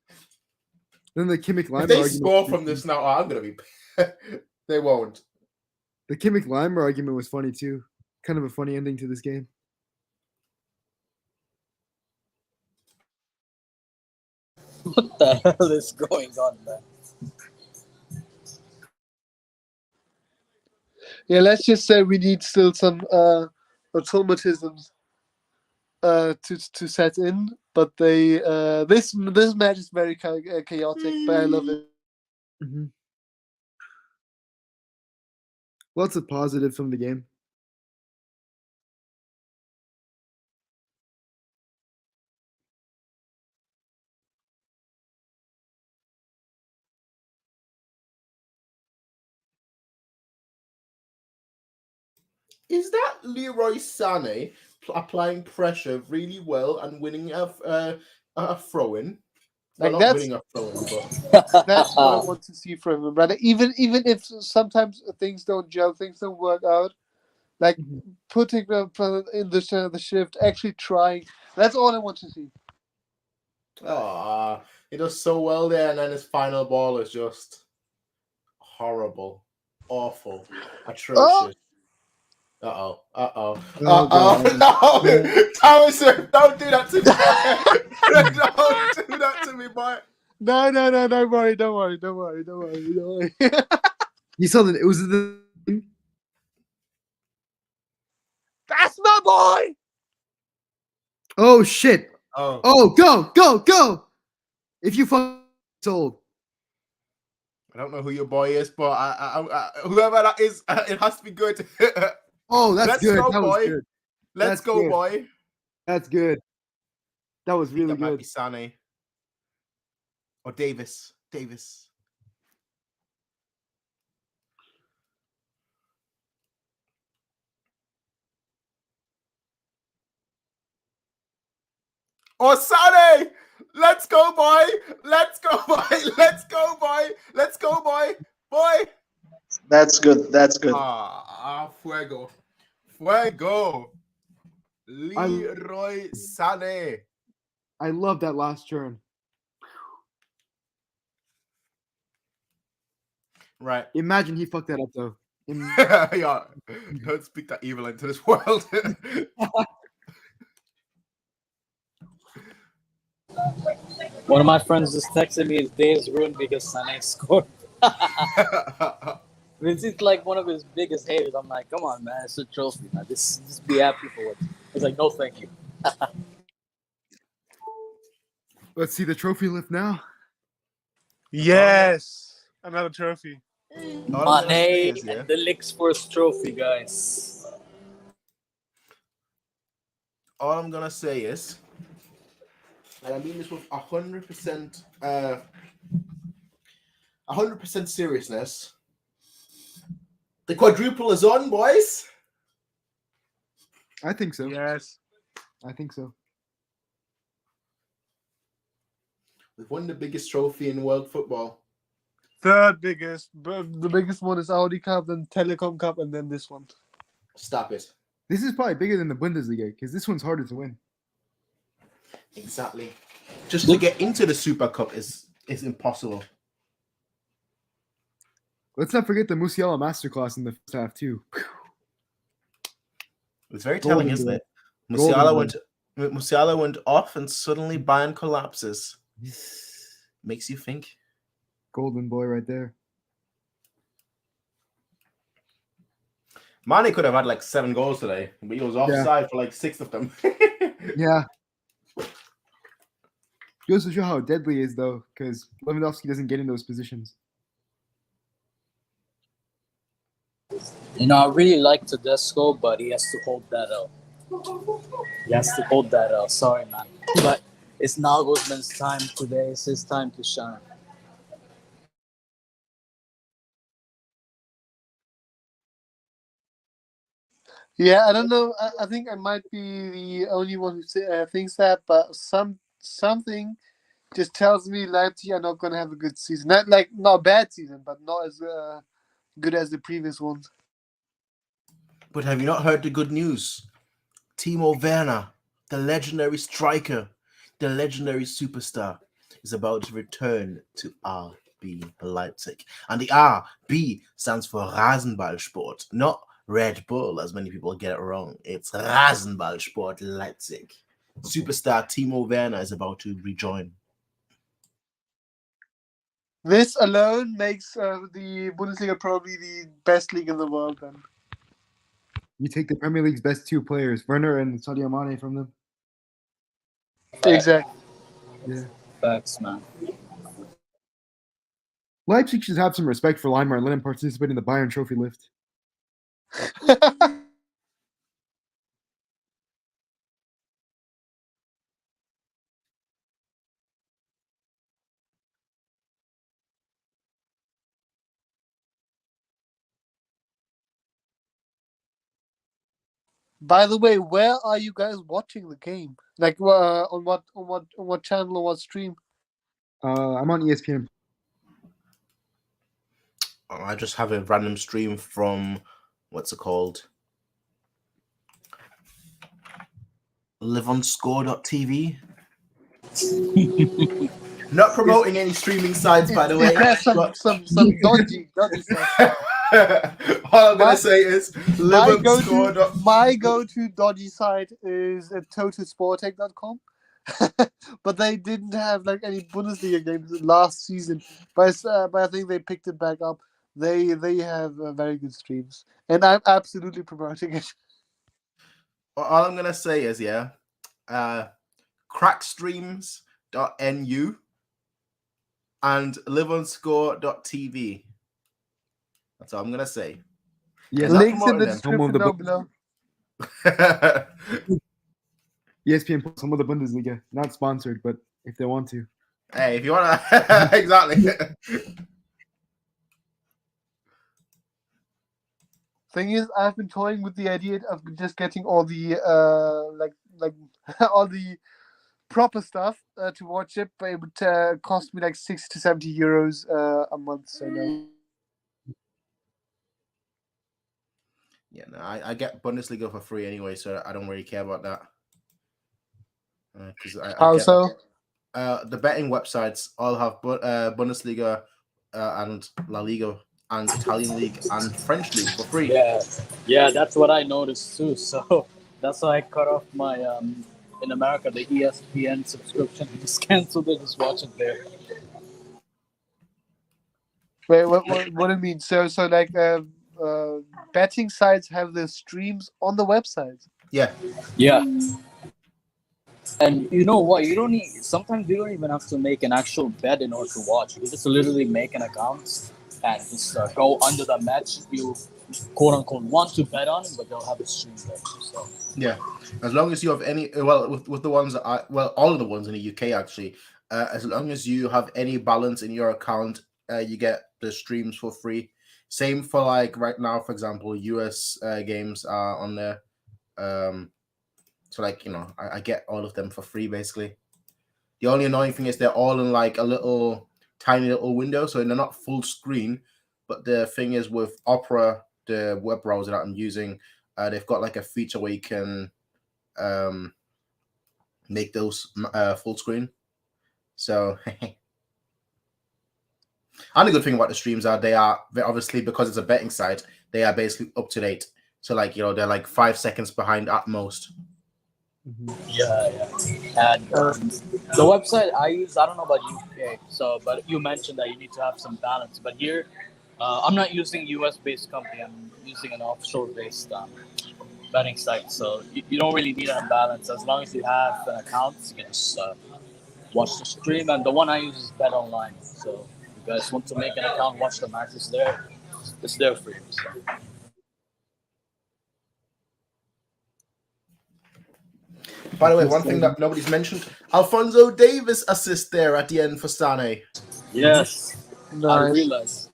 B: Then the Kimmich Leimer
A: If they
B: argument.
A: score from this now, I'm gonna be. They won't.
B: The Kimmich Leimer argument was funny too. Kind of a funny ending to this game.
E: what the hell is going on, man?
G: Yeah, let's just say we need still some automatisms to set in, but they this match is very chaotic, but I love it.
B: Mm-hmm. Lots of positives from the game.
A: Is that Leroy Sané applying pressure really well and winning a throw-in?
G: Like
A: not winning a throw-in,
G: but that's what I want to see from him, right? Even if sometimes things don't gel, things don't work out, like putting them in the shift, actually trying. That's all I want to see.
A: He does so well there, and then his final ball is just horrible, awful, atrocious. No! Thomas, don't do that to me. Don't do that to me, boy.
G: No, don't worry.
B: You saw that it was the.
G: That's my boy.
B: Oh shit! Oh, go! If you fuck sold.
A: I don't know who your boy is, but I whoever that is, it has to be good.
B: Oh, that's
A: Let's
B: good.
A: go,
B: That was
A: boy.
B: good.
A: Let's go,
B: good.
A: boy.
B: That's good. That was really
A: that
B: good.
A: Might be Sané or Davis. Or Sané! Let's go, boy! Let's go, boy! Boy!
F: That's good.
A: Fuego. Leroy Sané.
B: I love that last turn.
A: Right.
B: Imagine he fucked that up though.
A: Yeah. Don't speak that evil into this world.
E: One of my friends just texted me his day is ruined because Sané scored. It's like one of his biggest haters. I'm like, come on, man, it's a trophy, man. Just be happy for it. He's like, no, thank you.
B: Let's see the trophy lift now.
G: Yes, another trophy.
E: Mane and the Licks first trophy, guys.
A: All I'm gonna say is, and I mean this with 100%, 100% seriousness. The quadruple is on, boys.
B: I think so.
G: Yes,
B: I think so.
A: We've won the biggest trophy in world football.
G: third biggest, but the biggest one is Audi Cup, then Telecom Cup, and then this one.
A: Stop it.
B: This is probably bigger than the Bundesliga because this one's harder to win.
A: Exactly. Just to get into the Supercup is impossible.
B: Let's not forget the Musiala masterclass in the first half too.
A: It's very telling,
B: Golden
A: isn't
B: boy.
A: it?
B: Golden
A: Musiala went off, and suddenly Bayern collapses. Makes you think.
B: Golden boy right there.
A: Mane could have had like 7 goals today, but he was offside for like 6 of them.
B: Yeah. Goes to show how deadly he is, though, because Lewandowski doesn't get in those positions.
E: You know, I really like Tedesco, but he has to hold that L. He has to hold that L. Sorry, man. But it's Nagelsmann's time today. It's his time to shine.
G: Yeah, I don't know. I think I might be the only one who thinks that, but something just tells me Leipzig are not going to have a good season. Not a bad season, but not as good as the previous ones.
A: But have you not heard the good news? Timo Werner, the legendary striker, the legendary superstar, is about to return to RB Leipzig. And the RB stands for Rasenballsport, not Red Bull, as many people get it wrong. It's Rasenballsport Leipzig. Superstar Timo Werner is about to rejoin.
G: This alone makes the Bundesliga probably the best league in the world. Then
B: You take the Premier League's best 2 players, Werner and Sadio Mane, from them.
G: Exactly.
B: Yeah.
E: Facts, man.
B: Leipzig should have some respect for Leimar and let him participate in the Bayern Trophy lift.
G: By the way, where are you guys watching the game? Like, on what channel or what stream?
B: I'm on ESPN.
A: I just have a random stream from, what's it called? liveonscore.tv. Not promoting any streaming sites, by the way.
G: some dodgy stuff.
A: All I'm going to say is
G: my go-to dodgy site is totalsportec.com. But they didn't have like any Bundesliga games last season. But I think they picked it back up. They have very good streams, and I'm absolutely promoting it.
A: All I'm going to say is, crackstreams.nu and liveonscore.tv. That's all I'm going to say.
B: Yeah,
G: links in the description down below.
B: ESPN Plus, home of the Bundesliga. Not sponsored, but if they want to.
A: Hey, if you want to. Exactly.
G: Thing is, I've been toying with the idea of just getting all the all the proper stuff to watch it, but it would cost me like 60 to 70 euros a month. So no.
A: Yeah, no, I get Bundesliga for free anyway, so I don't really care about that. The betting websites all have Bundesliga and La Liga and Italian league and French league for free.
E: Yeah, that's what I noticed too. So that's why I cut off my in America the ESPN subscription. Just canceled it. Just watch it there.
G: Wait, what do you mean? So like betting sites have the streams on the website?
A: Yeah.
E: And you know what? Sometimes you don't even have to make an actual bet in order to watch. You just literally make an account and just go under the match you quote unquote want to bet on, but they'll have a stream there. So
A: yeah, as long as you have any, with the ones that all of the ones in the UK actually, as long as you have any balance in your account, you get the streams for free. Same for like right now, for example, US games are on there. So like, I get all of them for free basically. The only annoying thing is they're all in like a tiny little window, so they're not full screen. But the thing is with Opera, the web browser that I'm using, they've got like a feature where you can make those full screen. So, and the good thing about the streams are they're obviously, because it's a betting site, they are basically up to date. So like, you know, they're like 5 seconds behind at most.
E: Yeah. And the website I use, I don't know about UK, but you mentioned that you need to have some balance. But here, I'm not using US-based company. I'm using an offshore-based betting site. So you don't really need an balance. As long as you have an account, you can just watch the stream. And the one I use is Bet Online. So if you guys want to make an account, watch the matches there. It's there for you. So.
A: By the way, one thing that nobody's mentioned, Alphonso Davies assist there at the end for Sané.
E: Yes,
G: Nice.
E: I realize.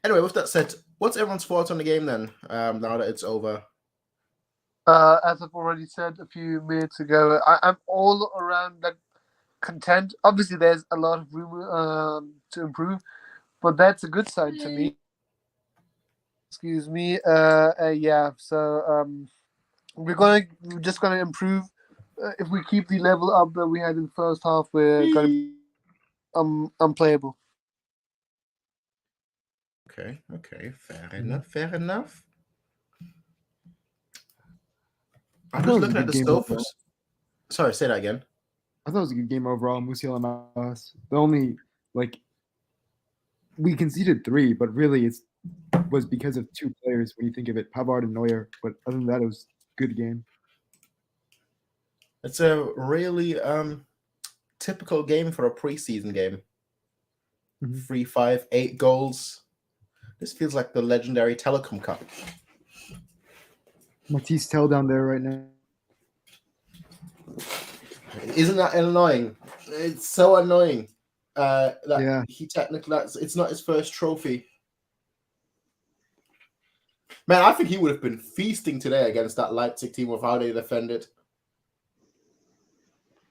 A: Anyway, with that said, what's everyone's thoughts on the game then, now that it's over?
G: As I've already said a few minutes ago, I'm all around like content. Obviously, there's a lot of room to improve, but that's a good sign to me. Excuse me. Yeah. So we're just gonna improve. If we keep the level up that we had in the first half, we're gonna be unplayable.
A: Okay, fair enough. I'm just looking at the sofas. Sorry, say that again.
B: I thought it was a good game overall. Musiala and us. The only we conceded 3, but really it was because of 2 players when you think of it, Pavard and Neuer. But other than that, it was a good game.
A: It's a really typical game for a preseason game. 3-5, 8 goals. This feels like the legendary Telecom Cup.
B: Matisse Tell down there right now.
A: Isn't that annoying? It's so annoying. He technically, it's not his first trophy. Man, I think he would have been feasting today against that Leipzig team with how they defended.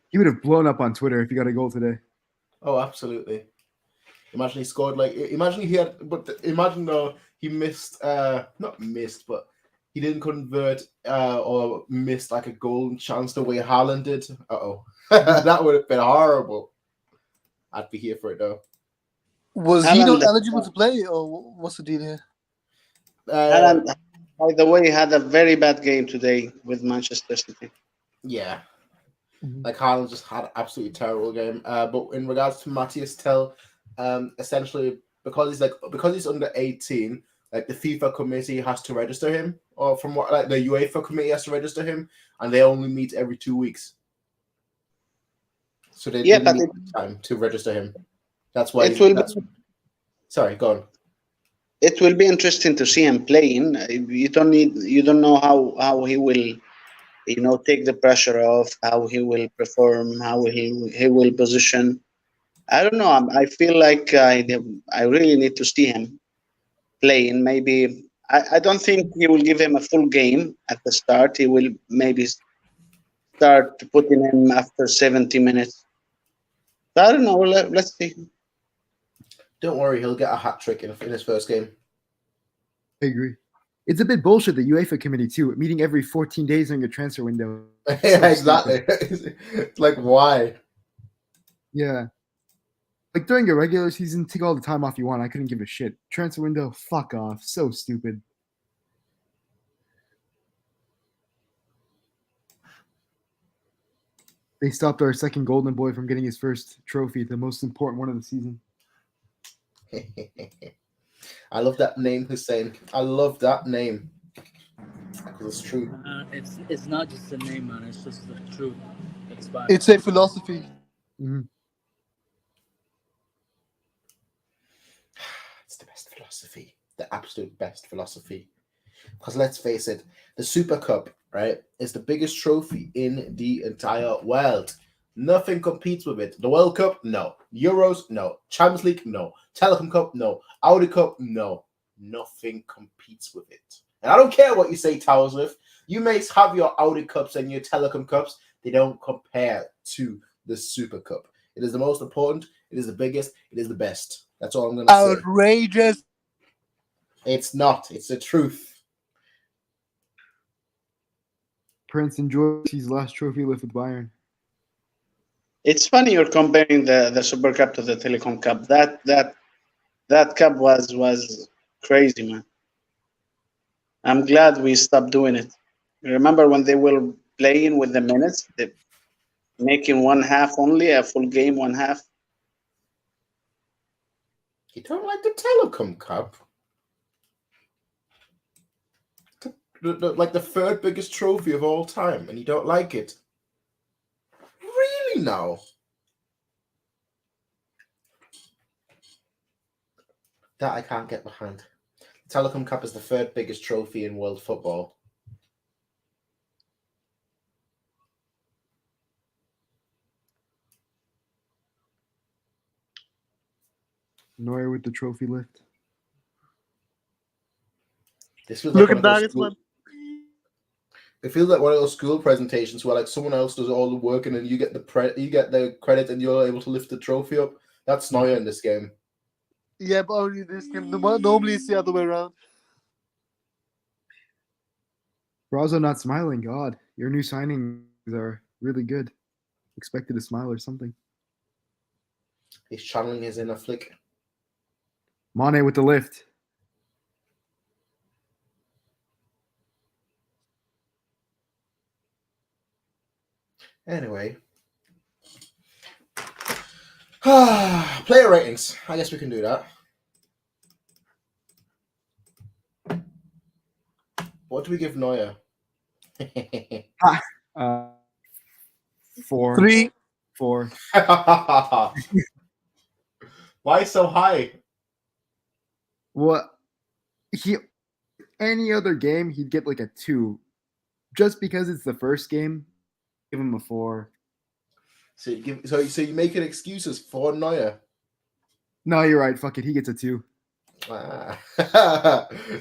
B: He would have blown up on Twitter if he got a goal today.
A: Oh, absolutely. Imagine he scored imagine though he missed, not missed, but he didn't convert or missed like a golden chance the way Haaland did. That would have been horrible. I'd be here for it though.
G: Was he not eligible to play, or what's the deal here?
F: Haaland, by the way, had a very bad game today with Manchester City.
A: Yeah. Like Haaland just had an absolutely terrible game. But in regards to Matthias Tell, essentially because he's under 18, like the FIFA committee has to register him, or from what like the UEFA committee has to register him, and they only meet every 2 weeks. So they need time to register him. That's why. Sorry, go on.
F: It will be interesting to see him playing. You don't know how he will, take the pressure off, how he will perform, how he will position. I don't know. I feel like I really need to see him playing. Maybe I don't think he will give him a full game at the start. He will maybe start putting him after 70 minutes. So I don't know. Let's see.
A: Don't worry, he'll get a hat trick in his first game.
B: I agree. It's a bit bullshit, the UEFA committee, too, meeting every 14 days during a transfer window.
A: Yeah, exactly. It's like, why?
B: Yeah. Like, during a regular season, take all the time off you want. I couldn't give a shit. Transfer window, fuck off. So stupid. They stopped our second golden boy from getting his first trophy, the most important one of the season.
A: I love that name, Hussein. I love that name. Because it's true.
E: It's not just a name, man. It's just the truth.
G: It's a philosophy.
B: Mm-hmm.
A: It's the best philosophy. The absolute best philosophy. Because let's face it, the Supercup, right, is the biggest trophy in the entire world. Nothing competes with it. The World Cup, no. Euros, no. Champions League, no. Telecom Cup, no. Audi Cup, no. Nothing competes with it. And I don't care what you say, Towersworth. You may have your Audi Cups and your Telecom Cups. They don't compare to the Super Cup. It is the most important. It is the biggest. It is the best. That's all I'm going to say.
G: Outrageous.
A: It's not. It's the truth.
B: Prince enjoys his last trophy lift with Bayern.
F: It's funny you're comparing the Super Cup to the Telecom Cup. That cup was crazy, man. I'm glad we stopped doing it. Remember when they were playing with the minutes, they making one half only, a full game, one half.
A: You don't like the Telecom Cup? Like the third biggest trophy of all time, and you don't like it? Really now? That I can't get behind. The Telecom Cup is the third biggest trophy in world football.
B: Neuer with the trophy lift.
A: This feels
G: Look
A: like
G: at
A: one of those
G: Nagelsmann.
A: It feels like one of those school presentations where like someone else does all the work and then you get the credit and you're able to lift the trophy up. That's Neuer in this game.
G: Yeah, but only this game. Normally it's the other way around.
B: Brazo not smiling. God, your new signings are really good. Expected to smile or something.
A: He's channeling his inner flick.
B: Mane with the lift.
A: Anyway. Player ratings. I guess we can do that. What do we give Neuer?
B: 4.
G: 3.
B: 4.
A: Why so high?
B: What? Any other game, he'd get like a 2. Just because it's the first game, give him a 4.
A: So you making excuses for Neuer?
B: No, you're right. Fuck it. He gets a 2.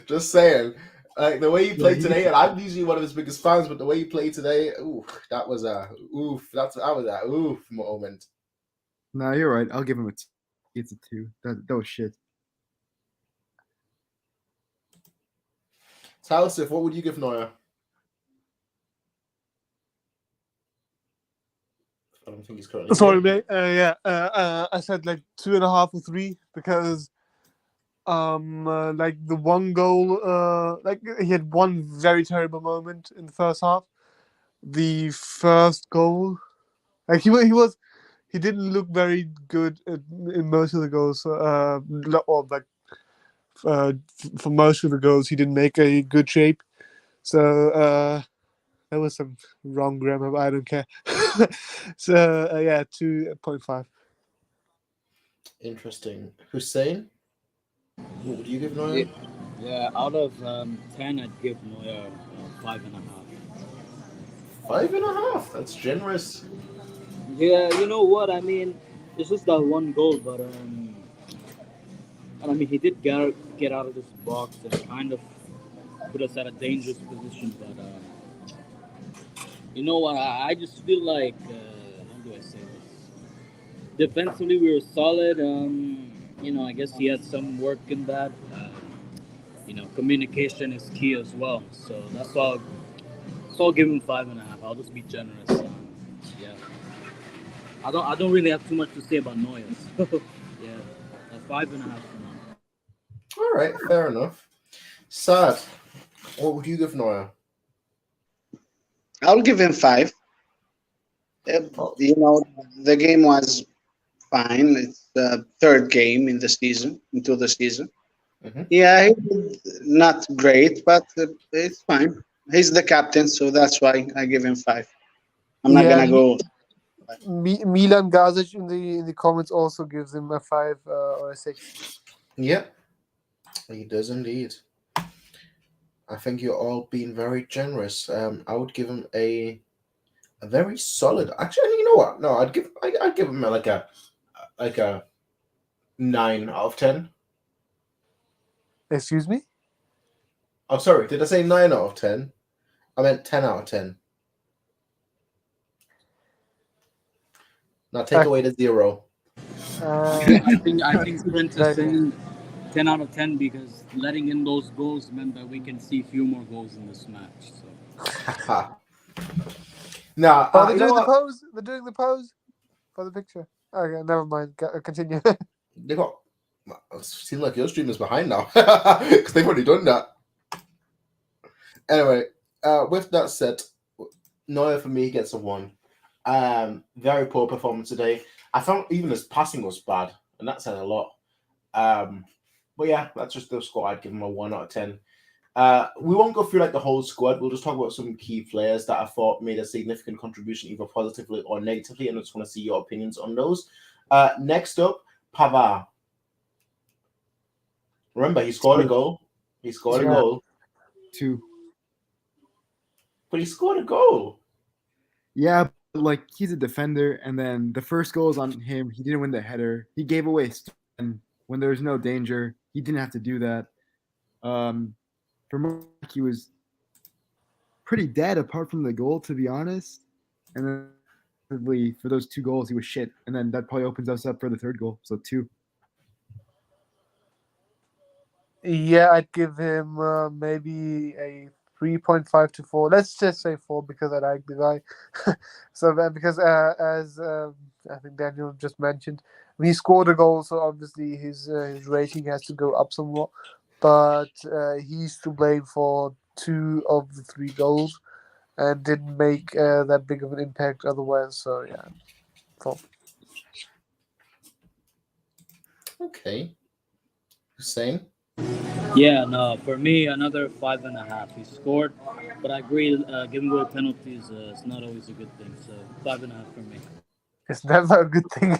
A: Just saying. Like the way you played
B: Yeah,
A: today, and I'm usually one of his biggest fans, but the way you played today, that was a oof moment.
B: No, you're right. I'll give him a 2. He gets a 2. That was shit.
A: Talsif, what would you give Neuer? I don't think he's currently.
G: Sorry, mate. I said like 2.5 or 3 because like the one goal, like he had one very terrible moment in the first half. The first goal, like he didn't look very good in most of the goals. For most of the goals, he didn't make a good shape. So there was some wrong grammar, but I don't care. So yeah, 2.5.
A: Interesting. Hussein, what would you give Neuer?
E: Yeah, out of 10, I'd give Neuer 5.5.
A: 5.5. That's generous.
E: Yeah, you know what I mean. It's just that one goal, but and I mean he did get out of this box and kind of put us at a dangerous position. But you know what? I just feel like how do I say this? Defensively, we were solid. You know, I guess he had some work in that. You know, communication is key as well. So that's all. So I'll give him 5.5. I'll just be generous. Yeah. I don't really have too much to say about Neuer. So yeah, 5.5 for now.
A: All right, fair enough. Sad. What would you give Neuer?
F: I'll give him 5. You know, the game was fine. It's the third game into the season.
A: Mm-hmm.
F: Yeah, not great, but it's fine. He's the captain, so that's why I give him 5. I'm not gonna go.
G: Milan Gazic in the comments also gives him a 5 or a 6.
A: Yeah, he does indeed. I think you're all being very generous. I would give him a very solid. Actually, you know what? No, I'd give him like a 9 out of 10.
G: Excuse me?
A: Oh, sorry. Did I say 9 out of 10? I meant 10 out of 10. Now take away the 0.
E: I think Prince is saying 10 out of 10 because letting in those goals meant that we can see a few more goals in this match. So.
A: Now,
G: Oh, they're
A: you know
G: doing the
A: what?
G: pose. They're doing the pose for the picture. Okay, never mind. Continue.
A: They got. It seems like your stream is behind now because they've already done that. Anyway, with that said, Neuer for me gets a 1. Very poor performance today. I found even his passing was bad, and that said a lot. But yeah, that's just the score. I'd give him a 1 out of 10. We won't go through like the whole squad. We'll just talk about some key players that I thought made a significant contribution, either positively or negatively, and I just want to see your opinions on those. Next up, Pavard. Remember, he scored a goal. He scored a goal.
B: 2.
A: But he scored a goal.
B: Yeah, but like he's a defender, and then the first goal is on him. He didn't win the header. He gave away, and when there was no danger, he didn't have to do that. For Mark, he was pretty dead apart from the goal, to be honest. And then for those 2 goals, he was shit. And then that probably opens us up for the 3rd goal. So 2.
G: Yeah, I'd give him maybe a 3.5 to 4. Let's just say 4 because I like the guy. So because as I think Daniel just mentioned, he scored a goal, so obviously his rating has to go up somewhat. But he's to blame for 2 of the 3 goals and didn't make that big of an impact otherwise. So yeah, 4.
A: Okay. Same.
E: Yeah, no, for me, another 5.5. He scored, but I agree, giving away penalties is not always a good thing. So 5.5 for me.
G: It's never a good thing.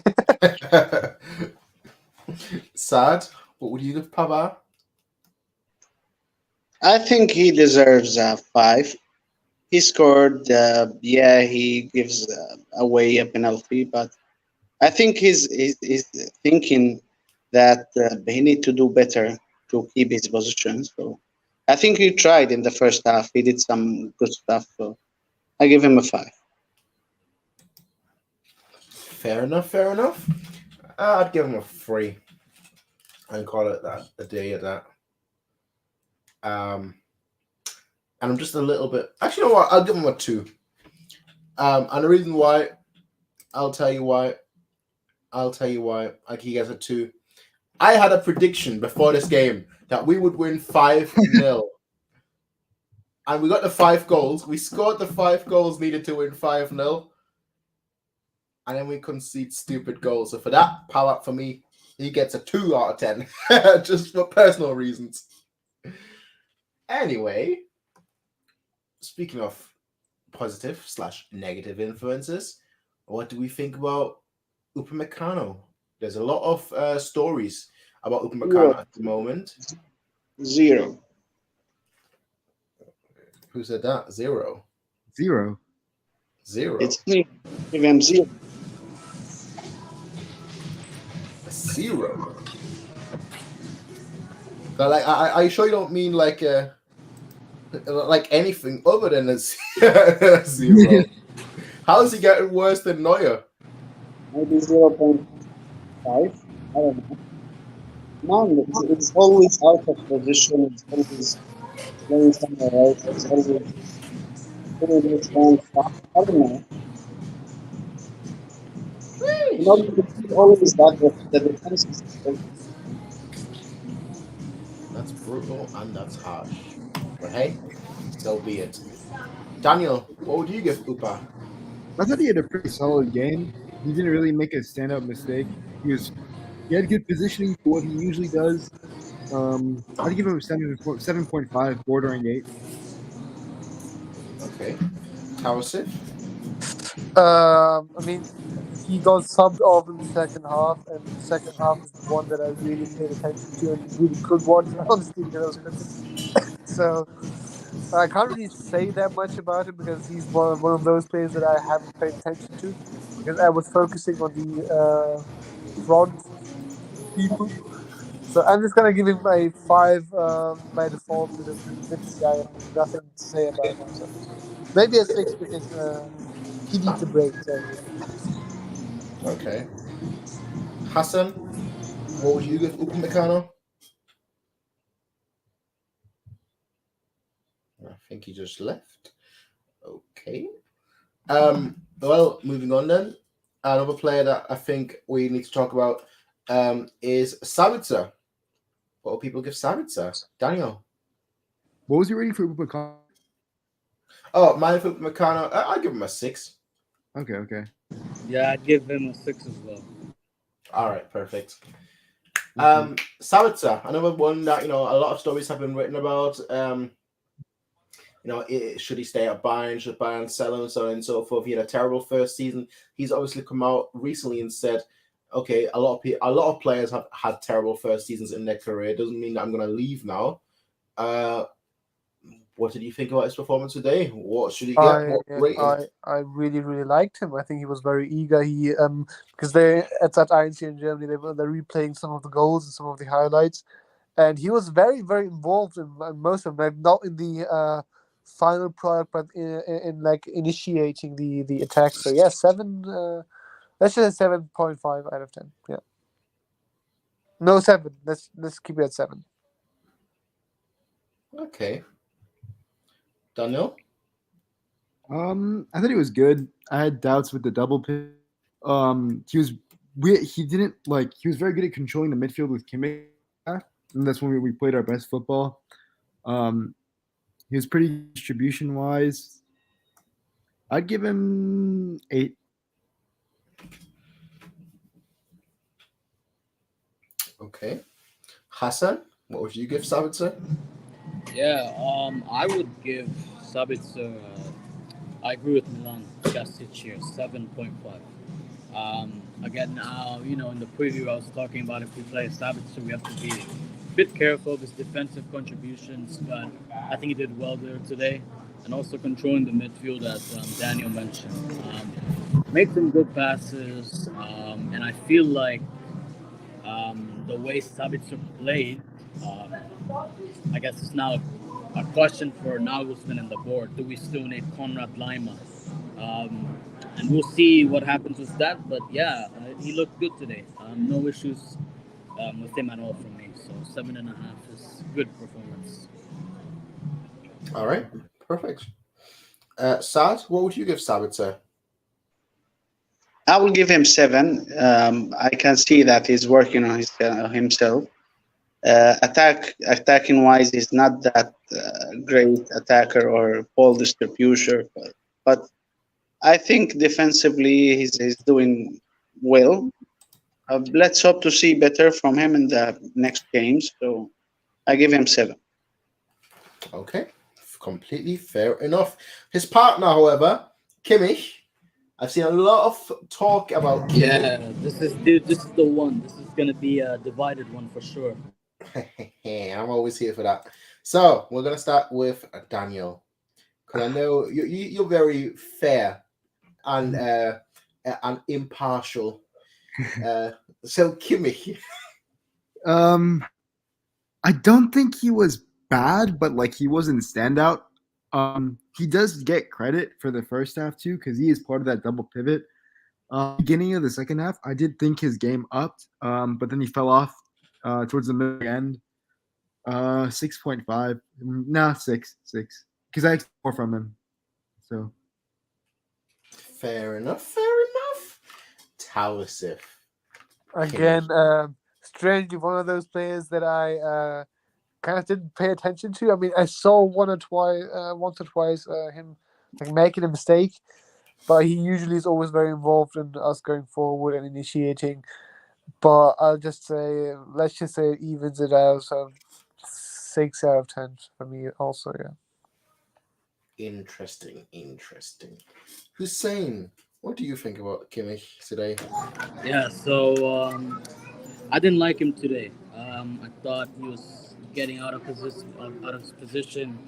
A: Sad. What would you give Pavard?
F: I think he deserves a 5. He scored. He gives away a penalty, but I think he's thinking that he need to do better to keep his position. So I think he tried in the first half. He did some good stuff. So I give him a 5.
A: Fair enough. Fair enough. I'd give him a 3 and call it that a day at that. And I'm just a little bit. Actually, you know what? I'll give him a 2. And the reason why, I'll tell you why. I'll give you guys a 2. I had a prediction before this game that we would win 5-0. And we got the 5 goals. We scored the 5 goals needed to win 5-0. And then we concede stupid goals. So for that, Pavard for me, he gets a 2 out of 10. Just for personal reasons. Anyway, speaking of positive/negative influences, what do we think about Upamecano? There's a lot of stories about Upamecano at the moment.
F: 0.
A: Who said that? 0.
B: 0.
A: 0.
F: It's me. Give him 0.
A: 0. But like, are you sure you don't mean like anything other than a 0? How is he getting worse than Neuer?
F: Maybe 0.5. I don't know. Man, it's always out of position. It's always playing somewhere else. It's always doing this wrong stuff. I don't know. You know, it's always that the defense is.
A: That's brutal and that's harsh. But hey, so be it. Daniel, what would you give Upa?
B: I thought he had a pretty solid game. He didn't really make a standout mistake. He had good positioning for what he usually does. I'd give him 7.5, bordering 8.
A: Okay. Tausif?
G: I mean, he got subbed off in the second half, and the second half is the one that I really paid attention to and really could watch, honestly, because I was cooking. So I can't really say that much about him because he's one of those players that I haven't paid attention to because I was focusing on the front people. So I'm just gonna give him a 5 by default because literally I have nothing to say about him. So maybe a 6 because he needs a break. So.
A: Okay. Hassan, what would you give Upamecano? think he just left. Okay. Well, moving on then. Another player that I think we need to talk about is Sabitzer. What do people give Sabitzer? Daniel.
B: What was your rating for Upamecano?
A: Oh, mine for Upamecano, I'll give him a 6.
B: Okay.
E: Yeah, I'd give him a 6 as well.
A: All right, perfect. Sabitzer, another one that, a lot of stories have been written about. Should he stay at Bayern? Should Bayern sell him? So on and so forth. He had a terrible first season. He's obviously come out recently and said, okay, a lot of players have had terrible first seasons in their career. Doesn't mean that I'm going to leave now. What did you think about his performance today? What should he get? What rating?
G: I really liked him. I think he was very eager. He because they at that INC in Germany they're replaying some of the goals and some of the highlights, and he was very involved in most of them. Not in the final product, but in like initiating the attack. So yeah, 7. Let's just say 7.5 out of 10. Yeah. No 7. Let's keep it at 7.
A: Okay. Daniel?
B: I thought he was good. I had doubts with the double pivot. He was very good at controlling the midfield with Kimmich, and that's when we played our best football. He was pretty distribution wise. I'd give him 8.
A: Okay. Hassan, what would you give Sabitzer?
E: Yeah, I would give Sabitzer. I agree with Milan Jasic here, 7.5. Again, in the preview I was talking about if we play Sabitzer, we have to be a bit careful of his defensive contributions, but I think he did well there today, and also controlling the midfield as Daniel mentioned. Made some good passes, and I feel like the way Sabitzer played, I guess it's now a question for Nagelsmann and the board. Do we still need Konrad Laimer? And we'll see what happens with that. But yeah, he looked good today. No issues with him at all from me. So 7.5 is good performance.
A: All right, perfect. Sad, what would you give Sabitzer?
F: I will give him 7. I can see that he's working on himself. Attacking wise, he's not that great attacker or ball distributor, but I think defensively he's doing well. Let's hope to see better from him in the next games. So I give him 7.
A: Okay, completely fair enough. His partner, however, Kimmich. I've seen a lot of talk about Kimmich.
E: Yeah, this is the one. This is gonna be a divided one for sure.
A: I'm always here for that. So we're gonna start with Daniel, because I know you're very fair and impartial. So Kimmich.
B: I don't think he was bad, but like he wasn't standout. He does get credit for the first half too, because he is part of that double pivot. Beginning of the second half, I did think his game upped, but then he fell off towards the middle end. 6.5. Nah, 6. Because I expect more from him. So
A: Fair enough. Talasif.
G: Again, strangely one of those players that I kind of didn't pay attention to. I mean, I saw once or twice him like making a mistake, but he usually is always very involved in us going forward and initiating. But let's just say it evens it out. So 6 out of 10 for me also, yeah.
A: Interesting. Hussein, what do you think about Kimmich today?
E: Yeah, so I didn't like him today. I thought he was getting out of his position,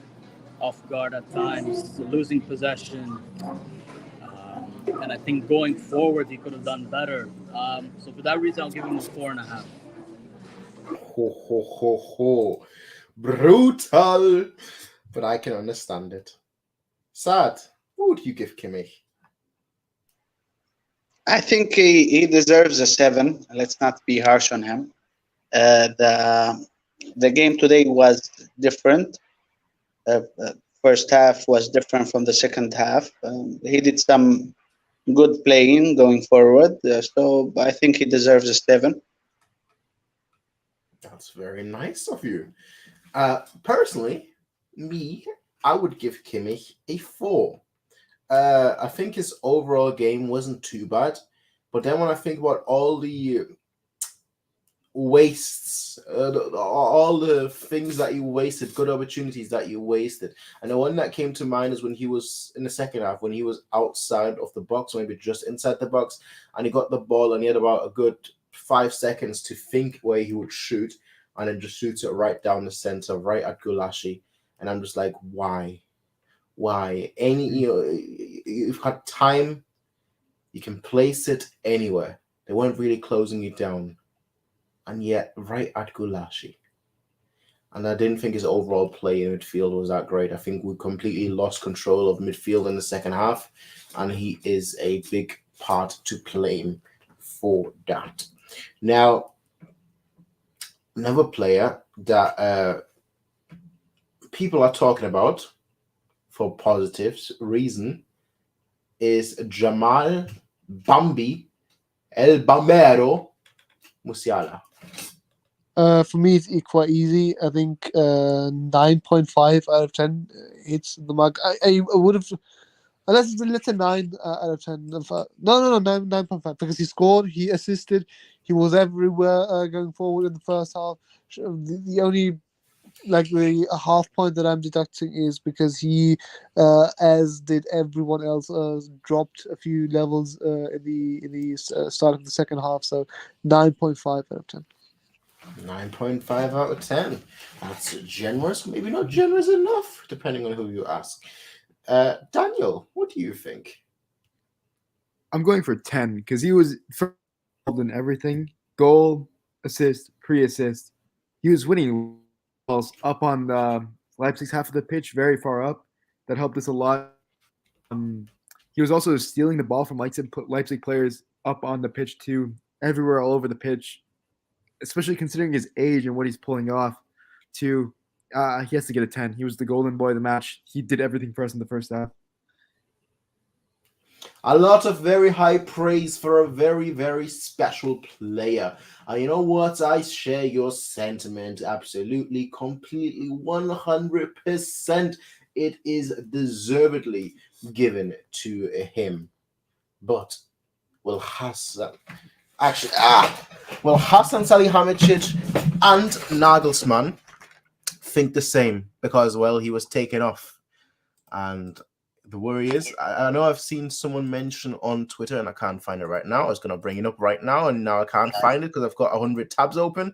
E: off guard at times, losing possession. And I think going forward, he could have done better. So for that reason, I'll give him a 4.5.
A: Ho. Brutal. But I can understand it. Sad. What would you give Kimmich?
F: I think he deserves a 7. Let's not be harsh on him. The game today was different. first half was different from the second half. He did some good playing going forward, so I think he deserves a 7.
A: That's very nice of you. Personally, I would give Kimmich a 4. I think his overall game wasn't too bad, but then when I think about all the wastes, all the things that you wasted, good opportunities that you wasted, and the one that came to mind is when he was in the second half, when he was outside of the box, maybe just inside the box, and he got the ball and he had about a good 5 seconds to think where he would shoot, and then just shoots it right down the center, right at Gulashi. And I'm just like, why? You've got time, you can place it anywhere. They weren't really closing you down. And yet, right at Gulashi. And I didn't think his overall play in midfield was that great. I think we completely lost control of midfield in the second half, and he is a big part to blame for that. Now, another player that people are talking about for positives reason is Jamal Bambi El Bambero Musiala.
G: For me, it's quite easy. I think 9.5 out of 10 hits the mark. I would have, let's say 9 out of 10. No, 9.5, because he scored, he assisted, he was everywhere going forward in the first half. The only the half point that I'm deducting is because he, as did everyone else, dropped a few levels in the start of the second half. So 9.5 out of 10.
A: 9.5 out of 10. That's generous, maybe not generous enough, depending on who you ask. Daniel, what do you think?
B: I'm going for 10 because he was involved in everything. Goal, assist, pre-assist. He was winning balls up on the Leipzig's half of the pitch, very far up. That helped us a lot. He was also stealing the ball from Leipzig players up on the pitch too, everywhere, all over the pitch. Especially considering his age and what he's pulling off, too. He has to get a 10. He was the golden boy of the match. He did everything for us in the first half.
A: A lot of very high praise for a very, very special player. And you know what? I share your sentiment absolutely, completely, 100%. It is deservedly given to him. But will Hassan Salihamidzic and Nagelsmann think the same? Because, well, he was taken off. And the worry is, I know I've seen someone mention on Twitter, and I can't find it right now. I was going to bring it up right now, and now I can't find it because I've got 100 tabs open.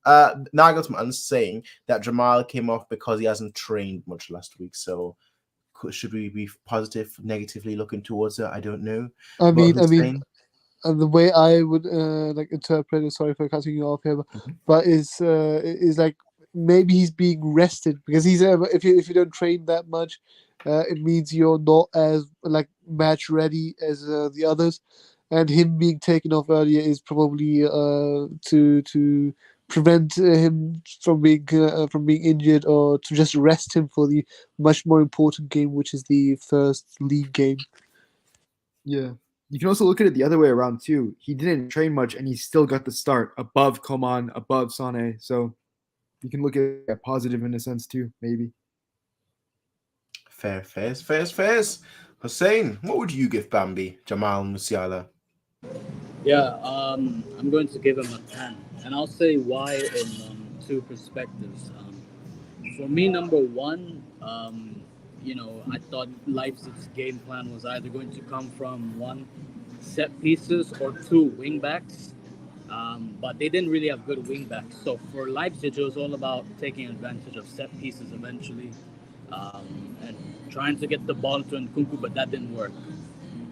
A: Nagelsmann saying that Jamal came off because he hasn't trained much last week. So should we be positive, negatively looking towards it? I don't know.
G: I mean, the way I would interpret it, sorry for cutting you off here, but is like maybe he's being rested because he's if you don't train that much, it means you're not as match ready as the others, and him being taken off earlier is probably to prevent him from being injured, or to just rest him for the much more important game, which is the first league game.
B: Yeah. You can also look at it the other way around too. He didn't train much, and he still got the start above Coman, above Sané. So you can look at it positive in a sense too, maybe.
A: Fair. Hussein, what would you give Bambi, Jamal Musiala?
E: Yeah, I'm going to give him a 10. And I'll say why in two perspectives. For me, number one, I thought Leipzig's game plan was either going to come from one, set pieces, or two, wing backs. But they didn't really have good wing backs. So for Leipzig, it was all about taking advantage of set pieces eventually, and trying to get the ball to Nkunku, but that didn't work.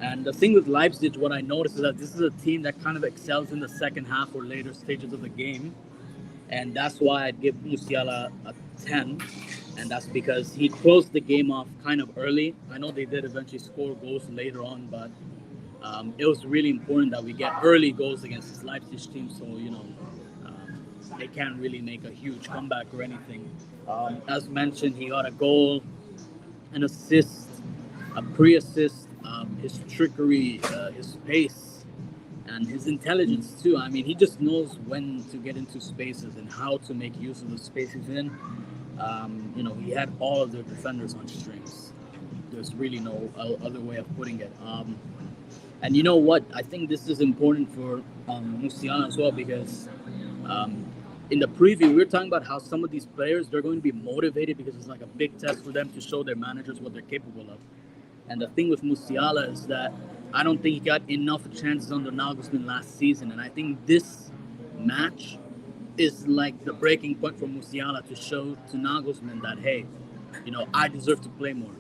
E: And the thing with Leipzig, what I noticed is that this is a team that kind of excels in the second half or later stages of the game. And that's why I'd give Musiala a 10. And that's because he closed the game off kind of early. I know they did eventually score goals later on, but it was really important that we get early goals against this Leipzig team. So, they can't really make a huge comeback or anything. As mentioned, he got a goal. an assist, a pre-assist, his trickery, his pace, and his intelligence too. I mean, he just knows when to get into spaces and how to make use of the space he's in. He had all of their defenders on strings. There's really no other way of putting it. And you know what? I think this is important for Musiala as well because in the preview, we were talking about how some of these players, they're going to be motivated because it's like a big test for them to show their managers what they're capable of. And the thing with Musiala is that I don't think he got enough chances under Nagelsmann last season. And I think this match is like the breaking point for Musiala to show to Nagelsmann that, hey, I deserve to play more.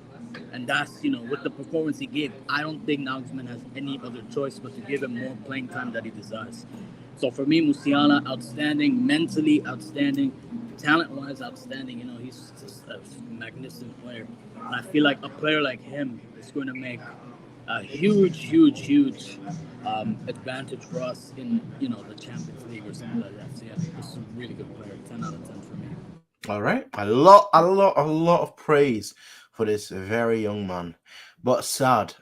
E: And that's, with the performance he gave, I don't think Nagelsmann has any other choice but to give him more playing time that he desires. So for me, Musiala, outstanding, mentally outstanding, talent-wise outstanding. He's just a magnificent player. And I feel like a player like him is going to make a huge advantage for us in, the Champions League or something like that. So yeah, this is a really good player. 10 out of 10 for me.
A: All right. A lot of praise for this very young man. But Sad,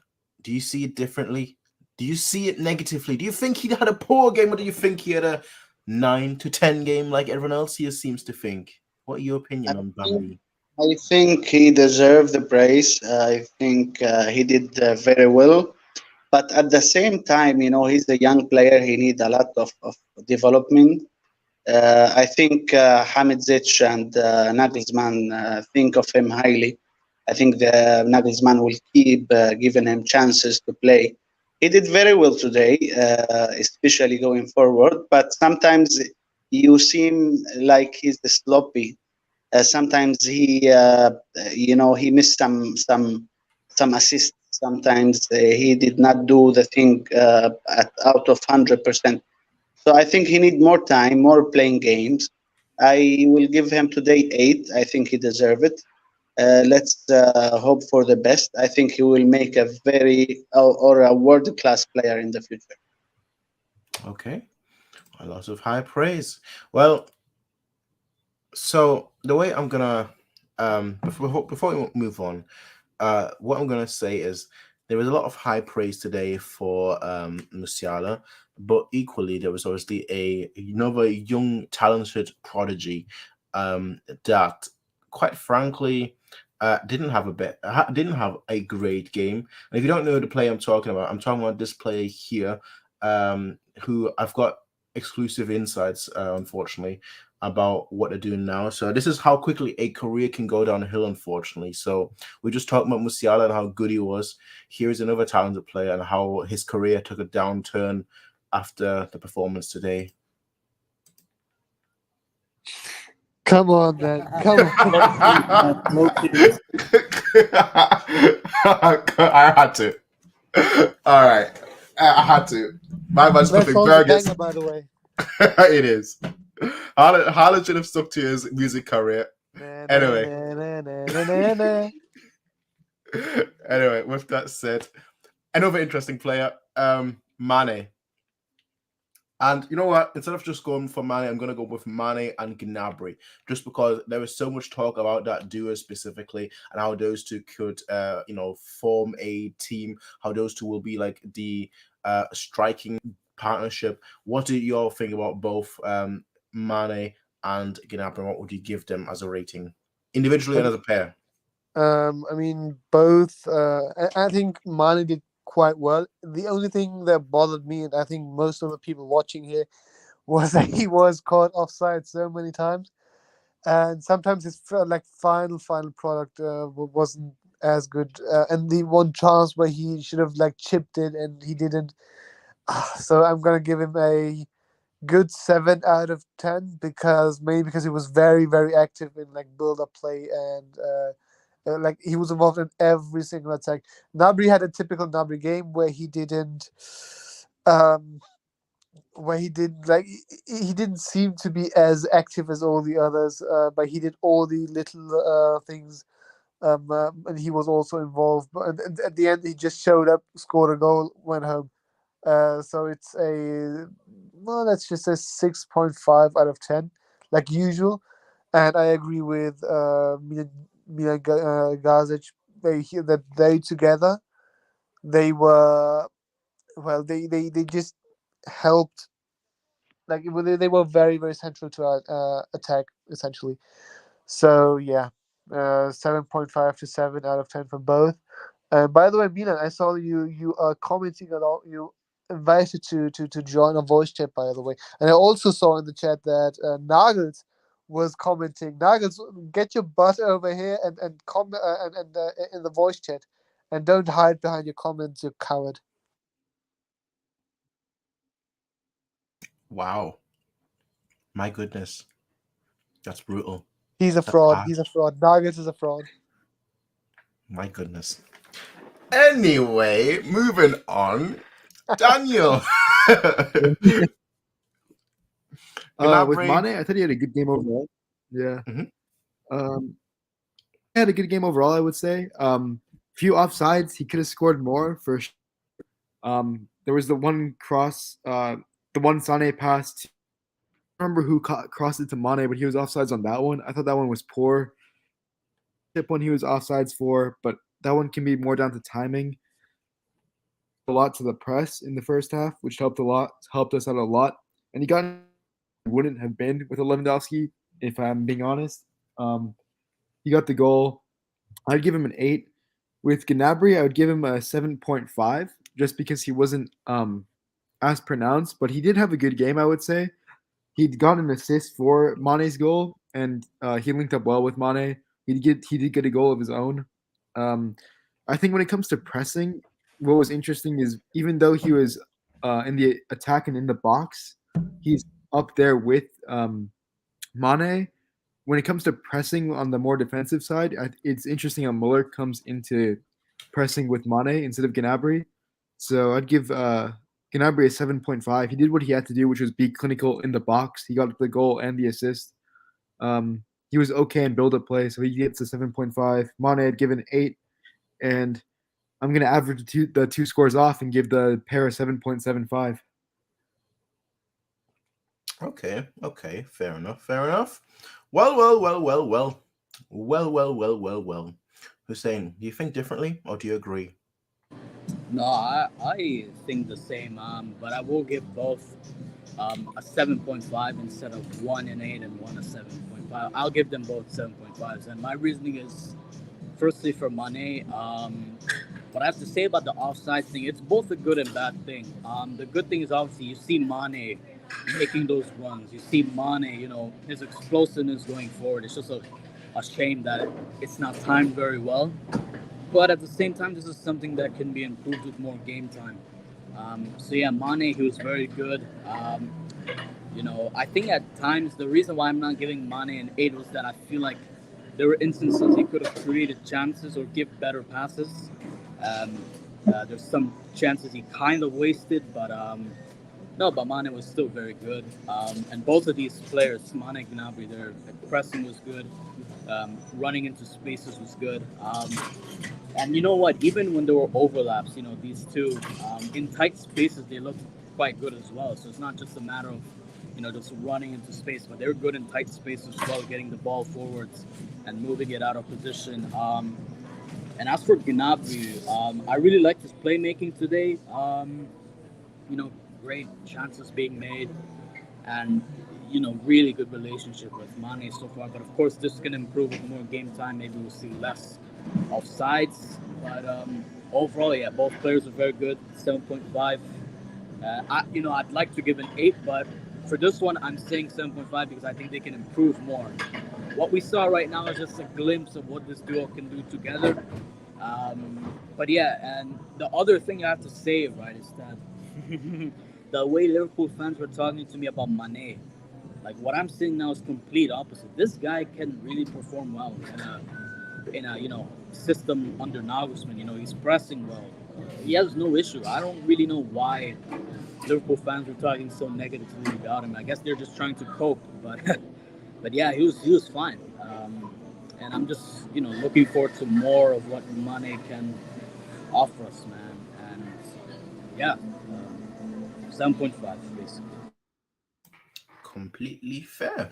A: do you see it differently? Do you see it negatively? Do you think he had a poor game, or do you think he had a 9 to 10 game like everyone else here seems to think? What are your opinion on Bambi?
F: I think he deserved the praise. I think he did very well. But at the same time, he's a young player. He needs a lot of development. I think Hamid Zich and Nagelsmann think of him highly. I think the Nagelsmann will keep giving him chances to play. He did very well today, especially going forward. But sometimes you seem like he's sloppy. Sometimes he missed some assists. Sometimes he did not do the thing out of 100%. So I think he need more time, more playing games. I will give him today 8. I think he deserves it. Let's hope for the best. I think he will make a a world-class player in the future.
A: Okay, a lot of high praise. Well, so the way I'm gonna before we move on, what I'm gonna say is there was a lot of high praise today for Musiala, but equally there was obviously another young talented prodigy that, quite frankly, didn't have a great game. And if you don't know the player I'm talking about this player here, who I've got exclusive insights, unfortunately, about what they're doing now. So this is how quickly a career can go downhill, unfortunately. So we just talked about Musiala and how good he was. Here's another talented player and how his career took a downturn after the performance today.
G: Come on, man. Come on.
A: I had to. All right. I had to. My man's
G: That
A: flipping
G: song's a
A: burgers.
G: banger, by the way.
A: It is. Haaland should have stuck to his music career. Anyway. Anyway, with that said, another interesting player, Mane. And you know what? Instead of just going for Mane, I'm going to go with Mane and Gnabry, just because there was so much talk about that duo specifically and how those two could, form a team, how those two will be like the striking partnership. What do you all think about both Mane and Gnabry? What would you give them as a rating, individually and as a pair?
G: I mean, both. I think Mane did quite well. The only thing that bothered me, and I think most of the people watching here, was that he was caught offside so many times, and sometimes his final product wasn't as good. And the one chance where he should have chipped it and he didn't. So I'm gonna give him a good 7 out of 10 because he was very, very active in build-up play and he was involved in every single attack. Gnabry had a typical Gnabry game where he didn't he didn't seem to be as active as all the others, but he did all the little things, and he was also involved. But at the end, he just showed up, scored a goal, went home. So it's that's just a 6.5 out of 10, like usual. And I agree with Mia Gazic. that they together, they were they just helped. Like they were very very central to our attack essentially. So yeah, 7.5 to 7 out of 10 for both. By the way, Milan, I saw you are commenting a lot. You invited to join a voice chat, by the way, and I also saw in the chat that Nagels was commenting. Nagels, get your butt over here and comment and in the voice chat, and don't hide behind your comments, you coward.
A: Wow. My goodness. That's brutal.
G: He's a
A: That's
G: fraud.
A: harsh.
G: He's a fraud. Nagels is a fraud.
A: My goodness. Anyway, moving on. Daniel.
B: With
A: Gnabry.
B: Mane, I thought he had a good game overall. Yeah.
A: Mhm.
B: He had a good game overall, I would say. Few offsides, he could have scored more for sure. There was the one cross, the one Sane passed. I don't remember who crossed it to Mane, but he was offsides on that one. I thought that one was poor. Tip one he was offsides for, but that one can be more down to timing. A lot to the press in the first half, which helped us out a lot. And he wouldn't have been with Lewandowski, if I'm being honest. He got the goal. I'd give him an 8. With Gnabry, I would give him a 7.5, just because he wasn't as pronounced, but he did have a good game, I would say. He'd got an assist for Mane's goal, and he linked up well with Mane. He did get a goal of his own. I think when it comes to pressing, what was interesting is even though he was in the attack and in the box, he's up there with Mane. When it comes to pressing on the more defensive side, it's interesting how Muller comes into pressing with Mane instead of Gnabry. So I'd give Gnabry a 7.5. He did what he had to do, which was be clinical in the box. He got the goal and the assist. He was okay in build-up play, so he gets a 7.5. Mane had given 8, and I'm going to average the two scores off and give the pair a 7.75.
A: Okay. Fair enough. Well. Hussein, do you think differently or do you agree?
E: No, I think the same. But I will give both a 7.5 instead of 1 and 8 and 1 a 7.5. I'll give them both 7.5s, and my reasoning is, firstly, for Mane. What I have to say about the offside thing, it's both a good and bad thing. The good thing is obviously you see Mane making those runs. You see Mane, his explosiveness going forward. It's just a shame that it's not timed very well. But at the same time, this is something that can be improved with more game time. So yeah, Mane, he was very good. I think at times the reason why I'm not giving Mane an 8 was that I feel like there were instances he could have created chances or give better passes. There's some chances he kind of wasted, but but Mane was still very good. And both of these players, Mane and Gnabry, their pressing was good. Running into spaces was good. And you know what? Even when there were overlaps, these two, in tight spaces, they looked quite good as well. So it's not just a matter of, just running into space, but they're good in tight spaces as well, getting the ball forwards and moving it out of position. And as for Gnabry, I really liked his playmaking today. Great chances being made, and really good relationship with Mane so far. But of course, this can improve with more game time. Maybe we'll see less offsides. But overall, yeah, both players are very good. 7.5. I'd like to give an 8, but for this one, I'm saying 7.5 because I think they can improve more. What we saw right now is just a glimpse of what this duo can do together. But yeah, and the other thing I have to say, right, is that the way Liverpool fans were talking to me about Mane, like what I'm seeing now is complete opposite. This guy can really perform well in a system under Nagelsmann. He's pressing well. He has no issue. I don't really know why Liverpool fans were talking so negatively about him. I guess they're just trying to cope, but but yeah, he was fine. And I'm just looking forward to more of what Mane can offer us, man. And yeah, 7.5 basically.
A: Completely fair.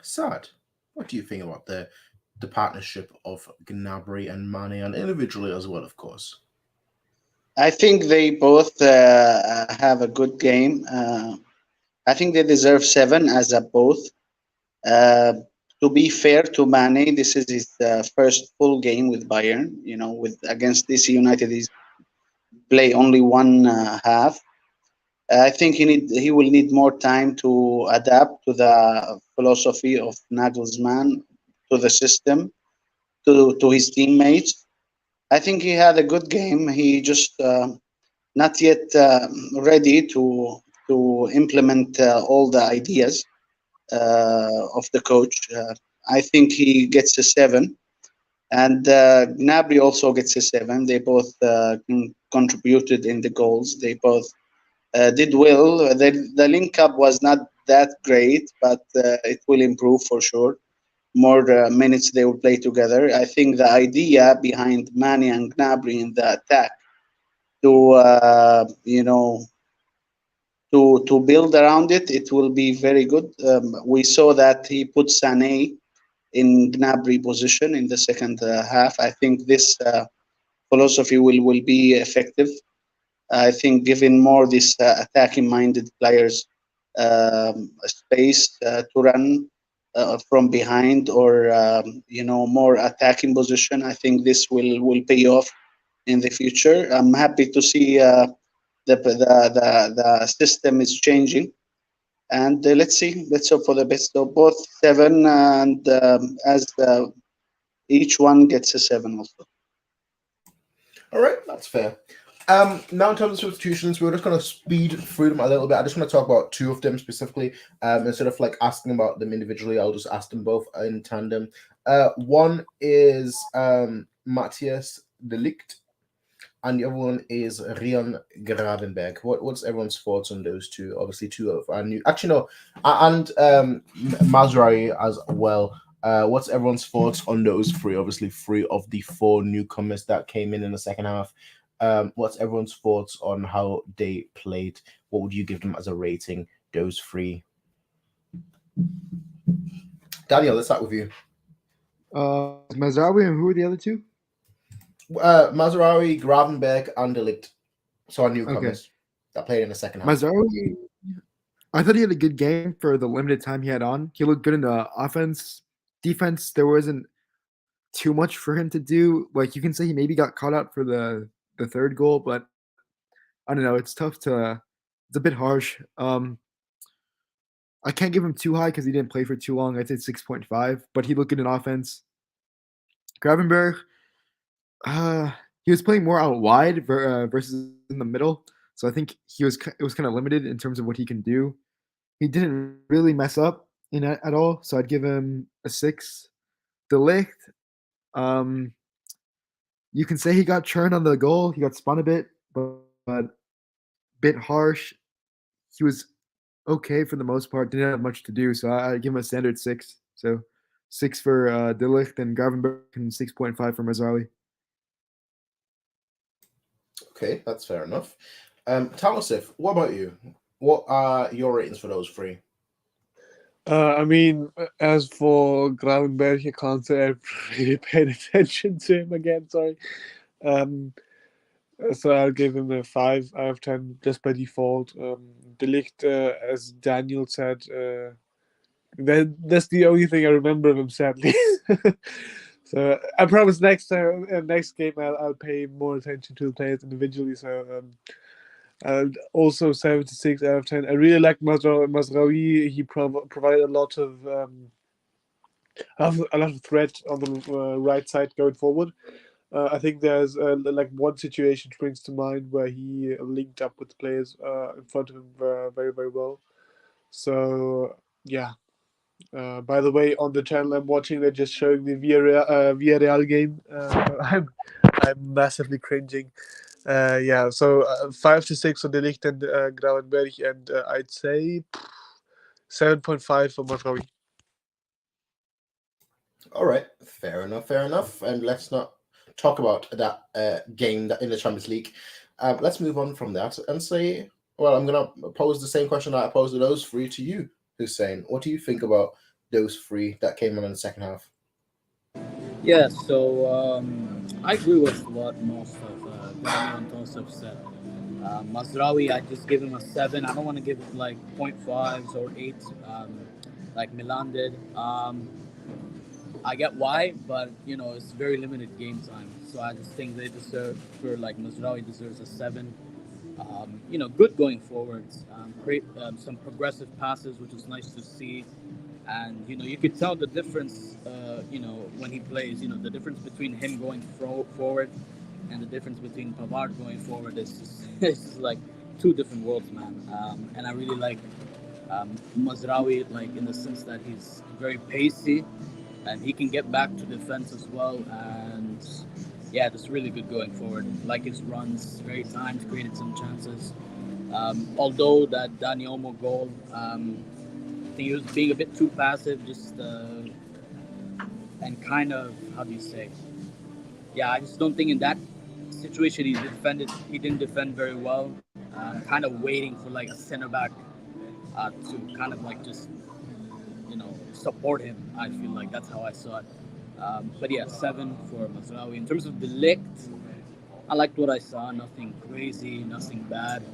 A: Sad. What do you think about the the partnership of Gnabry and Mane, and individually as well, of course?
F: I think they both have a good game. I think they deserve 7 as a both. To be fair to Mane, this is his first full game with Bayern. With against DC United, he's play only one half. I think he will need more time to adapt to the philosophy of Nagelsmann, to the system, to his teammates. I think he had a good game. He just not yet ready to implement all the ideas of the coach. I think he gets a 7, and Gnabry also gets a 7. They both contributed in the goals. They both did well. The link up was not that great, but it will improve for sure. More minutes they will play together. I think the idea behind Mane and Gnabry in the attack to to build around it, it will be very good. We saw that he put Sané in Gnabry position in the second half. I think this philosophy will be effective. I think giving more these attacking-minded players space to run from behind, or more attacking position, I think this will pay off in the future. I'm happy to see the system is changing, and let's see. Let's hope for the best. So both 7, and as each one gets a 7 also.
A: All right, that's fair. Now in terms of substitutions, we're just going to speed through them a little bit. I just want to talk about 2 of them specifically. Instead of like asking about them individually, I'll just ask them both in tandem. One is Matthias de Ligt, and the other one is Rian Gravenberg. What's everyone's thoughts on those 2? Obviously, 2 of our new. Actually, no, and Mazraoui as well. What's everyone's thoughts on those 3? Obviously, 3 of the 4 newcomers that came in the second half. What's everyone's thoughts on how they played? What would you give them as a rating, those 3? Daniel, let's start with you.
B: Mazraoui, and who are the other 2?
A: Mazraoui, Gravenberg, and de Ligt. So our newcomers that played in the second half.
B: Mazraoui, I thought he had a good game for the limited time he had on. He looked good in the offense. Defense, there wasn't too much for him to do. Like, you can say he maybe got caught out for the 3rd goal, but I don't know. It's tough to. It's a bit harsh. I can't give him too high because he didn't play for too long. I'd say 6.5, but he looked good in offense. Gravenberg, he was playing more out wide versus in the middle, so I think it was kind of limited in terms of what he can do. He didn't really mess up at all, so I'd give him a 6. De Ligt, you can say he got churned on the goal. He got spun a bit, but bit harsh. He was okay for the most part. Didn't have much to do, so I'd give him a standard 6. So 6 for De Ligt and Gravenberg, and 6.5 for Mazraoui.
A: Okay, that's fair enough. Tamasif, what about you? What are your ratings for those 3?
G: I mean, as for Gravenberg, I can't say I've really paid attention to him again. Sorry. So I'll give him a 5 out of 10 just by default. De Ligt, as Daniel said, that's the only thing I remember of him, sadly. So I promise next game I'll pay more attention to the players individually. So also 76 out of 10. I really like Mazraoui. He provided a lot of threat on the right side going forward. I think there's like one situation springs to mind where he linked up with the players in front of him very, very well. So yeah. By the way, on the channel I'm watching, they're just showing the Villarreal game. I'm massively cringing. Yeah, so 5 to 6 on De Ligt and Gravenberg, and I'd say 7.5 for Mazraoui.
A: All right, fair enough. And let's not talk about that game in the Champions League. Let's move on from that and say, well, I'm going to pose the same question that I posed to those 3 to you, Hussein. What do you think about those 3 that came on in the second half?
E: Yeah, so I agree with what most of Daniel and Tosef said. Mazraoui, I just give him a 7. I don't want to give it like 0.5s or 8 like Milan did. I get why, but it's very limited game time. So I just think they deserve, for like Mazraoui deserves a 7. Good going forwards. Create some progressive passes, which is nice to see. And you could tell the difference. When he plays, the difference between him going forward and the difference between Pavard going forward is just, it's just like two different worlds, man. And I really like Mazraoui, like in the sense that he's very pacey and he can get back to defense as well. And yeah, that's really good going forward. Like his runs, very timed, created some chances. Although that Dani Olmo goal, I think he was being a bit too passive, just and kind of, how do you say? Yeah, I just don't think in that situation he didn't defend very well. Kind of waiting for like a center back to kind of like just support him. I feel like that's how I saw it. But yeah, 7 for Mazraoui. In terms of Delict, I liked what I saw. Nothing crazy, nothing bad.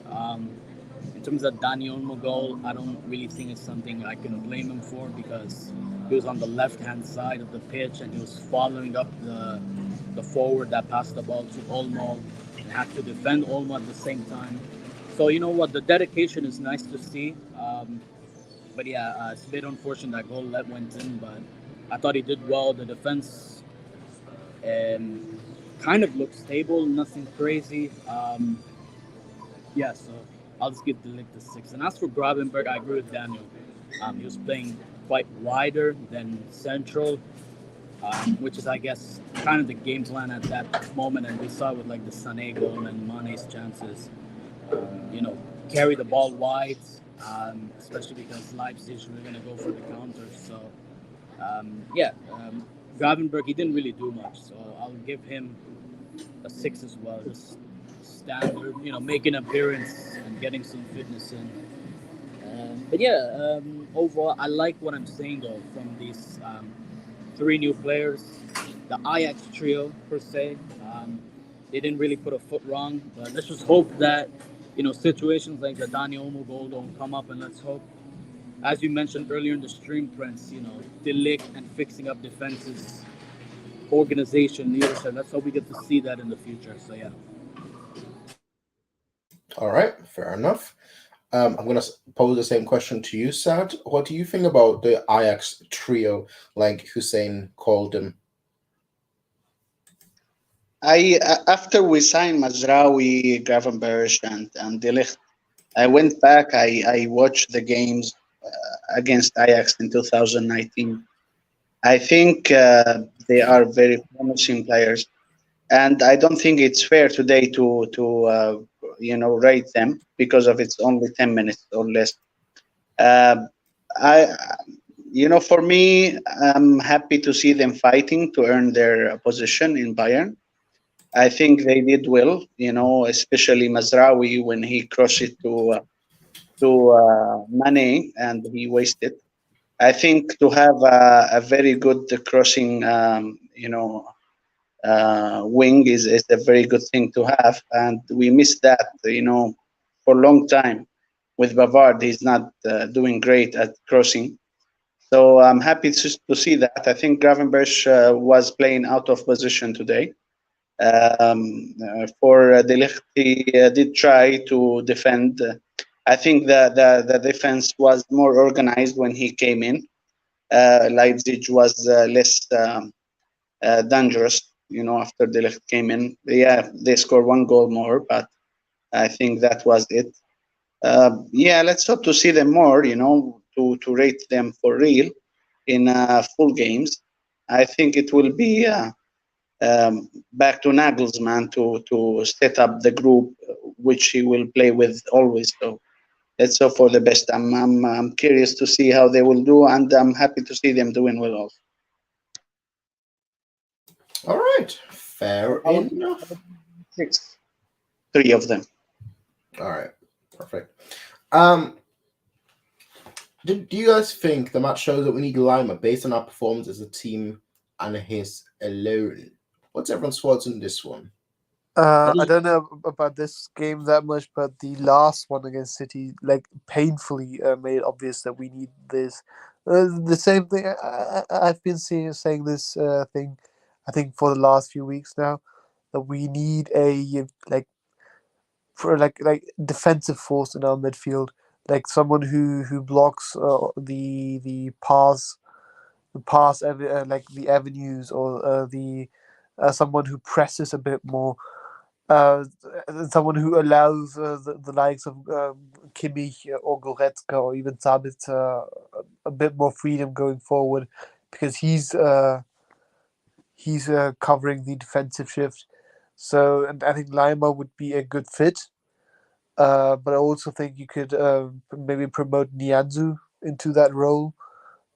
E: In terms of Dani Olmo goal, I don't really think it's something I can blame him for, because he was on the left-hand side of the pitch and he was following up the forward that passed the ball to Olmo and had to defend Olmo at the same time. So you know what, the dedication is nice to see. But yeah, it's a bit unfortunate that goal went in, but I thought he did well. The defense kind of looked stable, nothing crazy. Yeah, so I'll just give the link to 6. And as for Gravenberg, I agree with Daniel. He was playing quite wider than central, which is, I guess, kind of the game plan at that moment. And we saw with like the Sané goal and Mane's chances. Carry the ball wide, especially because Leipzig were going to go for the counters. So, Gravenberg, he didn't really do much. So I'll give him a 6 as well. Just standard, making an appearance and getting some fitness in. But yeah, overall, I like what I'm saying though from these 3 new players. The Ajax trio, per se, they didn't really put a foot wrong. But let's just hope that situations like the Dani Olmo goal don't come up, and let's hope, as you mentioned earlier in the stream, Prince, Delict and fixing up defenses, organization, leadership. Let's hope we get to see that in the future. So yeah.
A: All right, fair enough. I'm going to pose the same question to you, Sad. What do you think about the Ajax trio, like Hussein called them?
F: After we signed Mazraoui, Gravenberch, and De Ligt, I went back. I watched the games against Ajax in 2019. I think they are very promising players, and I don't think it's fair today to rate them because of it's only 10 minutes or less. For me, I'm happy to see them fighting to earn their position in Bayern. I think they did well, especially Mazraoui when he crossed it to Mane and he wasted. I think to have a very good crossing, wing is a very good thing to have, and we missed that, for a long time. With Bavard, he's not doing great at crossing. So I'm happy to see that. I think Gravenberch was playing out of position today. For De Ligt, he did try to defend. I think the defense was more organized when he came in. Leipzig was less dangerous, after De Ligt came in. Yeah, they scored 1 goal more, but I think that was it. Let's hope to see them more, to rate them for real in full games. I think it will be back to Nagelsmann to set up the group, which he will play with always. So let's hope for the best. I'm curious to see how they will do, and I'm happy to see them doing well also.
A: All right, fair enough.
F: 6, 3 of them.
A: All right, perfect. Do you guys think the match shows that we need Lima based on our performance as a team and his alone. What's everyone's thoughts on this one?
G: I don't know about this game that much, but the last one against City, like, painfully made obvious that we need this. The same thing. I've been saying this thing, I think, for the last few weeks now, that we need a defensive force in our midfield, like someone who blocks the like the avenues, or the someone who presses a bit more. Uh, Someone who allows the likes of Kimmich or Goretzka or even Sabitzer a bit more freedom going forward, because he's covering the defensive shift. So, and I think Lima would be a good fit. But I also think you could maybe promote Nianzu into that role,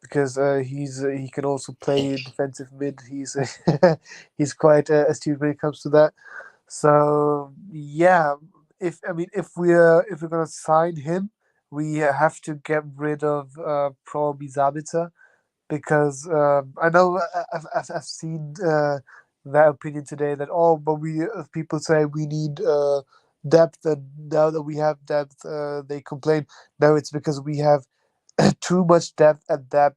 G: because he can also play defensive mid. He's quite astute when it comes to that. So yeah, if we're gonna sign him, we have to get rid of probably Zabitzer, because I know I've seen that opinion today, that but people say we need depth, and now that we have depth, they complain. No, it's because we have too much depth at that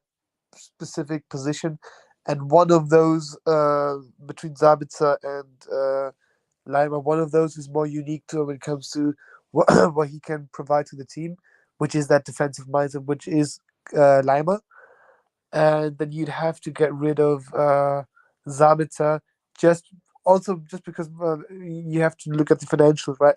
G: specific position, and one of those between Zabitzer and Lima, one of those is more unique to him when it comes to what he can provide to the team, which is that defensive mindset, which is Lima. And then you'd have to get rid of Zabitzer, just because you have to look at the financials, right?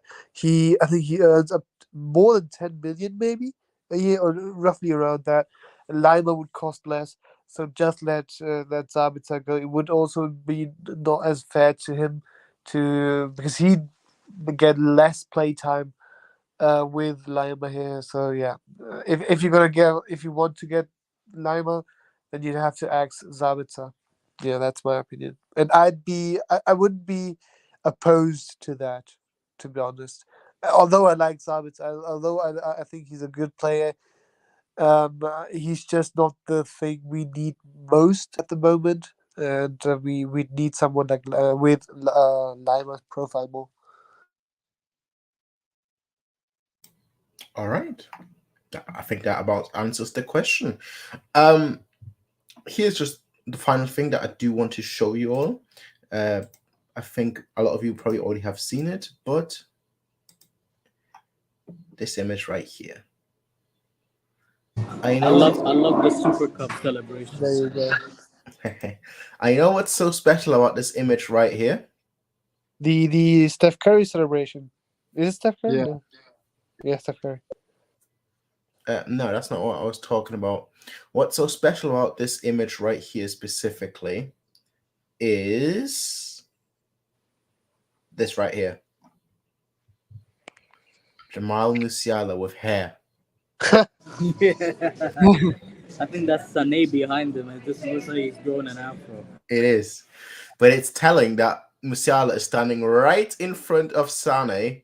G: I think he earns up more than 10 million maybe a year, or roughly around that. Lima would cost less, so just let Zabitzer go. It would also be not as fair to him, because he'd get less play time with Lima here. So yeah, if you want to get Lima, then you'd have to axe Zabitzer. Yeah, that's my opinion, and I wouldn't be opposed to that, to be honest. Although I like Zabitzer, although I think he's a good player, he's just not the thing we need most at the moment, and we need someone like with Lima's profile more.
A: All right. I think that about answers the question. Here's just the final thing that I do want to show you all. I think a lot of you probably already have seen it, but this image right here.
E: I love the Supercup celebration.
G: There you go.
A: I know what's so special about this image right here.
G: The Steph Curry celebration. Is it Steph Curry?
B: Yeah.
G: No. Yeah, Steph Curry.
A: No, that's not what I was talking about. What's so special about this image right here specifically is this right here. Jamal Musiala with hair.
E: Yeah. I think that's Sané behind him, and this looks like he's growing an afro.
A: It is. But it's telling that Musiala is standing right in front of Sané,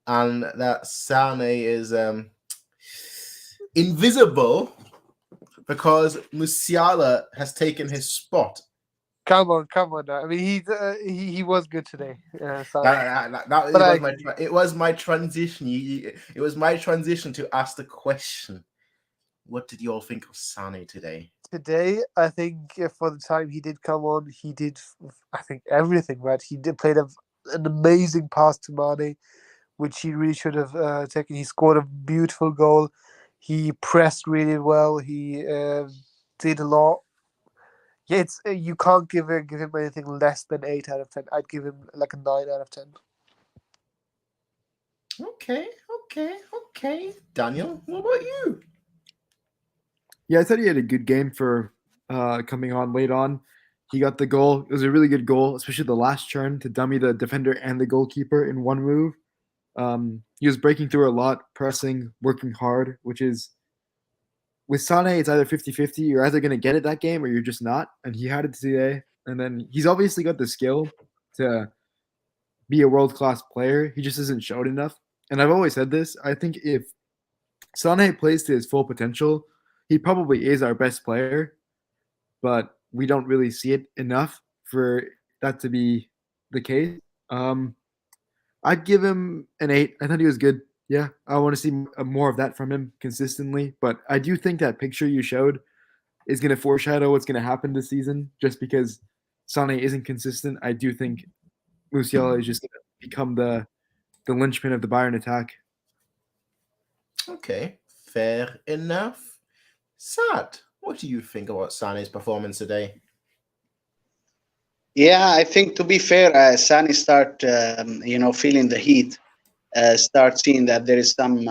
A: and that Sané is invisible because Musiala has taken his spot.
G: Come on now. I mean, he was good today.
A: It was my transition. It was my transition to ask the question. What did you all think of Sané today?
G: Today, I think for the time he did come on, he did, I think, everything right. He did play an amazing pass to Mane, which he really should have taken. He scored a beautiful goal. He pressed really well. He did a lot. Yeah, it's you can't give him anything less than 8 out of 10. I'd give him like a 9 out of 10.
A: Okay. Daniel, what about you?
B: Yeah, I thought he had a good game for coming on late on. He got the goal. It was a really good goal, especially the last turn to dummy the defender and the goalkeeper in one move. He was breaking through a lot, pressing, working hard, which is, with Sané, it's either 50-50. You're either going to get it that game or you're just not. And he had it today. And then he's obviously got the skill to be a world-class player. He just isn't showed enough. And I've always said this. I think if Sané plays to his full potential, he probably is our best player. But we don't really see it enough. for that to be the case. I'd give him an 8. I thought he was good. Yeah, I want to see more of that from him consistently. But I do think that picture you showed is going to foreshadow what's going to happen this season. Just because Sané isn't consistent, I do think Musiala is just going to become the linchpin of the Bayern attack.
A: Okay, fair enough. Sad. What do you think about Sané's performance today?
F: Yeah, I think to be fair, Sani start feeling the heat. Start seeing that there is some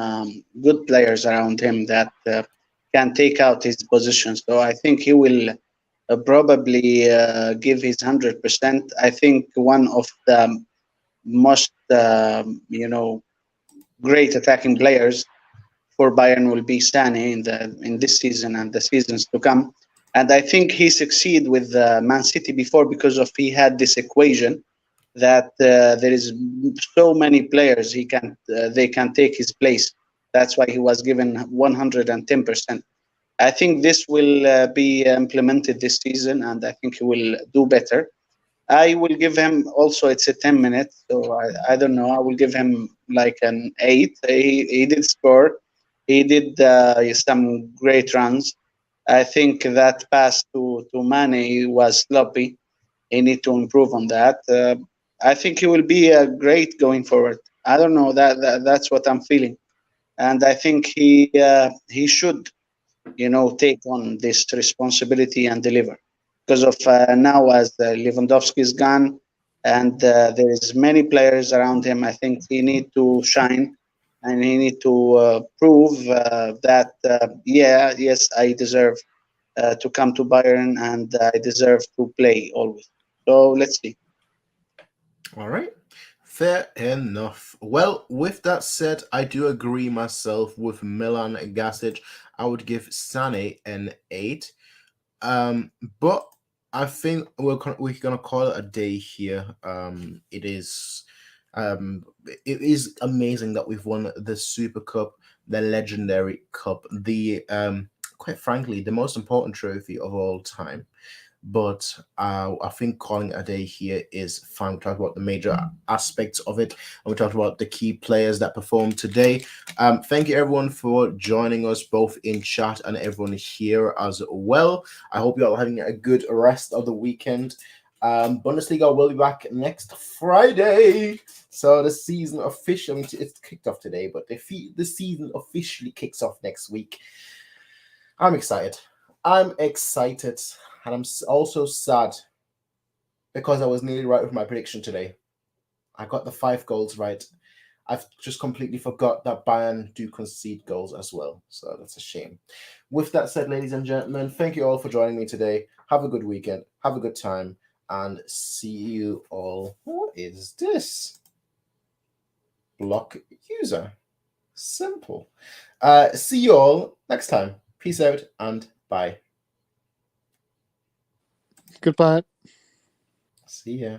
F: good players around him that can take out his position. So I think he will probably give his 100%. I think one of the most great attacking players for Bayern will be Sané in this season and the seasons to come. And I think he succeeded with Man City before because of he had this equation that there is so many players they can take his place. That's why he was given 110%. I think this will be implemented this season, and I think he will do better. I will give him also, it's a 10 minutes, so I don't know. I will give him like an 8. He did score. He did some great runs. I think that pass to Mane was sloppy. He need to improve on that. I think he will be great going forward. I don't know, that's what I'm feeling. And I think he should, take on this responsibility and deliver. Because of now, as Lewandowski is gone, and there is many players around him, I think he need to shine, and he need to prove that yes, I deserve to come to Bayern, and I deserve to play always. So let's see.
A: All right. Fair enough. Well, with that said, I do agree myself with Milan Gasic. I would give Sané an 8. But I think we're gonna call it a day here. It is amazing that we've won the Super Cup, the legendary cup, the quite frankly the most important trophy of all time. But I think calling it a day here is fine. We talked about the major aspects of it, and we talked about the key players that performed today. Thank you, everyone, for joining us, both in chat and everyone here as well. I hope you all are having a good rest of the weekend. Bundesliga will be back next Friday. So the season officially, it's kicked off today, but the season officially kicks off next week. I'm excited. And I'm also sad because I was nearly right with my prediction today. I got the 5 goals right. I've just completely forgot that Bayern do concede goals as well. So that's a shame. With that said, ladies and gentlemen, thank you all for joining me today. Have a good weekend. Have a good time. And see you all. What is this? Block user. Simple. See you all next time. Peace out and bye.
G: Goodbye.
A: See ya.